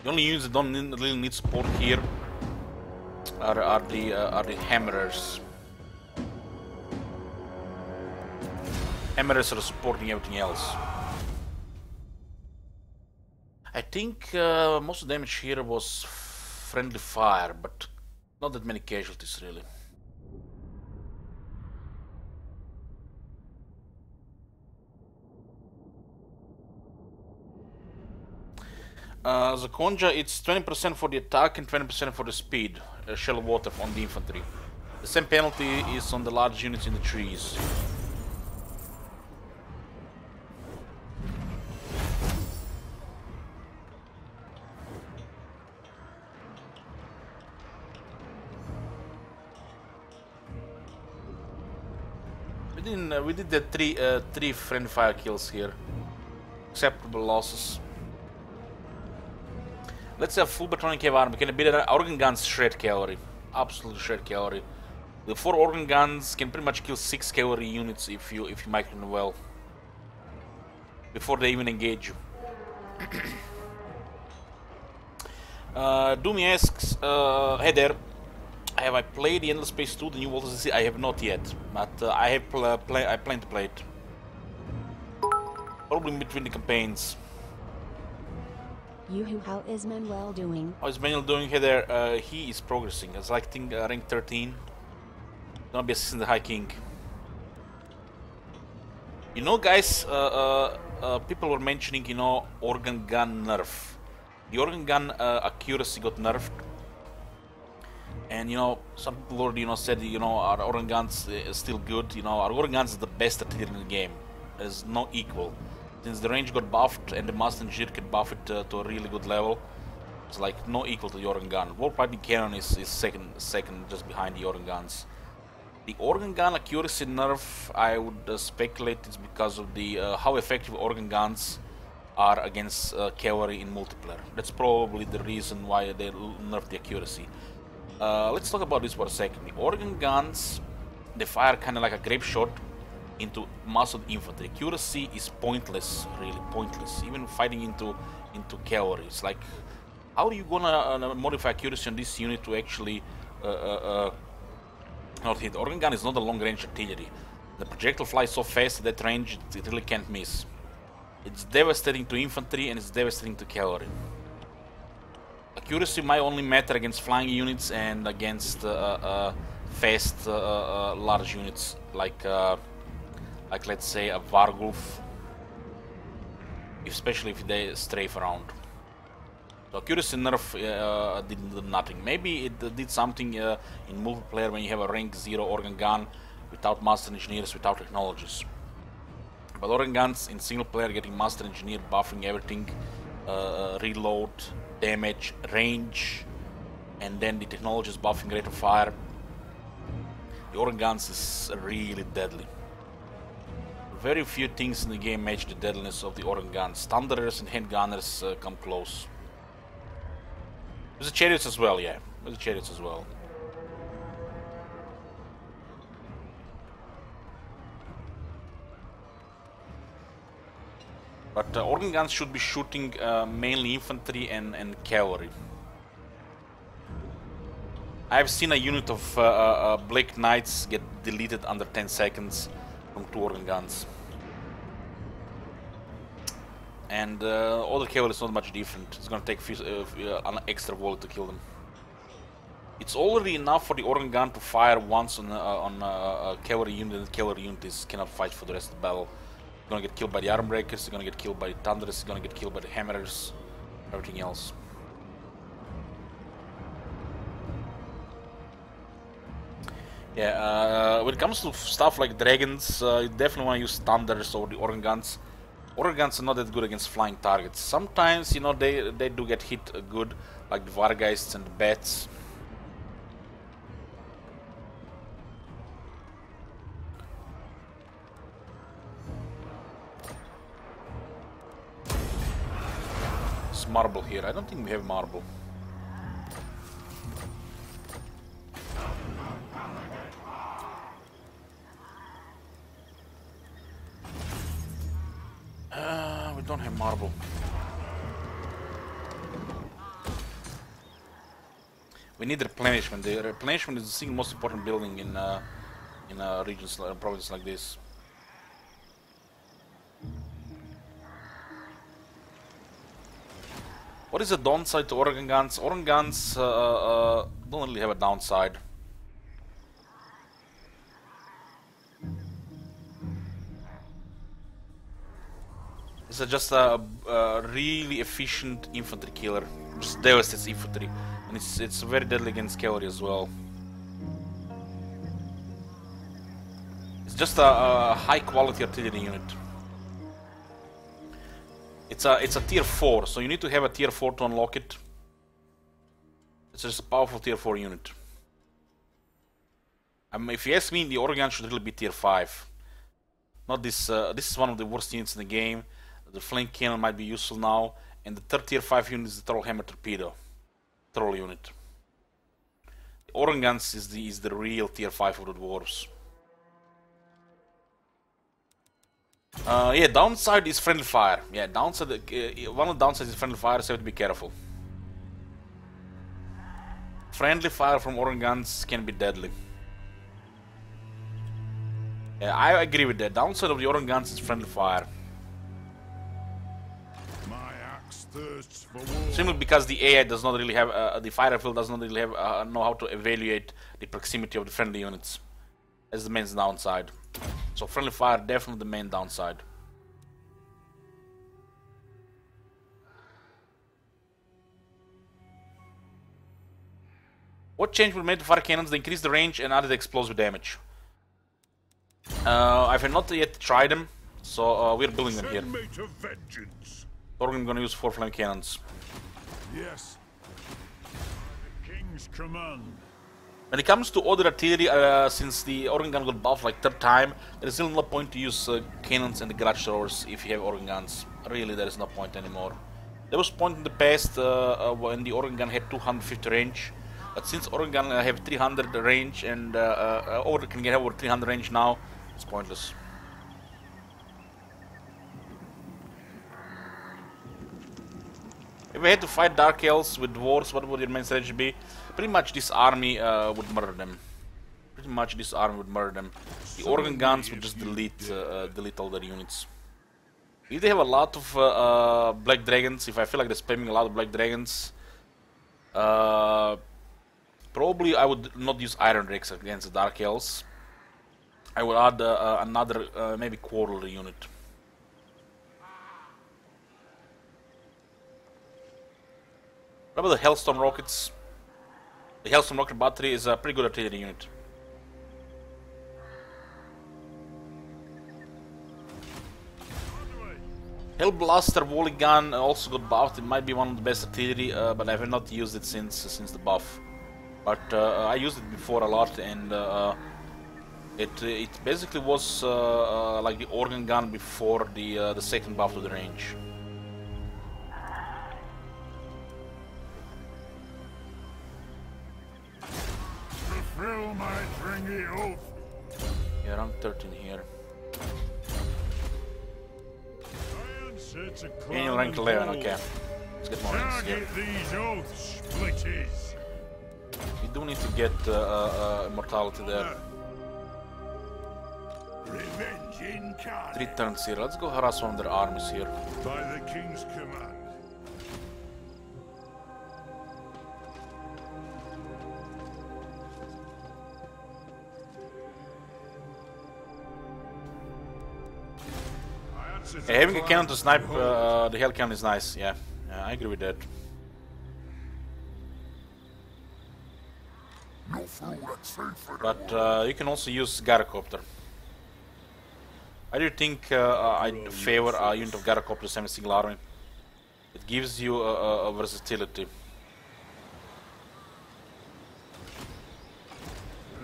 [SPEAKER 1] The only units that don't really need support here are the hammerers. Hammerers are supporting everything else. I think most of the damage here was friendly fire, but not that many casualties, really. The Conja, it's 20% for the attack and 20% for the speed, shell of water on the infantry. The same penalty is on the large units in the trees. We did the three friendly fire kills here. Acceptable losses. Let's have full battalion cav army. Can it beat an organ guns shred cavalry? Absolutely shred cavalry. The 4 organ guns can pretty much kill 6 cavalry units if you mic them well. Before they even engage you. Doomy asks, hey there. Have I played the Endless Space 2, the new World of the Sea? I have not yet, but I plan to play it. Probably between the campaigns.
[SPEAKER 7] How is Manuel doing?
[SPEAKER 1] How is Manuel doing? Hey there, he is progressing. It's like rank 13. Gonna be assisting the High King. You know, guys, people were mentioning, you know, organ gun nerf. The organ gun accuracy got nerfed. And you know, some people already said our organ guns is still good. You know, our organ guns is the best artillery in the game. There's no equal. Since the range got buffed and the master engineer can buff it to a really good level, it's like no equal to the organ gun. Warp Lightning Cannon is second just behind the organ guns. The organ gun accuracy nerf, I would speculate it's because of the how effective organ guns are against cavalry in multiplayer. That's probably the reason why they nerfed the accuracy. Let's talk about this for a second. The organ guns, they fire kind of like a grape shot into muscled infantry. Accuracy is pointless, really pointless. Even fighting into cavalry, it's like, how are you gonna modify accuracy on this unit to actually not hit? Organ gun is not a long-range artillery. The projectile flies so fast at that range, it really can't miss. It's devastating to infantry and it's devastating to cavalry. Accuracy might only matter against flying units and against fast large units like let's say a Vargulf, especially if they strafe around. So accuracy nerf did nothing. Maybe it did something in multiplayer when you have a rank 0 organ gun without master engineers, without technologies. But organ guns in single player, getting master engineer, buffing everything, reload, damage, range, and then the technologies buffing rate of fire. The organ guns is really deadly. Very few things in the game match the deadliness of the organ guns. Thunderers and handgunners come close. There's the chariots as well, yeah. There's the chariots as well. But organ guns should be shooting mainly infantry and cavalry. I've seen a unit of Black Knights get deleted under 10 seconds from 2 organ guns. And other cavalry is not much different. It's gonna take an extra volley to kill them. It's already enough for the organ gun to fire once on a cavalry unit, and the cavalry unit cannot fight for the rest of the battle. It's gonna get killed by the arm breakers, it's gonna get killed by the thunders, it's gonna get killed by the hammerers, everything else. Yeah, when it comes to stuff like dragons, you definitely want to use thunders over the organ guns. Organ guns are not that good against flying targets. Sometimes, you know, they do get hit good, like the Vargeists and the bats. It's marble here. I don't think we have marble. We don't have marble. We need replenishment. The replenishment is the single most important building in regions, provinces like this. What is the downside to organ guns? Organ guns don't really have a downside. It's just a really efficient infantry killer. Just devastates infantry, and it's very deadly against cavalry as well. It's just a high quality artillery unit. It's a tier 4, so you need to have a tier 4 to unlock it. It's just a powerful tier 4 unit. If you ask me, the organ should really be tier 5. Not this. This is one of the worst units in the game. The flank cannon might be useful now, and the third tier 5 unit is the troll hammer torpedo, troll unit. The organ guns is the real tier 5 of the dwarves. Yeah, downside is friendly fire. Yeah, downside. One of the downsides is friendly fire, so you have to be careful. Friendly fire from organ guns can be deadly. Yeah, I agree with that. Downside of the organ guns is friendly fire. Simply because the AI does not really have, the fire field does not really have know how to evaluate the proximity of the friendly units. That's the main downside. So friendly fire definitely the main downside. What change will make the fire cannons? They increase the range and added explosive damage. I've not yet tried them, so we're building them here. I'm gonna use 4 flame cannons.
[SPEAKER 2] Yes. The King's command.
[SPEAKER 1] When it comes to other artillery, since the organ gun got buffed like 3rd time, there is still no point to use cannons and the garage throwers if you have organ guns. Really, there is no point anymore. There was point in the past when the organ gun had 250 range, but since organ gun have 300 range and can get over 300 range now, it's pointless. If we had to fight Dark Elves with Dwarves, what would your main strategy be? Pretty much this army would murder them. The organ guns would just delete all their units. If they have a lot of Black Dragons, if I feel like they're spamming a lot of Black Dragons, probably I would not use Iron Drakes against the Dark Elves. I would add another, maybe Quarterly unit. What about the Hellstorm Rockets? The Hellstorm Rocket Battery is a pretty good artillery unit. Hellblaster Volley Gun also got buffed. It might be one of the best artillery, but I have not used it since the buff. But I used it before a lot, and it basically was like the organ gun before the second buff to the range.
[SPEAKER 2] Fulfill my dringy oath.
[SPEAKER 1] Yeah, rank 13 here. And rank 11, okay. Let's get more ranks here.
[SPEAKER 2] These oaths, splitties.
[SPEAKER 1] We do need to get immortality there.
[SPEAKER 5] Revenge incarnate.
[SPEAKER 1] 3 turns here. Let's go harass one of their armies here.
[SPEAKER 5] By the king's command.
[SPEAKER 1] Yeah, having a cannon to snipe the hell cannon is nice. Yeah, I agree with that. But you can also use gyrocopter. I do think I favor a unit of gyrocopters every single army. It gives you a versatility.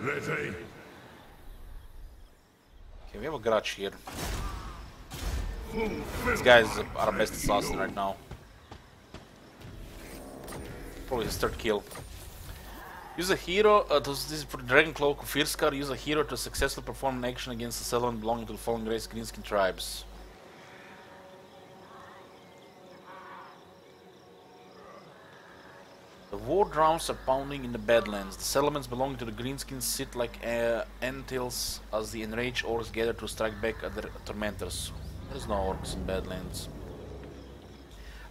[SPEAKER 5] Ready.
[SPEAKER 1] Okay, we have a garage here. This guy is our best assassin right now. Probably his third kill. Use a hero, this is for the Dragon Cloak of Firskar. Use a hero to successfully perform an action against a settlement belonging to the following race Greenskin tribes. The war drums are pounding in the Badlands. The settlements belonging to the Greenskins sit like ants as the enraged orcs gather to strike back at their tormentors. There's no orcs in Badlands.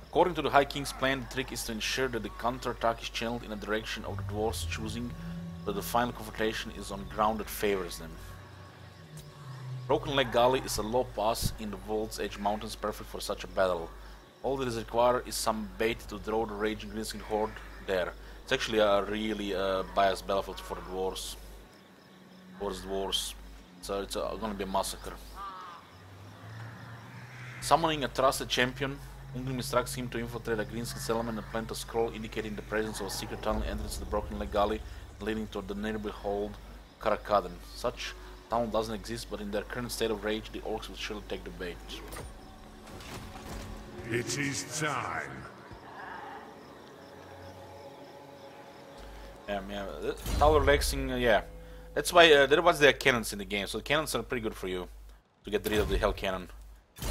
[SPEAKER 1] According to the High King's plan, the trick is to ensure that the counter-attack is channeled in a direction of the dwarfs choosing, but the final confrontation is on ground that favors them. Broken Leg Gully is a low pass in the World's Edge Mountains, perfect for such a battle. All that is required is some bait to draw the raging Greenskin horde there. It's actually a really biased battlefield for the dwarves. Towards dwarves. So it's gonna be a massacre. Summoning a trusted champion, Ungrim instructs him to infiltrate a Greenskin settlement and plant a scroll indicating the presence of a secret tunnel entrance to the Broken Leg Gully leading to the nearby hold Karakadan. Such tunnel doesn't exist, but in their current state of rage, the orcs will surely take the bait.
[SPEAKER 5] It is time.
[SPEAKER 1] Yeah, tower relaxing, yeah. That's why there was their cannons in the game, so the cannons are pretty good for you to get rid of the hell cannon.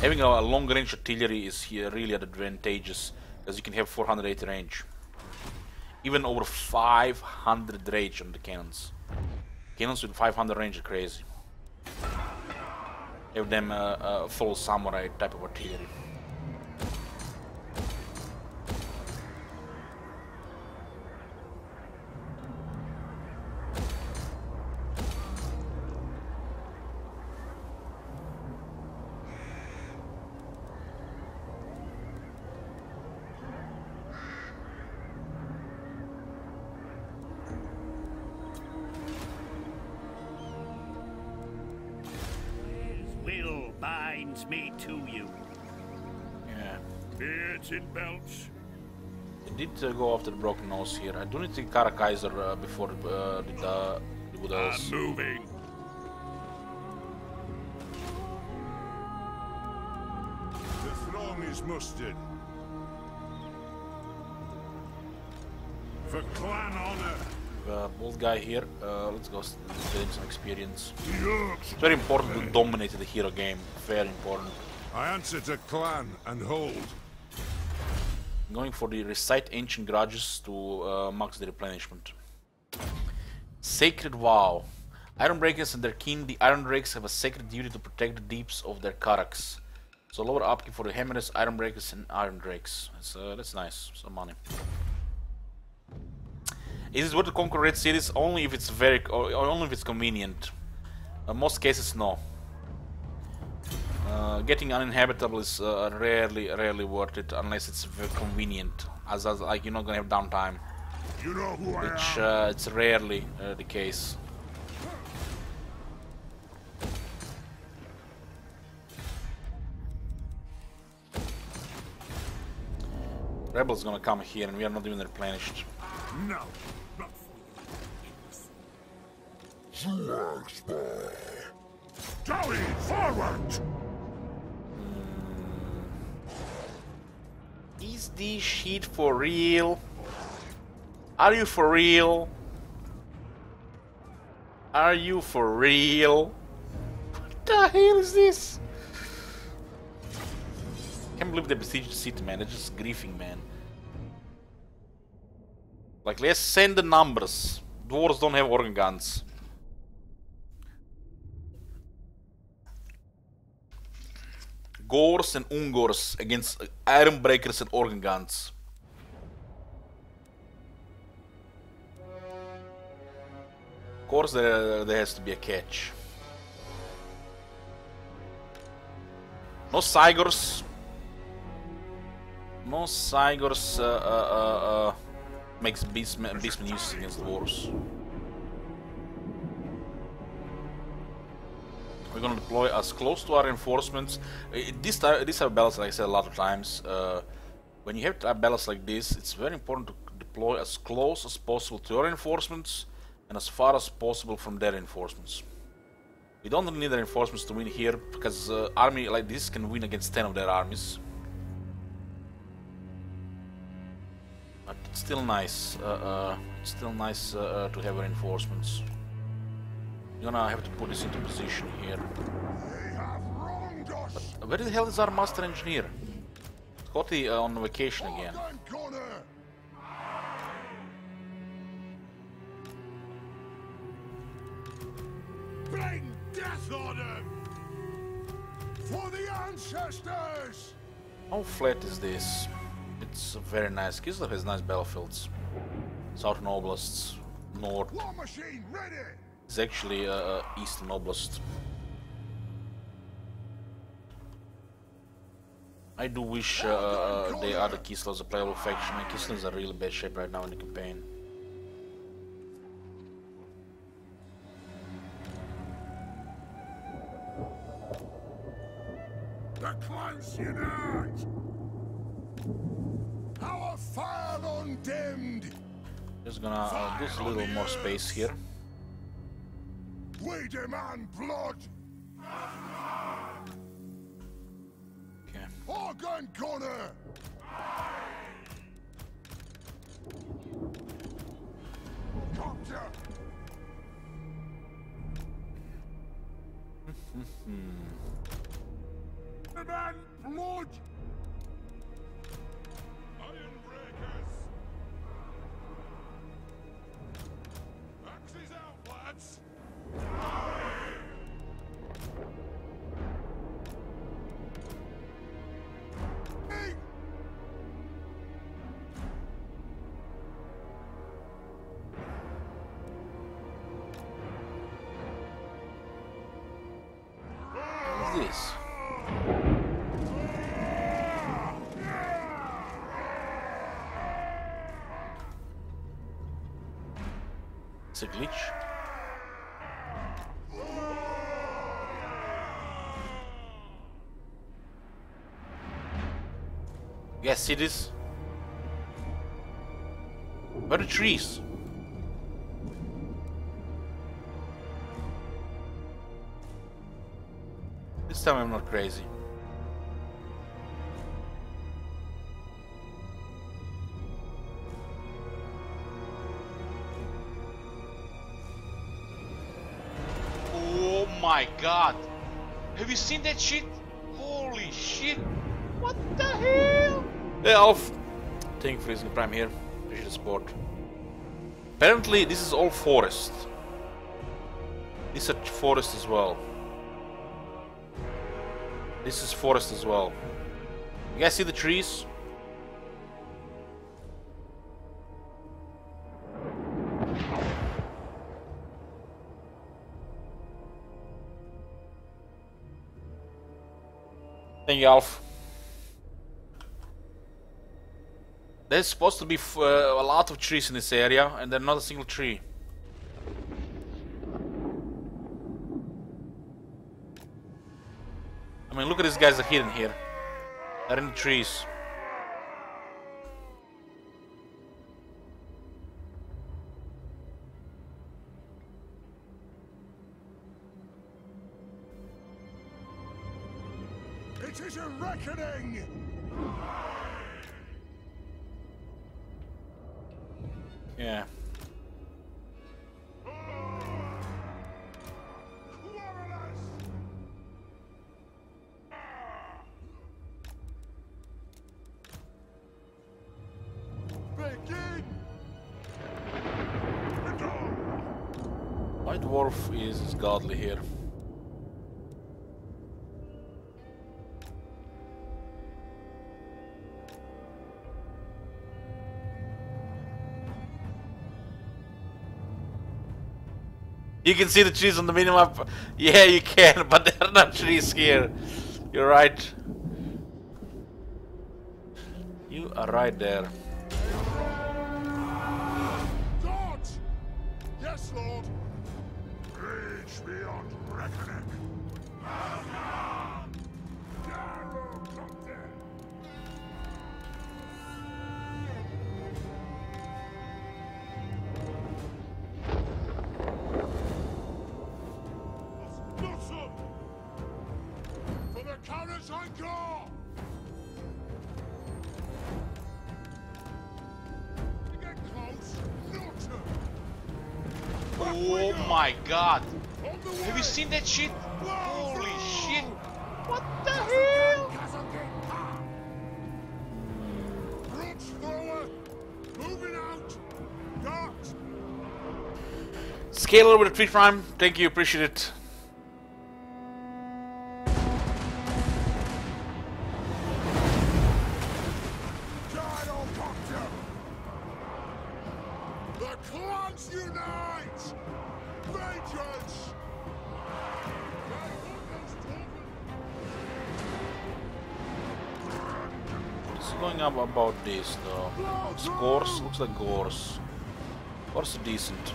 [SPEAKER 1] Having a long range artillery is here really advantageous, because you can have 480 range. Even over 500 range on the cannons. Cannons with 500 range are crazy. Have them full samurai type of artillery.
[SPEAKER 4] Me to you.
[SPEAKER 1] Yeah.
[SPEAKER 5] Beards in belts.
[SPEAKER 1] I did go after the broken nose here. I do need to Kara Kaiser before the Woodels.
[SPEAKER 5] I'm moving. The throng is mustered. For clan honor.
[SPEAKER 1] Bold guy here. Let's go get him some experience. It's very important to dominate the hero game. Very important.
[SPEAKER 5] I answer to clan and hold.
[SPEAKER 1] I'm going for the recite ancient grudges to max the replenishment. Sacred vow. Ironbreakers and their kin, the Ironrakes, have a sacred duty to protect the deeps of their Karaks. So lower upkeep for the Hammerers, Ironbreakers, and Irondrakes. That's nice. Some money. Is it worth to conquer red cities? Only if it's only if it's convenient. Most cases, no. Getting uninhabitable is rarely worth it unless it's very convenient. As like you're not gonna have downtime,
[SPEAKER 5] You know who
[SPEAKER 1] which
[SPEAKER 5] I am.
[SPEAKER 1] it's rarely the case. Rebels gonna come here, and we are not even replenished.
[SPEAKER 5] No. Joey, forward!
[SPEAKER 1] Is this shit for real? Are you for real? Are you for real? What the hell is this? Can't believe they besieged the city, man. They're just griefing, man. Like, let's send the numbers. Dwarves don't have organ guns. Gors and Ungors against iron breakers and organ guns. Of course, there has to be a catch. No Cygors. No Cygors makes beastmen useless against dwarves. We're gonna deploy as close to our reinforcements. This type of battles, like I said a lot of times, when you have battles like this, it's very important to deploy as close as possible to your reinforcements and as far as possible from their reinforcements. We don't need the reinforcements to win here, because army like this can win against 10 of their armies. But it's still nice. To have reinforcements. You're gonna have to put this into position here. But where the hell is our master engineer? Scotty on vacation again.
[SPEAKER 2] Bring death on them! For the ancestors!
[SPEAKER 1] How flat is this? It's very nice. Kislev has nice battlefields. Southern Oblasts, North.
[SPEAKER 2] War machine ready!
[SPEAKER 1] It's actually Eastern Oblast. I do wish the other Kislev's a playable faction. Kislev's are really bad shape right now in the campaign.
[SPEAKER 2] The clans unite! Our fire undimmed!
[SPEAKER 1] Just gonna do a little more space here.
[SPEAKER 2] We demand blood!
[SPEAKER 1] Okay.
[SPEAKER 2] Organ gunner! Copter! Demand blood! Iron breakers! Axes out, lads!
[SPEAKER 1] What's this? It's a glitch. Yes, see this? Where are the trees? This time I'm not crazy.
[SPEAKER 9] Oh my god! Have you seen that shit? Holy shit! What the hell?
[SPEAKER 1] Hey Alf! Thank you for using Prime here. Appreciate the support. Apparently this is all forest. This is a forest as well. This is forest as well. You guys see the trees? Thank you, Alf. There's supposed to be a lot of trees in this area, and there's not a single tree. I mean, look at these guys are hidden here. They're in the trees.
[SPEAKER 2] It is a reckoning!
[SPEAKER 1] Yeah.
[SPEAKER 2] Begin! Begone!
[SPEAKER 1] White Dwarf is godly here. You can see the trees on the minimap. Yeah, you can, but there are no trees here. You're right. You are right there.
[SPEAKER 2] Dodge! Yes, Lord. Rage beyond reckoning. For the Countess Encore! Get close, not
[SPEAKER 9] Oh my god! Have you seen that shit? Holy shit! What the hell?
[SPEAKER 2] Brooch thrower! Moving out! Dart!
[SPEAKER 1] Scaler with a tweet prime. Thank you, appreciate it.
[SPEAKER 2] Gyrocopter! The clans unite! Vengeance!
[SPEAKER 1] What's going up about this though? It's Gorse, looks like Gorse. Gorse is decent.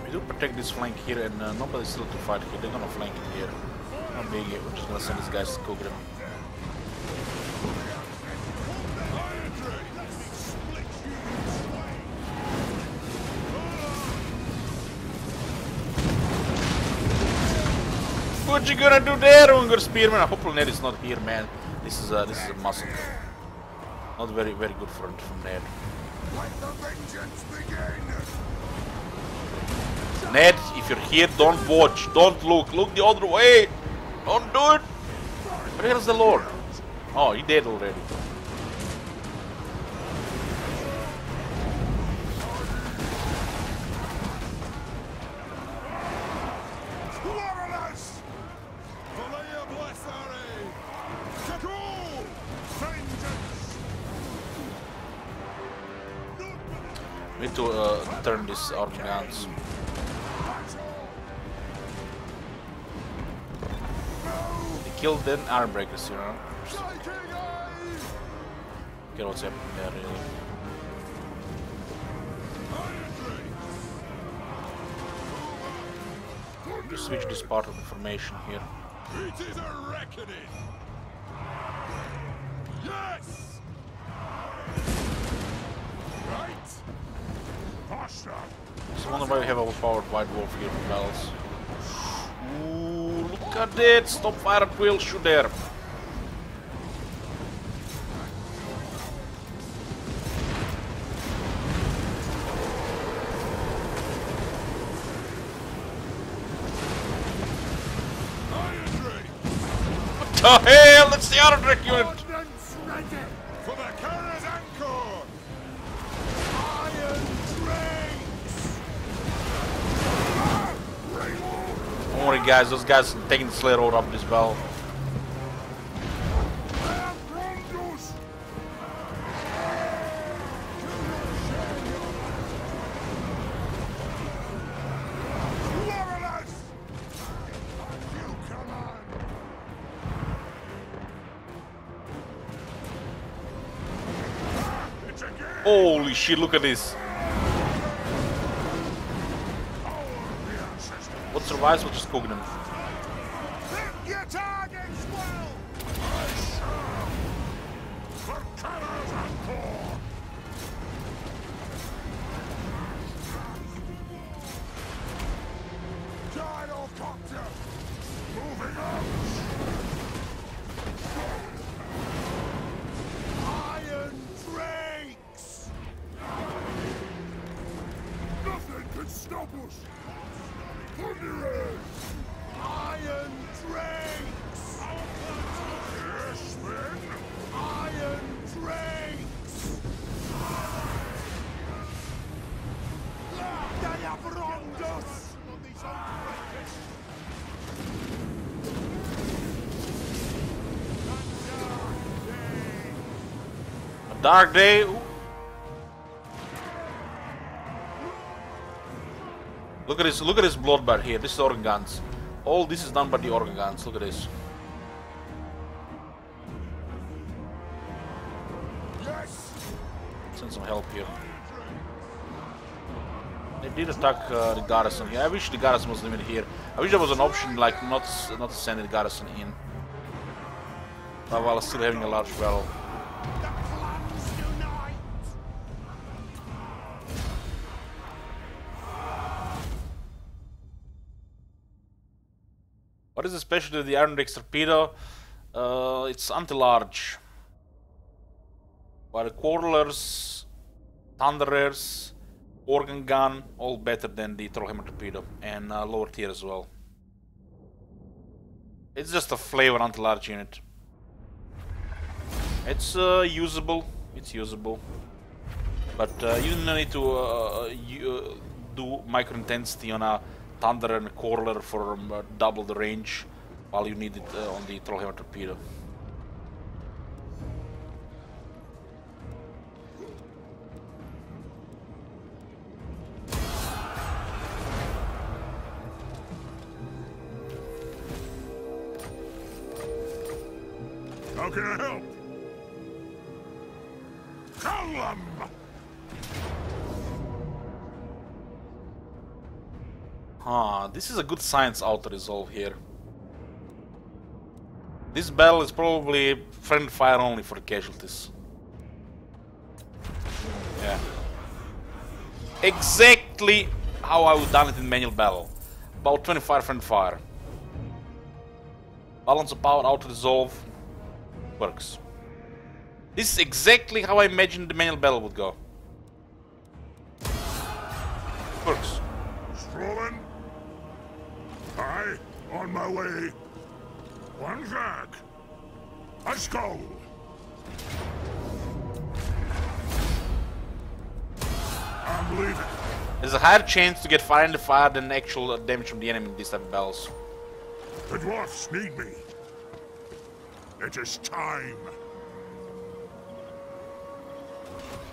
[SPEAKER 1] We do protect this flank here, and nobody's still to fight here. They're gonna flank it here. Not being it, we're just gonna send these guys to cook them. What you gonna do there, Unger Spearman? Hopefully Ned is not here, man. This is a muscle. Not very good front from Ned.
[SPEAKER 2] Let the vengeance begin!
[SPEAKER 1] Ned, if you're here, don't watch, don't look. Look the other way. Don't do it. Where the hell is the Lord? Oh, he dead already.
[SPEAKER 2] Warriors! Valia Blessare! Kakoo! Vengeance!
[SPEAKER 1] We need to turn this army guns. They killed the arm breakers, you know. Get what's happening there, really. Just switch this part of the formation here.
[SPEAKER 2] It is a reckoning! Yes! Right! Pasha!
[SPEAKER 1] So I wonder why we have overpowered White Wolf here for battles. Ooh, look at that! Stop fire at will, shoot there! What the hell? That's the other Drake unit!
[SPEAKER 2] Ordnance ready! For the Carrier's Anchor! Iron Drakes!
[SPEAKER 1] Don't worry guys, those guys are taking the Slayer road up this well. Holy shit, look at this. What survives, we'll just cook them.
[SPEAKER 2] Hit your targets well! For Carrier's Anchor! Gyrocopter! Moving out! Iron Drakes! Nothing can stop us! Thunderers!
[SPEAKER 1] Dark Day. Ooh. Look at this bloodbath here. This is organ guns. All this is done by the organ guns. Look at this. Send some help here. They did attack the garrison here. I wish the garrison was limited here. I wish there was an option like not to send the garrison in. But while still having a large battle. What is the specialty of the Iron Rex torpedo? It's anti-large. While the Quarrelers, Thunderers, Organ Gun, all better than the Trollhammer torpedo, and lower tier as well. It's just a flavor anti-large unit. It's usable. It's usable, but you don't need to do micro intensity on a Thunder and a Quarreler for double the range, while you need it on the Trollhammer torpedo.
[SPEAKER 3] How can I help? Column!
[SPEAKER 1] This is a good science auto-resolve here. This battle is probably friendly fire only for the casualties. Yeah. Exactly how I would done it in manual battle. About 25 friendly fire. Balance of power, auto-resolve. Works. This is exactly how I imagined the manual battle would go. Works.
[SPEAKER 3] Strolling? Aye, on my way. One Jack. Let's go. I'm leaving.
[SPEAKER 1] There's a higher chance to get fire in the fire than actual damage from the enemy in these type of battles.
[SPEAKER 3] The Dwarfs need me. It is time.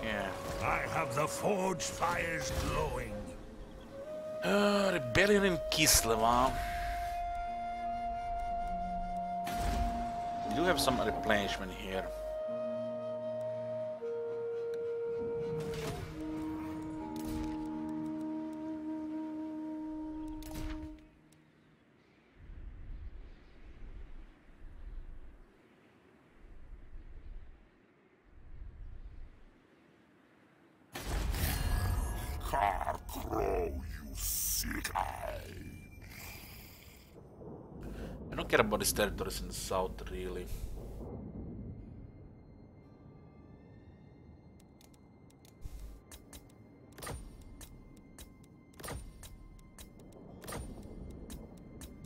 [SPEAKER 1] Yeah.
[SPEAKER 5] I have the forge fires glowing.
[SPEAKER 1] Rebellion in Kislev, huh? We do have some replenishment here.
[SPEAKER 3] Crow, you sick eye.
[SPEAKER 1] I don't care about these territories in the south, really.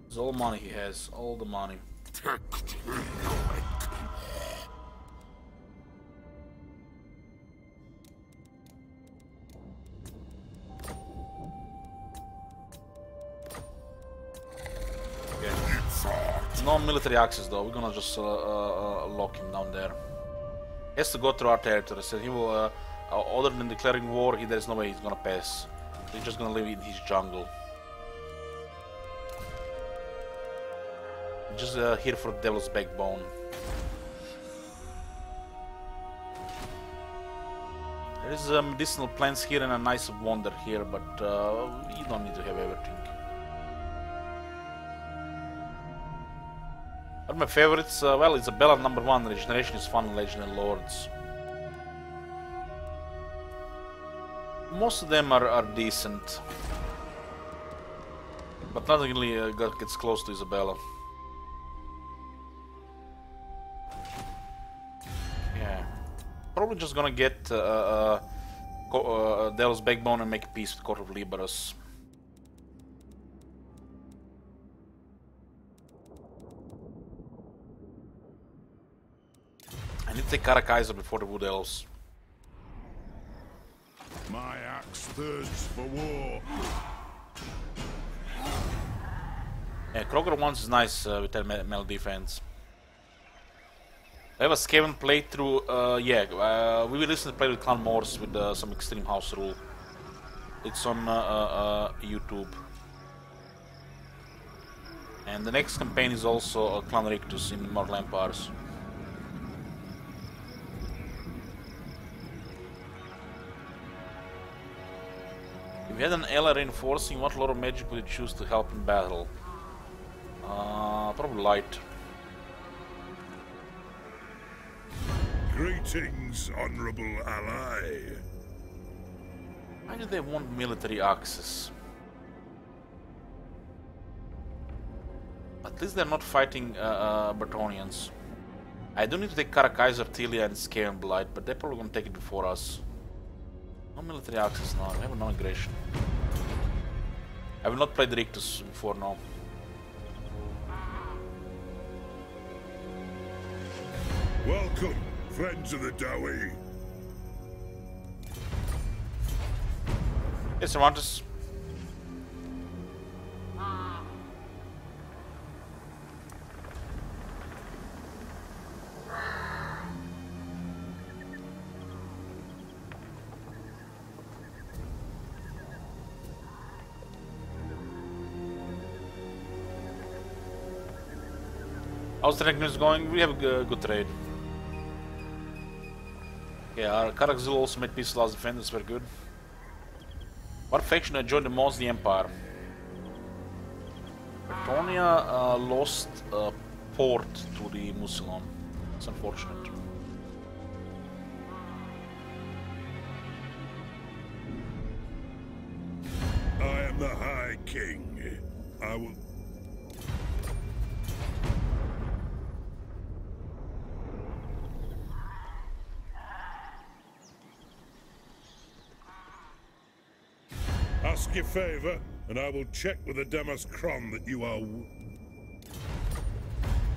[SPEAKER 1] It's all money he has, all the money. No military access though, we're gonna just lock him down there. He has to go through our territory, so he will, other than declaring war, there's no way he's gonna pass. He's just gonna live in his jungle. Just here for the Devil's Backbone. There is medicinal plants here and a nice wonder here, but you don't need to have everything. One of my favorites, well, Isabella #1, Regeneration is fun, Legend and Lords. Most of them are decent. But nothing really gets close to Isabella. Yeah. Probably just gonna get Devil's Backbone and make peace with Court of Liberus. I need to take Karakaiser before the Wood Elves.
[SPEAKER 2] My axe thirsts for war.
[SPEAKER 1] Yeah, Kroger once is nice with that metal defense. I have a Skaven playthrough, we will recently play with Clan Morse with some extreme house rule. It's on YouTube. And the next campaign is also Clan Rictus in Mortal Empires. If you had an ally reinforcing, what lore of magic would you choose to help in battle? Probably light.
[SPEAKER 3] Greetings, honorable ally.
[SPEAKER 1] Why do they want military access? At least they're not fighting Bretonnians. I do need to take Karakaiser, Tilia and Skaven Blight, but they're probably gonna take it before us. No military access now, we have no aggression. I will not play the Rictus before now.
[SPEAKER 3] Welcome, friends of the Dowie.
[SPEAKER 1] Yes, Cervantes. How's the news going? We have a good trade. Yeah, our Karakzul also made peace last defenders were good. What faction enjoyed the most the Empire? Bretonia lost a port to the Musilon. It's unfortunate.
[SPEAKER 3] I am the High King. I will... Ask your favor, and I will check with the Demas Kron that you are...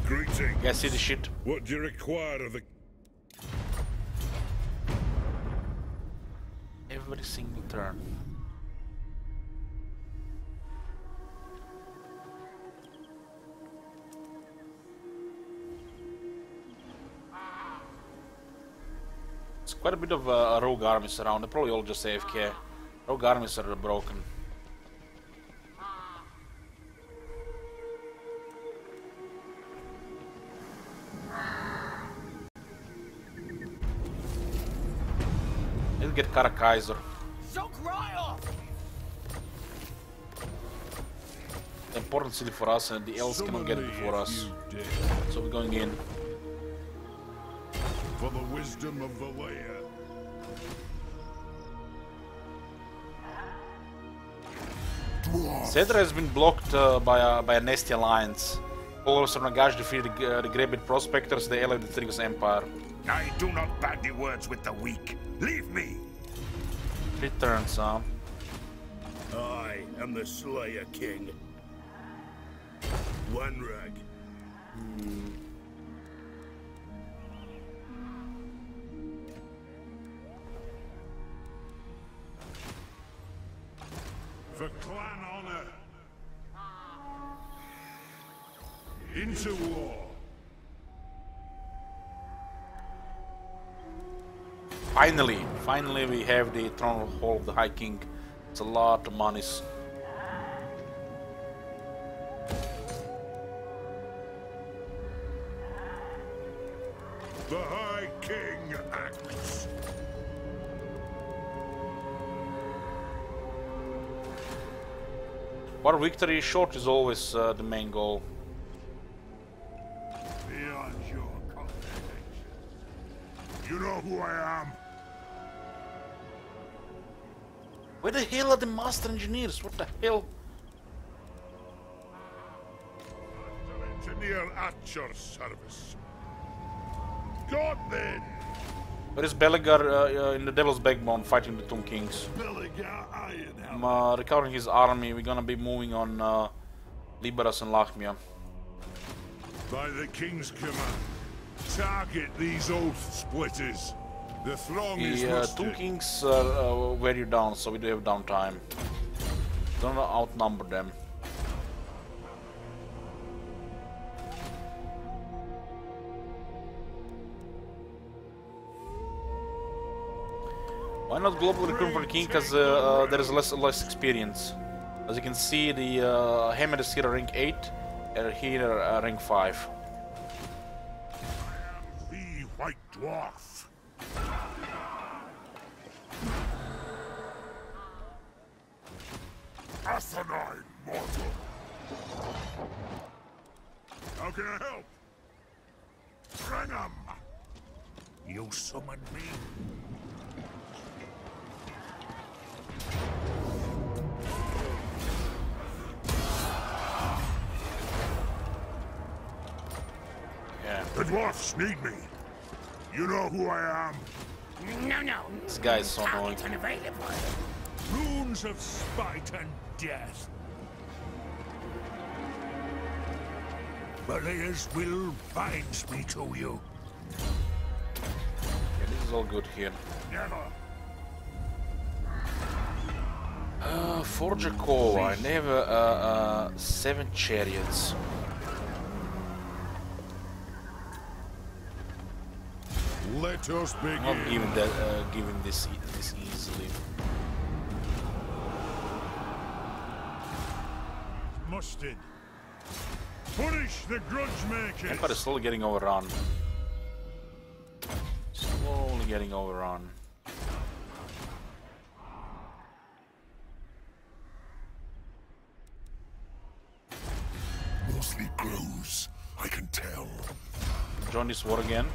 [SPEAKER 3] Greetings.
[SPEAKER 1] Yeah, see the shit.
[SPEAKER 3] What do you require of the...
[SPEAKER 1] Every single turn. It's quite a bit of rogue armies around. They're probably all just AFK. Rogue armies are broken. Let's get Karakaiser. Important city for us, and the elves cannot get it before us. So we're going in.
[SPEAKER 3] For the wisdom of the layer.
[SPEAKER 1] Cedra has been blocked by a nasty alliance. Also, Nagash defeated the Greybeard Prospectors, the ally of the Trigus Empire.
[SPEAKER 2] I do not bandy words with the weak. Leave me!
[SPEAKER 1] 3 turns, huh?
[SPEAKER 5] I am the Slayer King. One rag.
[SPEAKER 3] For clan honor. Into war.
[SPEAKER 1] Finally we have the Throne Hall of the High King. It's a lot of monies.
[SPEAKER 3] The High King acts.
[SPEAKER 1] War victory short is always the main goal.
[SPEAKER 3] Beyond your comprehension. You know who I am?
[SPEAKER 1] Where the hell are the master engineers? What the hell?
[SPEAKER 3] Master engineer at your service. God then!
[SPEAKER 1] Where is Belegar in the Devil's Backbone fighting the Tomb Kings?
[SPEAKER 3] Belegar Iron.
[SPEAKER 1] I'm recovering his army. We're gonna be moving on Liberas and Lachmia.
[SPEAKER 3] By the King's command, target these oath splitters. The throng is
[SPEAKER 1] The
[SPEAKER 3] mustered.
[SPEAKER 1] Tomb Kings wear you down, so we do have downtime. Don't outnumber them. Why not global recruit for the king? Because there is less experience. As you can see, the hammer is here rank 8, and here rank 5.
[SPEAKER 3] The White Dwarf. Asinine mortal. How can I help? Bring 'em. You summoned me.
[SPEAKER 1] Yeah.
[SPEAKER 3] The dwarfs need me. You know who I am.
[SPEAKER 6] No.
[SPEAKER 1] This guy is so annoying.
[SPEAKER 6] Target's unavailable.
[SPEAKER 2] Runes of spite and death. Belia's will binds me to you.
[SPEAKER 1] Okay, this is all good here.
[SPEAKER 2] Never.
[SPEAKER 1] Forge a core. I have 7 chariots.
[SPEAKER 2] Let us begin.
[SPEAKER 1] I'm not giving that, giving this easily.
[SPEAKER 2] Musted. Punish the grudge makers.
[SPEAKER 1] Empire is slowly getting overrun. Slowly getting overrun.
[SPEAKER 3] Mostly grows. I can tell.
[SPEAKER 1] Join this war again.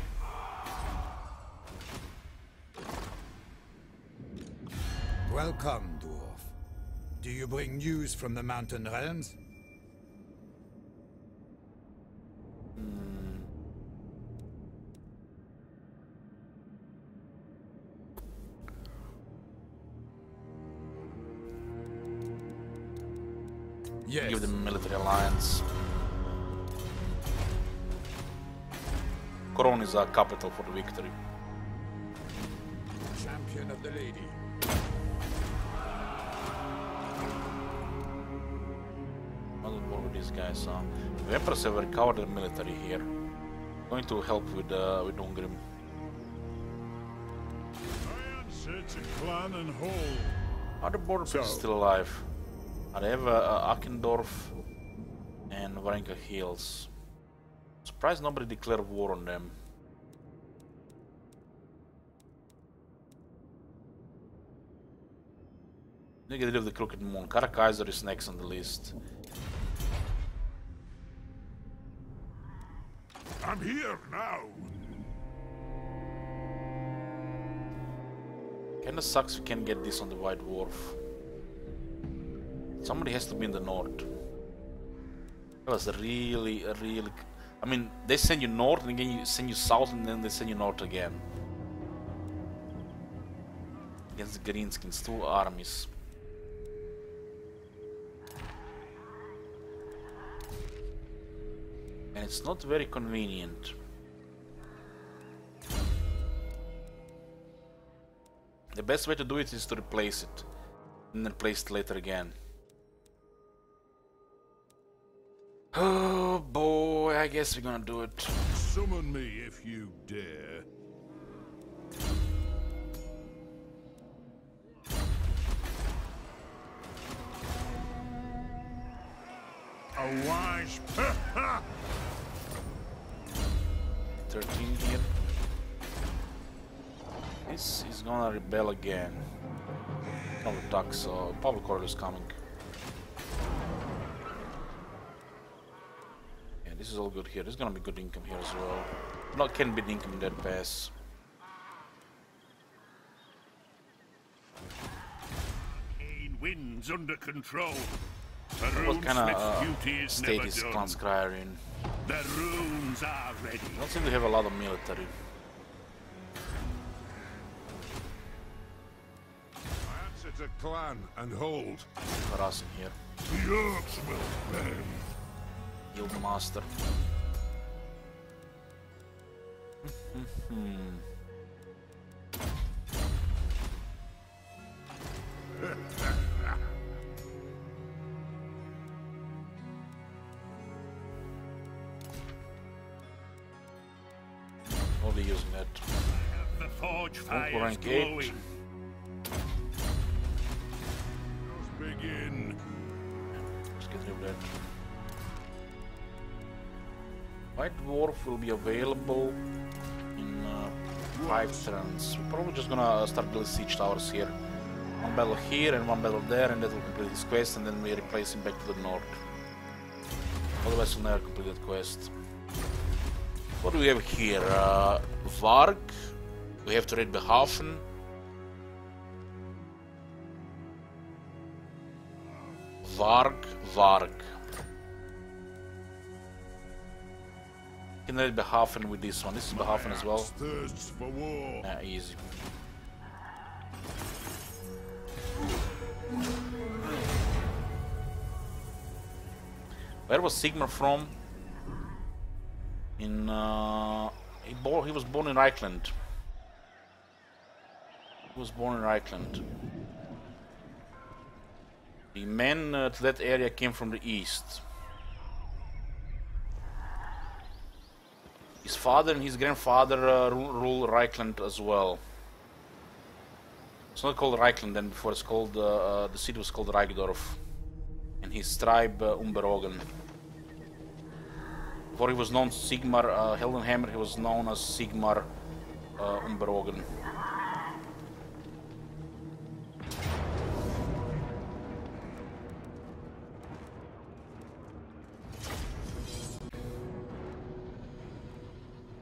[SPEAKER 10] Welcome, Dwarf. Do you bring news from the Mountain Realms? Yes.
[SPEAKER 1] Give them a military alliance. Coron is our capital for the victory.
[SPEAKER 10] Champion of the Lady.
[SPEAKER 1] I don't know what these guys are. The Emperors have recovered their military here. Going to help with Ungrim.
[SPEAKER 2] I answer to clan and hold.
[SPEAKER 1] Are the border people still alive? I have Akendorf and Varenka Hills. Surprised nobody declared war on them. They get rid of the Crooked Moon. Karakaiser is next on the list.
[SPEAKER 3] I'm here now.
[SPEAKER 1] Kinda sucks we can't get this on the White Dwarf. Somebody has to be in the north. That was really. I mean, they send you north and again send you south and then they send you north again. Against the Greenskins, 2 armies. And it's not very convenient. The best way to do it is to replace it. And then replace it later again. Oh boy, I guess we're gonna do it.
[SPEAKER 2] Summon me if you dare. A wise
[SPEAKER 1] 13 here. This is gonna rebel again. Probably attack, so public order is coming. Yeah, this is all good here. There's gonna be good income here as well. Not can be income in that pass.
[SPEAKER 5] Winds under control.
[SPEAKER 1] What kind of state is Clan Scryer in?
[SPEAKER 5] The runes are ready.
[SPEAKER 1] I don't seem to have a lot of military.
[SPEAKER 2] answer to clan and hold.
[SPEAKER 1] Harassing here.
[SPEAKER 3] The herbs will bend.
[SPEAKER 1] Yield Master. Only using that.
[SPEAKER 5] The forge
[SPEAKER 1] Rank
[SPEAKER 5] fire's
[SPEAKER 1] 8.
[SPEAKER 5] glowing.
[SPEAKER 1] do that. White Dwarf will be available in 5 turns. We're probably just gonna start building siege towers here. One battle here and one battle there, and that will complete this quest, and then we replace him back to the north. Otherwise we'll never complete that quest. What do we have here? Varg. We have to raid Behafen. Varg. Can raid Behafen with this one. This is Behafen as well.
[SPEAKER 2] Thirsts for war.
[SPEAKER 1] Yeah, easy. Where was Sigmar from? In he was born in Reichland. He was born in Reichland. The men to that area came from the east. His father and his grandfather ruled Reichland as well. It's not called Reichland then before. It's called the city was called Reichdorf, and his tribe Umberogen. Before he was known as Sigmar Heldenhammer, he was known as Sigmar Umberogen.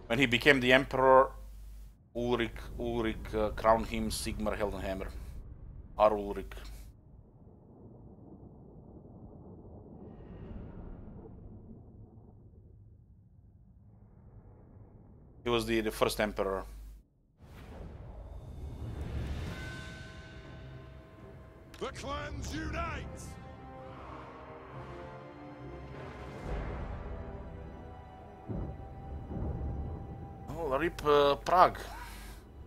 [SPEAKER 1] When he became the emperor, Ulrich crowned him Sigmar Heldenhammer, or Ulrich. He was the first emperor.
[SPEAKER 2] The clans unite!
[SPEAKER 1] Oh, rip Prague.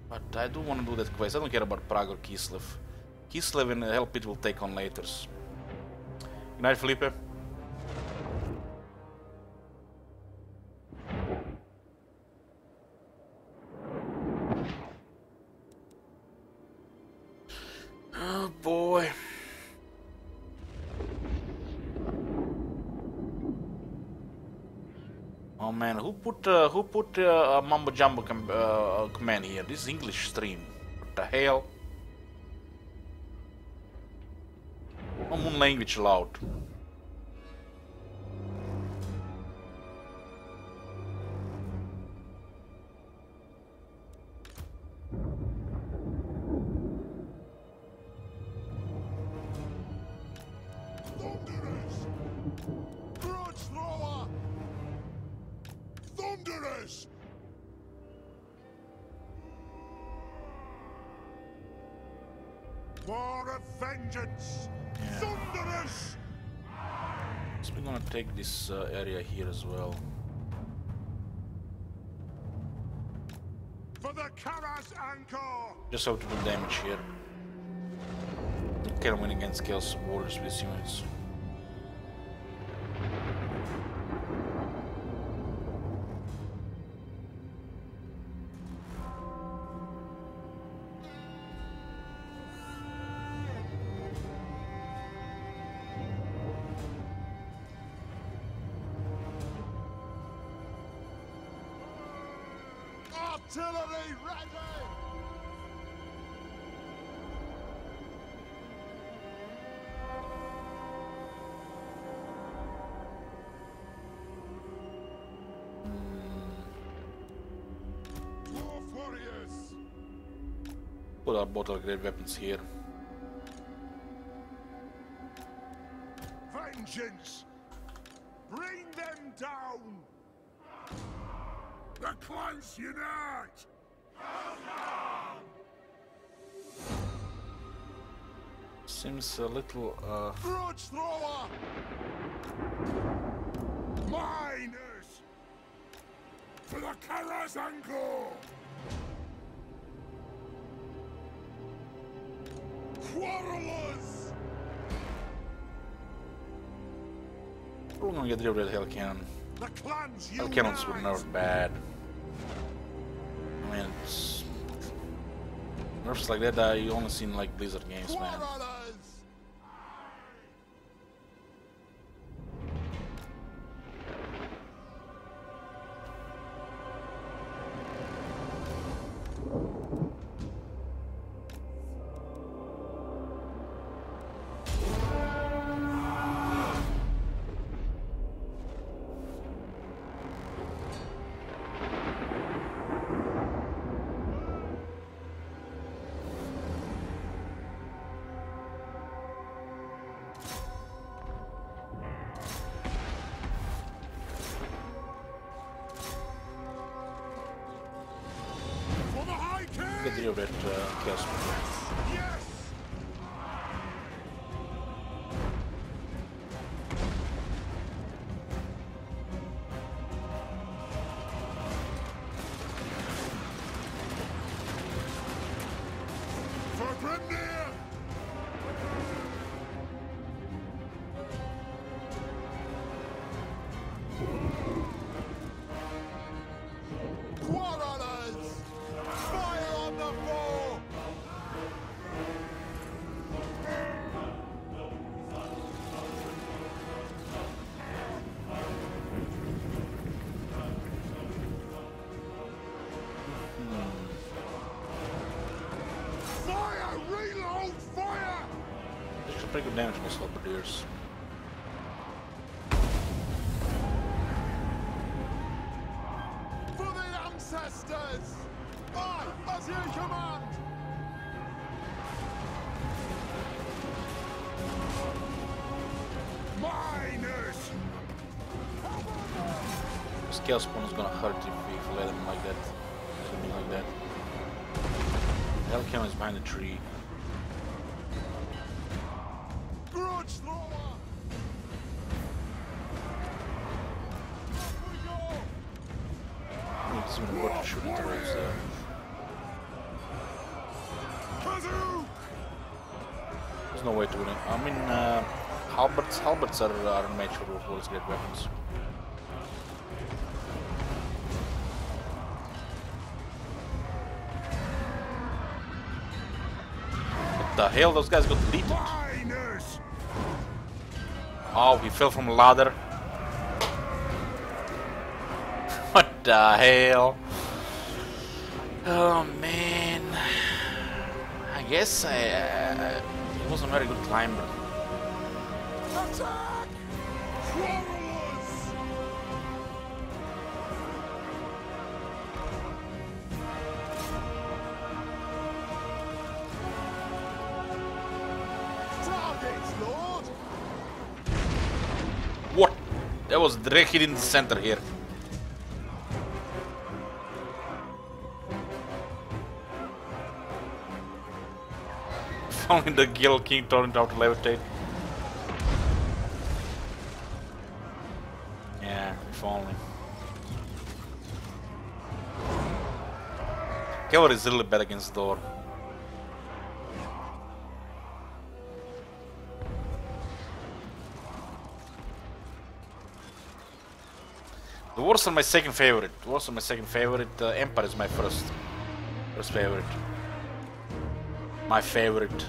[SPEAKER 1] But I do want to do that quest. I don't care about Prague or Kislev. Kislev and Hellpit will take on later. Good night, Felipe. Oh boy. Oh man, who put Mambo Jumbo command here? This is English stream. What the hell? No moon language allowed.
[SPEAKER 2] Thunderers! Grudge thrower! Thunderers! War of vengeance!
[SPEAKER 1] Yeah.
[SPEAKER 2] Thunderers!
[SPEAKER 1] So we're gonna take this area here as well.
[SPEAKER 2] For the Karas Anchor!
[SPEAKER 1] Just have to do damage here. You can win against Chaos Warriors with units.
[SPEAKER 2] Artillery ready! Dwarf warriors!
[SPEAKER 1] Put our bottle grade weapons here.
[SPEAKER 2] Vengeance! Bring them down! The clans unite!
[SPEAKER 1] Seems a little
[SPEAKER 2] Grudge thrower! Miners! For the Karazanko! Quarrelers!
[SPEAKER 1] we're gonna get rid of that hell cannon.
[SPEAKER 2] The clans
[SPEAKER 1] Hell
[SPEAKER 2] unite!
[SPEAKER 1] cannons were never bad. I mean, it's nerfs like that you only see in like Blizzard games, man.
[SPEAKER 2] Quarrelers!
[SPEAKER 1] video that kills me.
[SPEAKER 2] Yes! For Grimnir! Quarrelers! Fire on the foe! Fire! Reload! Fire!
[SPEAKER 1] There's some pretty good damage on these halberdiers.
[SPEAKER 2] For the ancestors! I, as you command! Miners!
[SPEAKER 1] Scale spawn is gonna hurt if you let him like that. Let him like that. The hell cannon is behind the tree.
[SPEAKER 2] Grudge thrower! Up we go!
[SPEAKER 1] It's even worth shooting towards there.
[SPEAKER 2] Kazoo!
[SPEAKER 1] There's no way to win it. I mean, halberds are made for world's great weapons. What the hell? Those guys got deleted.
[SPEAKER 2] Miners!
[SPEAKER 1] Oh, he fell from a ladder. What the hell? Oh man. I guess he wasn't a very good climber.
[SPEAKER 2] Attack! Quarrelers! Targets, Lord!
[SPEAKER 1] What? That was directly in the center here. Only the Guild King turned out to levitate. Yeah, if only. Cavalry is really bad against the door. The Dwarfs are my second favorite. Dwarfs are my second favorite. Empire is my first favorite. My favorite.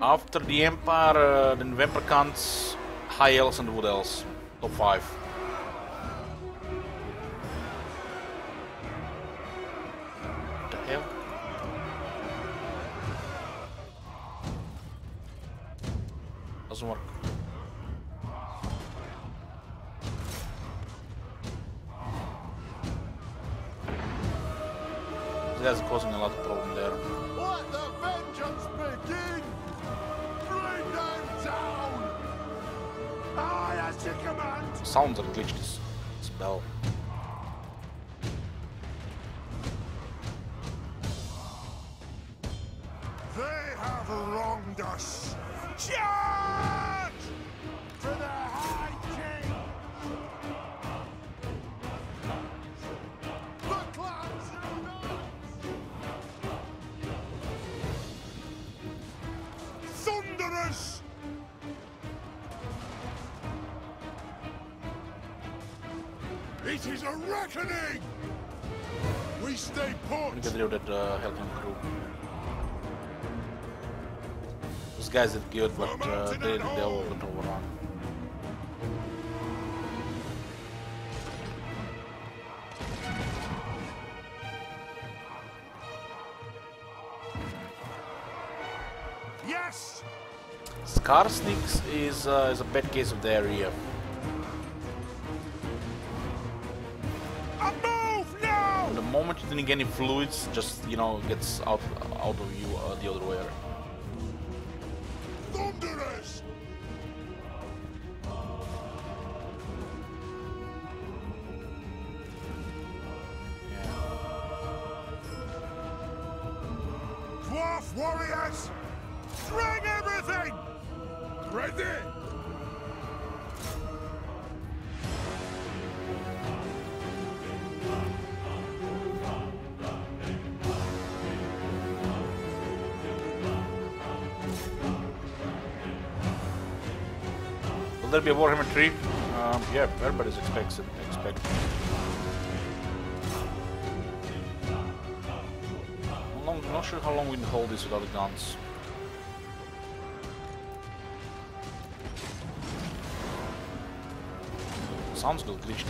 [SPEAKER 1] After the Empire, then Vampircants, High Elves and Wood Elves. Top 5. What the hell? Doesn't work. This guy's causing a lot of problem there.
[SPEAKER 2] Let the vengeance begin! Bring them down! I, as you command!
[SPEAKER 1] Sounds are glitched this spell.
[SPEAKER 2] They have wronged us! Charge! To the High King! The clans unite! Thunderous! It is a reckoning! We stay
[SPEAKER 1] Let me
[SPEAKER 2] put!
[SPEAKER 1] get rid of that Helcom crew. Those guys did good, but they all got overrun.
[SPEAKER 2] Yes!
[SPEAKER 1] Scarsnicks is a bad case of diarrhea.
[SPEAKER 2] A move now!
[SPEAKER 1] The moment you didn't get any fluids, just gets out of you the other way.
[SPEAKER 2] Thunderous! Dwarf warriors! Bring everything! Ready!
[SPEAKER 1] Will there be a Warhammer 3? Yeah, everybody expects it. I'm not sure how long we can hold this without the guns. Sounds will glitch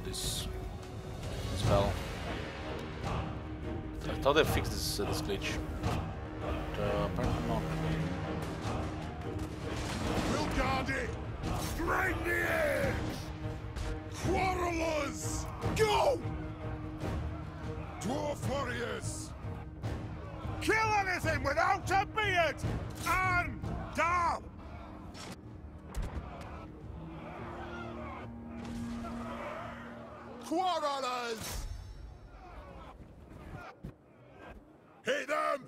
[SPEAKER 1] this spell. I thought they fixed this glitch, but apparently not.
[SPEAKER 2] We'll guard it! Drain the edge! Quarrelers! Go! Dwarf warriors! Kill anything without a beard! And down! Quarrelers! Hit them!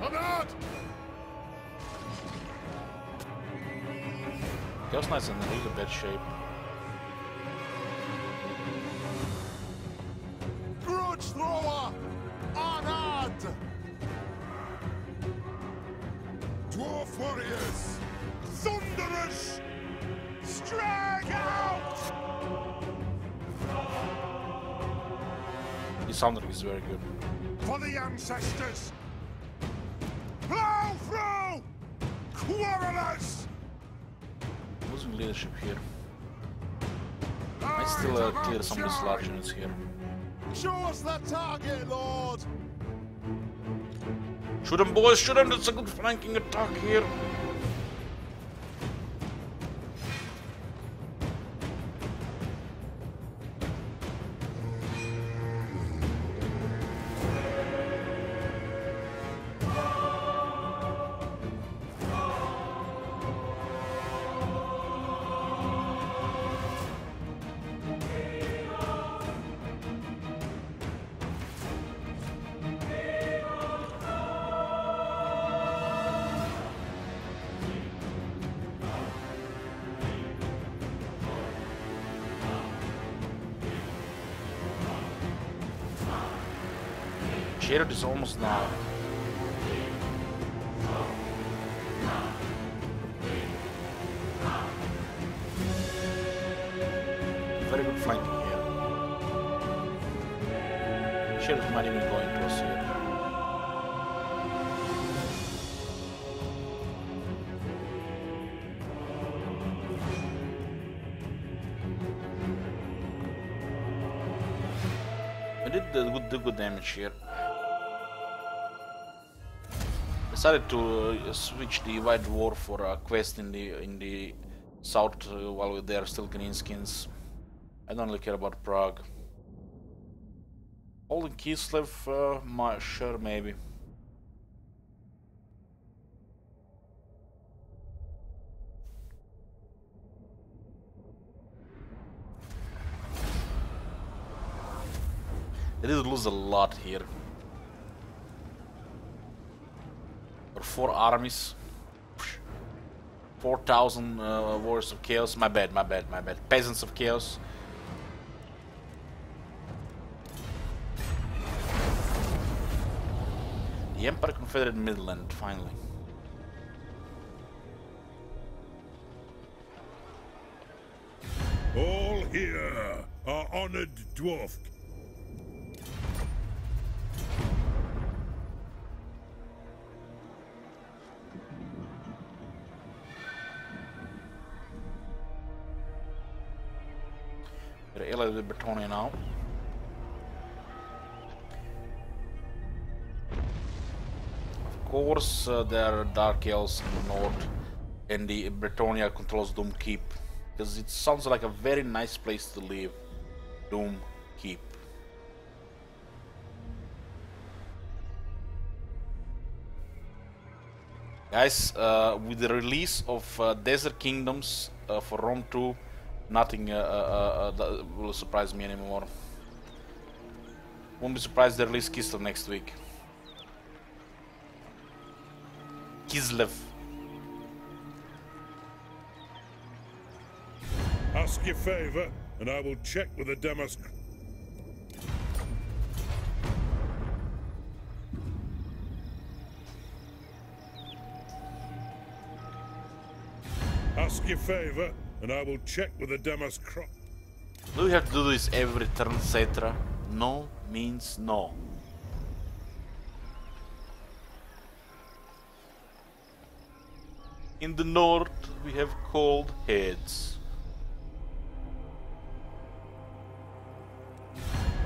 [SPEAKER 2] I'm out!
[SPEAKER 1] Chaos Knight's in really bad shape.
[SPEAKER 2] Grudge thrower! Honored! Dwarf warriors! Thunderers! Strike out!
[SPEAKER 1] His soundtrack is very good.
[SPEAKER 2] For the ancestors! Plow through! Quarrelers!
[SPEAKER 1] Losing leadership here. I still clear some of these large units here.
[SPEAKER 2] Show us the target, Lord!
[SPEAKER 1] Shoot them, boys! Shoot them! That's a good flanking attack here. Jared is almost now. Very good flanking here. Jared might even go into us here. We did the good damage here. Decided to switch the White Dwarf for a quest in the south while they are still greenskins. I don't really care about Prague. Holding Kislev, sure, maybe. They did lose a lot here. 4 armies, 4,000 warriors of chaos. My bad. Peasants of chaos. The Empire Confederate Midland, finally.
[SPEAKER 2] All here are honored dwarf.
[SPEAKER 1] We're allied with Bretonia now. Of course, there are Dark Elves in the north, and the Bretonia controls Doom Keep, because it sounds like a very nice place to live. Doom Keep. Guys, with the release of Desert Kingdoms for Rome 2, nothing will surprise me anymore. Won't be surprised they release Kislev next week. Kislev.
[SPEAKER 5] Ask your favor, and I will check with the Damask. Ask your favor, and I will check with the Damask crop.
[SPEAKER 1] Do we have to do this every turn, etc.? No means no. In the north, we have cold heads.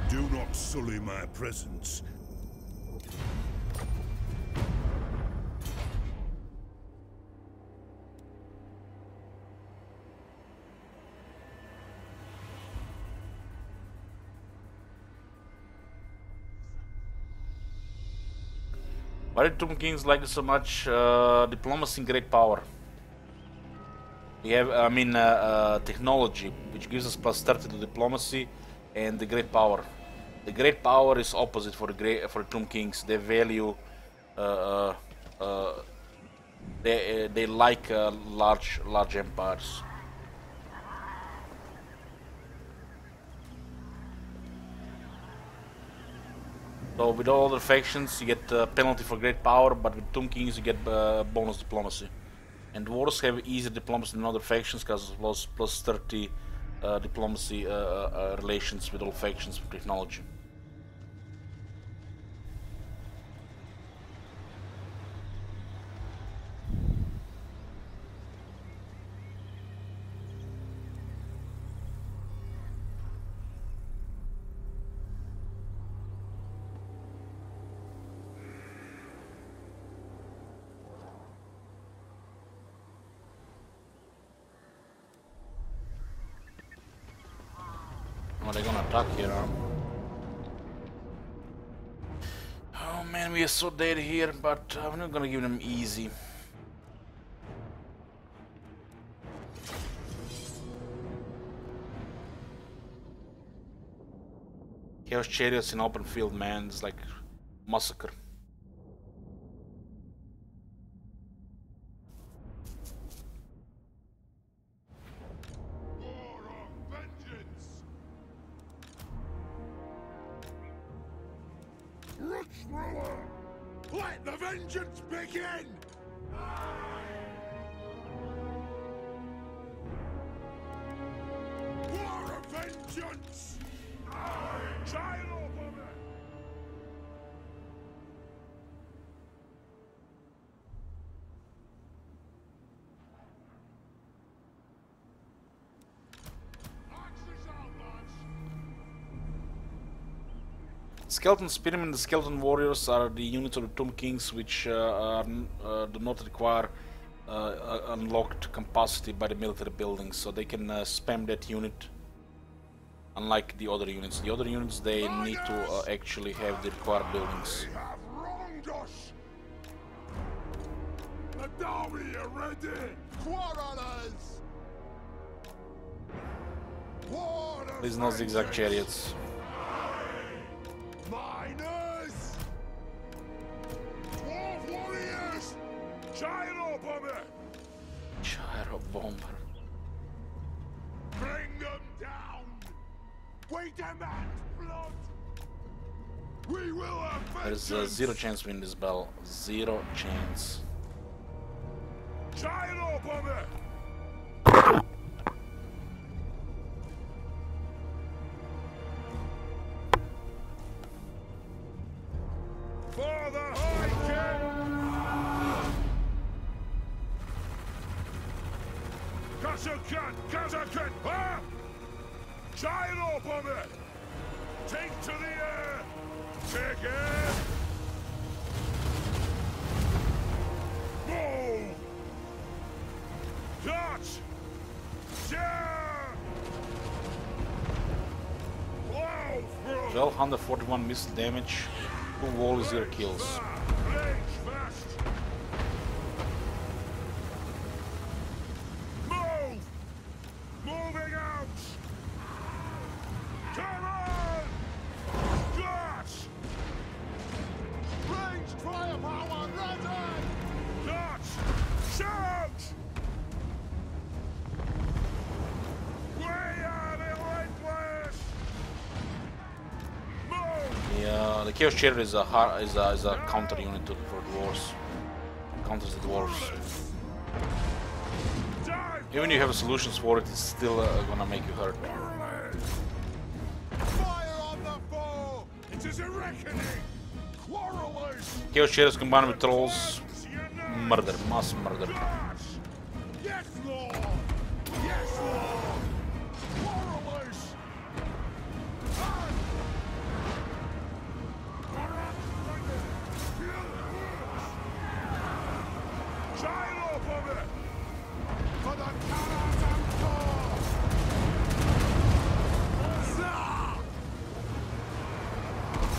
[SPEAKER 5] Do not sully my presence.
[SPEAKER 1] Why do Tomb Kings like so much diplomacy and great power? We have, technology, which gives us plus 30 to diplomacy, and the great power. The great power is opposite for the Tomb Kings. They value, they like large empires. So with all other factions, you get penalty for great power, but with Tomb Kings, you get bonus diplomacy. And Dwarfs have easier diplomacy than other factions because of plus 30 diplomacy relations with all factions with technology. Oh, they're gonna attack here, huh? Oh man, we are so dead here, but I'm not gonna give them easy. Chaos chariots in open field, man. It's like massacre.
[SPEAKER 2] Let the vengeance begin! War of vengeance! Child over me!
[SPEAKER 1] Skeleton Spearmen and the Skeleton Warriors are the units of the Tomb Kings which do not require unlocked capacity by the military buildings, so they can spam that unit, unlike the other units. The other units, they need to actually have the required buildings.
[SPEAKER 2] They have wronged us! The army are ready! Quarrelers!
[SPEAKER 1] Please no zigzag chariots.
[SPEAKER 2] Miners! Dwarf warriors! Gyro bomber!
[SPEAKER 1] Gyro bomber.
[SPEAKER 2] Bring them down! We demand blood! We will have
[SPEAKER 1] There's zero chance we win this battle. Zero chance.
[SPEAKER 2] Gyro bomber! For the High King! Kazakan! Ah! Gyro bomber! Take to the air! Take it! Move! Dodge! Yeah! Blow through!
[SPEAKER 1] 1241 missile damage. 2 wall 0 kills.
[SPEAKER 2] Move! Moving out! Come on! Gosh! Range firepower ready! Dodge!
[SPEAKER 1] Chaos Chariot is a counter unit for dwarves. Counters the dwarves. Even if you have solutions for it, it's still gonna make you hurt.
[SPEAKER 2] Fire on the foe! It is a reckoning! Quarrelers!
[SPEAKER 1] Chaos Chariots combined with trolls. Murder, mass murder.
[SPEAKER 2] Yes, Lord! Yes, Lord! Quarrelers! Giant up of it! For the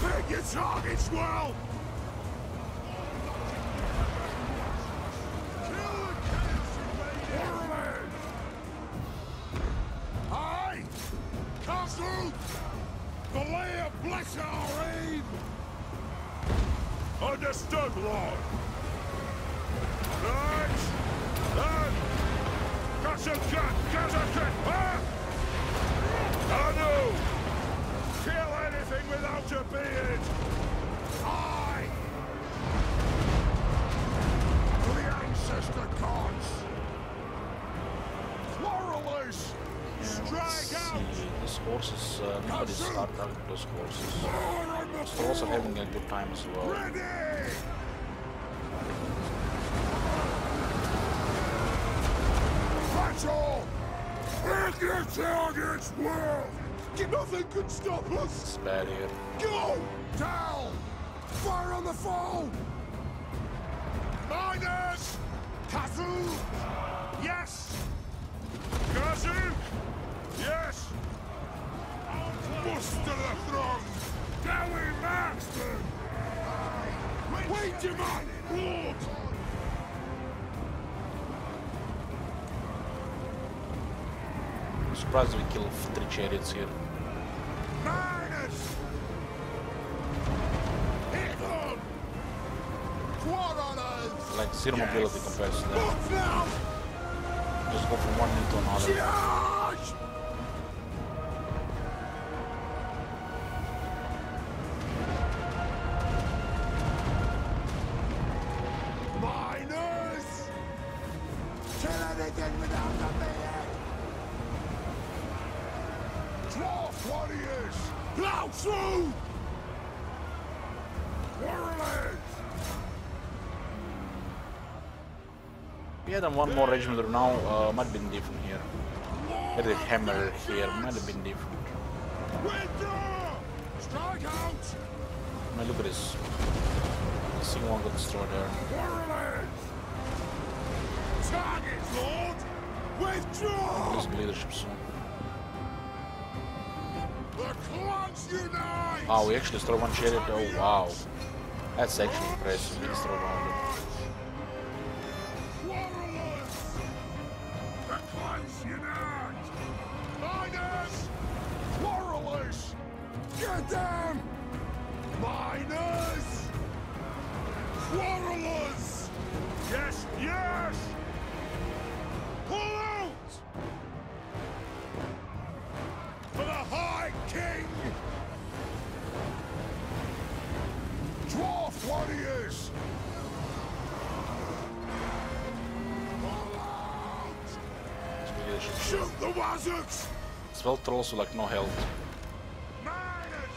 [SPEAKER 2] pick your targets well! Kill the chaos invaders! Aye! Castle! The lair bless our aim! Understood, Lord! Right! And... Anu! Kill anything without a beard! Aye! To the ancestor gods! Quarrelers! Strike out!
[SPEAKER 1] These horses, nobody's targeting those horses. Those trolls are having a good time as well.
[SPEAKER 2] Ready! Battle! Pick your targets well! Nothing can stop us!
[SPEAKER 1] It's bad here.
[SPEAKER 2] Go! Down! Fire on the foe! Miners! Kazoo! Yes! Kazoo! Yes! Muster the throng! Dowie Maxton! Wait, your man! Lord!
[SPEAKER 1] I'm surprised we killed 3 chariots here.
[SPEAKER 2] Miners! Hit them! Quarrelers!
[SPEAKER 1] Like zero mobility compared to them.
[SPEAKER 2] Move now!
[SPEAKER 1] Just go from one unit to another.
[SPEAKER 2] Charge! Miners! Kill anything without the beard! Dwarf warriors! Plow through! Warriors!
[SPEAKER 1] We had one more regiment now, might have been different here. Had a hammer here, might have been different.
[SPEAKER 2] Winter! Strike out!
[SPEAKER 1] Now look at this. The single one got destroyed there.
[SPEAKER 2] Warriors! Target, Lord! Withdraw!
[SPEAKER 1] Losing leadership soon.
[SPEAKER 2] The clans unite!
[SPEAKER 1] Oh, we actually destroyed one chariot. Oh wow. That's actually impressive. We destroyed one of them.
[SPEAKER 2] Warriors! The clans unite! Miners! Warriors! Get them! Miners! Warriors! Yes, yes! Pull out! For the High King! Dwarf warriors! Pull out!
[SPEAKER 1] Leadership.
[SPEAKER 2] Shoot the wazooks!
[SPEAKER 1] 12 trolls with like no health.
[SPEAKER 2] Miners!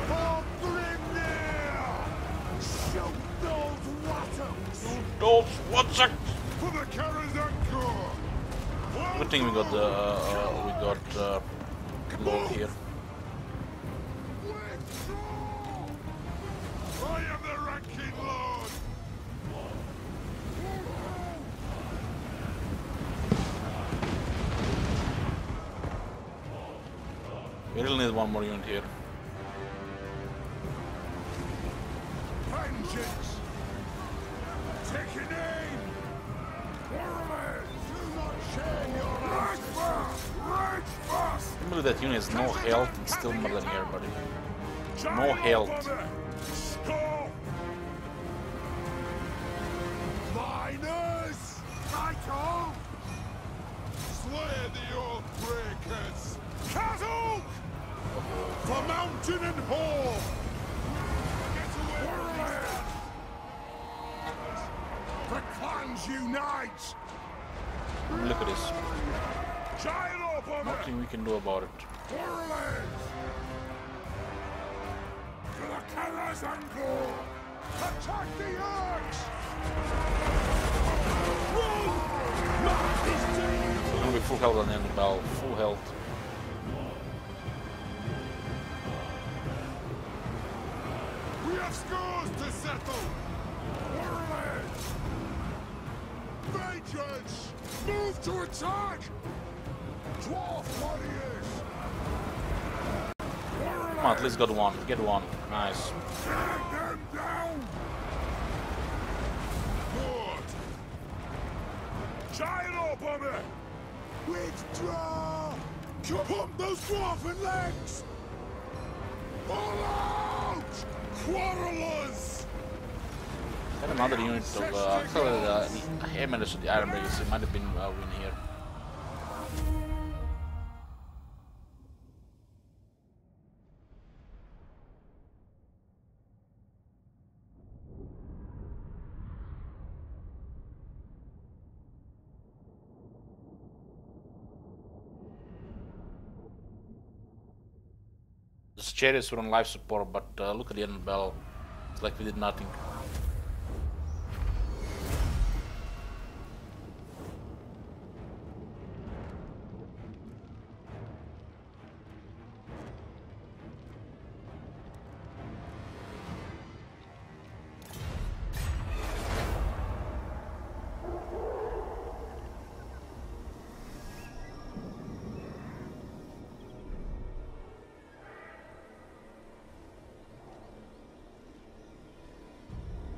[SPEAKER 2] For Grimnir! Shoot those wazooks!
[SPEAKER 1] Those what's it?
[SPEAKER 2] For the Karazankur!
[SPEAKER 1] Good thing we got Lord here.
[SPEAKER 2] Withdraw! I am the ranking lord!
[SPEAKER 1] We really need one more unit here.
[SPEAKER 2] Vengeance! Taking aim! Warriors! Do not share your rage fast! Rage fast!
[SPEAKER 1] I believe that unit has no health and still murdering everybody. No health.
[SPEAKER 2] Score! Miners! Right on! Slay the oath! Warriors unite!
[SPEAKER 1] Look at this.
[SPEAKER 2] Giant up on it!
[SPEAKER 1] Nothing we can do about it.
[SPEAKER 2] Warriors! To the Kala's angle! Attack the Urks! Run! Mark his team!
[SPEAKER 1] We're gonna be full health on the end of the battle. Full health.
[SPEAKER 2] We have scores to settle! Warriors! Vengeance! Move to attack! Dwarf warriors!
[SPEAKER 1] Come on, at least got one. Get one. Nice.
[SPEAKER 2] Drag them down! Good! Giant orb bomber! Withdraw! Pump those dwarven legs! All out! Quarrelers!
[SPEAKER 1] Had another unit of I managed to the Iron Breakers. It might have been a win here. The chariots were on life support, but look at the end of the battle. It's like we did nothing.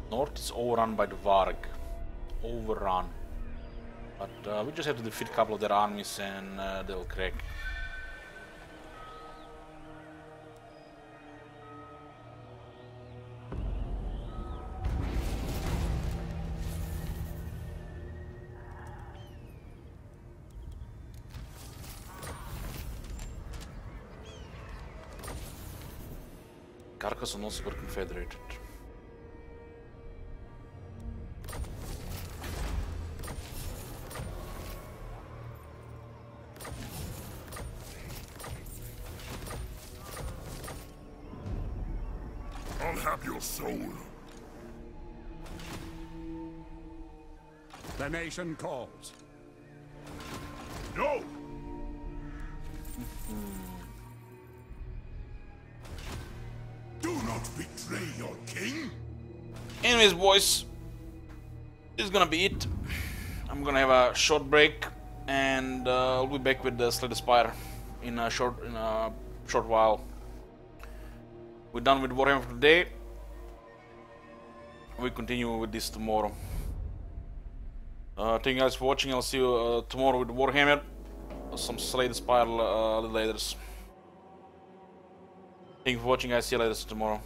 [SPEAKER 1] North is overrun by the Varg. Overrun. But we just have to defeat a couple of their armies and they'll crack. Carcassonne also got confederated.
[SPEAKER 3] I'll have your soul.
[SPEAKER 2] The nation calls.
[SPEAKER 3] No!
[SPEAKER 2] Do not betray your king.
[SPEAKER 1] Anyways, boys, this is gonna be it. I'm gonna have a short break, and I'll be back with the Slay the Spire in a short while. We're done with Warhammer for today. We continue with this tomorrow. Thank you guys for watching. I'll see you tomorrow with Warhammer. Some Slay the Spire a little later. Thank you for watching, guys. See you later tomorrow.